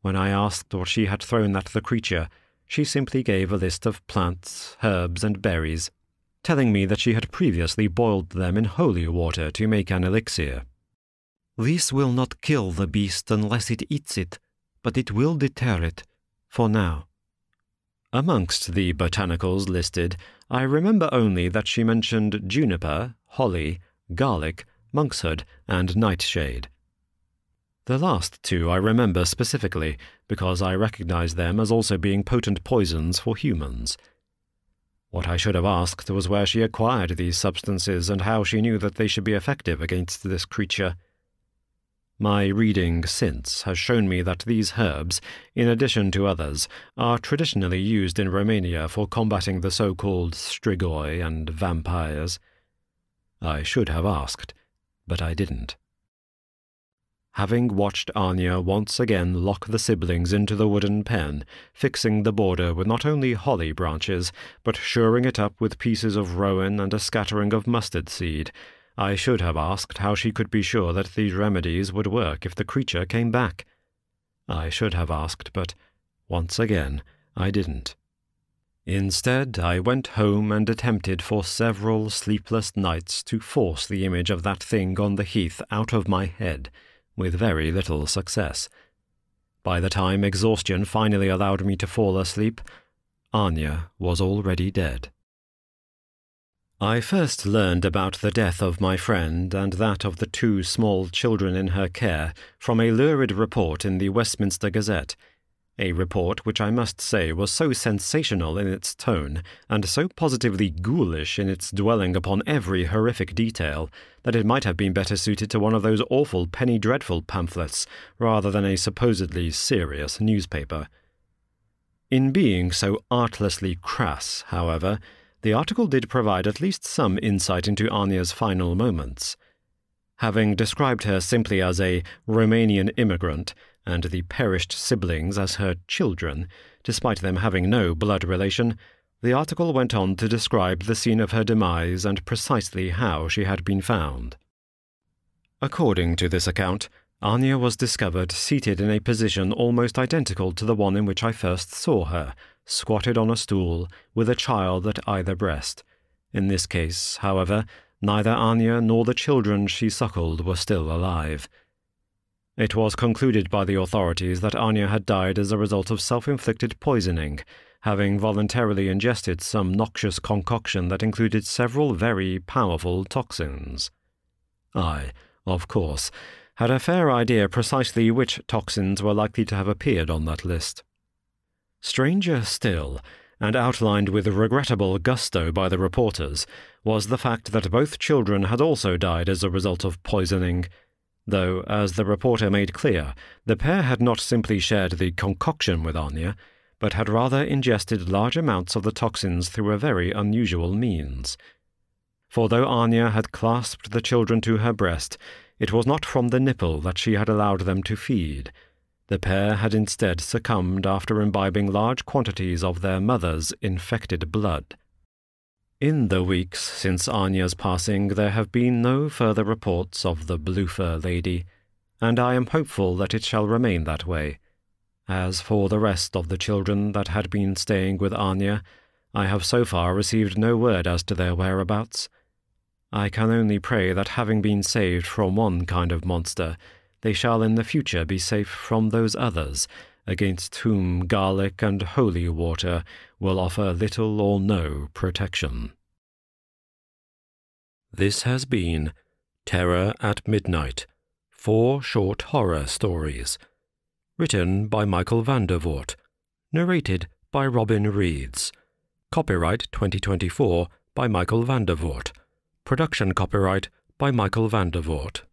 When I asked what she had thrown at the creature, she simply gave a list of plants, herbs, and berries, telling me that she had previously boiled them in holy water to make an elixir. "This will not kill the beast unless it eats it, but it will deter it, for now." Amongst the botanicals listed, I remember only that she mentioned juniper, holly, garlic, monkshood, and nightshade. The last two I remember specifically, because I recognized them as also being potent poisons for humans. What I should have asked was where she acquired these substances and how she knew that they should be effective against this creature. My reading since has shown me that these herbs, in addition to others, are traditionally used in Romania for combating the so-called strigoi and vampires. I should have asked, but I didn't. Having watched Anya once again lock the siblings into the wooden pen, fixing the border with not only holly branches, but shoring it up with pieces of rowan and a scattering of mustard seed, I should have asked how she could be sure that these remedies would work if the creature came back. I should have asked, but once again I didn't. Instead, I went home and attempted for several sleepless nights to force the image of that thing on the heath out of my head, with very little success. By the time exhaustion finally allowed me to fall asleep, Anya was already dead. I first learned about the death of my friend and that of the two small children in her care from a lurid report in the Westminster Gazette, a report which I must say was so sensational in its tone and so positively ghoulish in its dwelling upon every horrific detail that it might have been better suited to one of those awful penny dreadful pamphlets rather than a supposedly serious newspaper. In being so artlessly crass, however, the article did provide at least some insight into Anya's final moments. Having described her simply as a Romanian immigrant and the perished siblings as her children, despite them having no blood relation, the article went on to describe the scene of her demise and precisely how she had been found. According to this account, Anya was discovered seated in a position almost identical to the one in which I first saw her, squatted on a stool, with a child at either breast. In this case, however, neither Anya nor the children she suckled were still alive. It was concluded by the authorities that Anya had died as a result of self-inflicted poisoning, having voluntarily ingested some noxious concoction that included several very powerful toxins. I, of course, had a fair idea precisely which toxins were likely to have appeared on that list. Stranger still, and outlined with regrettable gusto by the reporters, was the fact that both children had also died as a result of poisoning, though, as the reporter made clear, the pair had not simply shared the concoction with Anya, but had rather ingested large amounts of the toxins through a very unusual means. For though Anya had clasped the children to her breast, it was not from the nipple that she had allowed them to feed. The pair had instead succumbed after imbibing large quantities of their mother's infected blood. In the weeks since Anya's passing, there have been no further reports of the Blue-Fur lady, and I am hopeful that it shall remain that way. As for the rest of the children that had been staying with Anya, I have so far received no word as to their whereabouts. I can only pray that having been saved from one kind of monster, they shall in the future be safe from those others, against whom garlic and holy water will offer little or no protection. This has been Terror at Midnight, 4 short horror stories. Written by Michael Vandervoort. Narrated by Robin Reads. Copyright 2024 by Michael Vandervoort. Production copyright by Michael Vandervoort.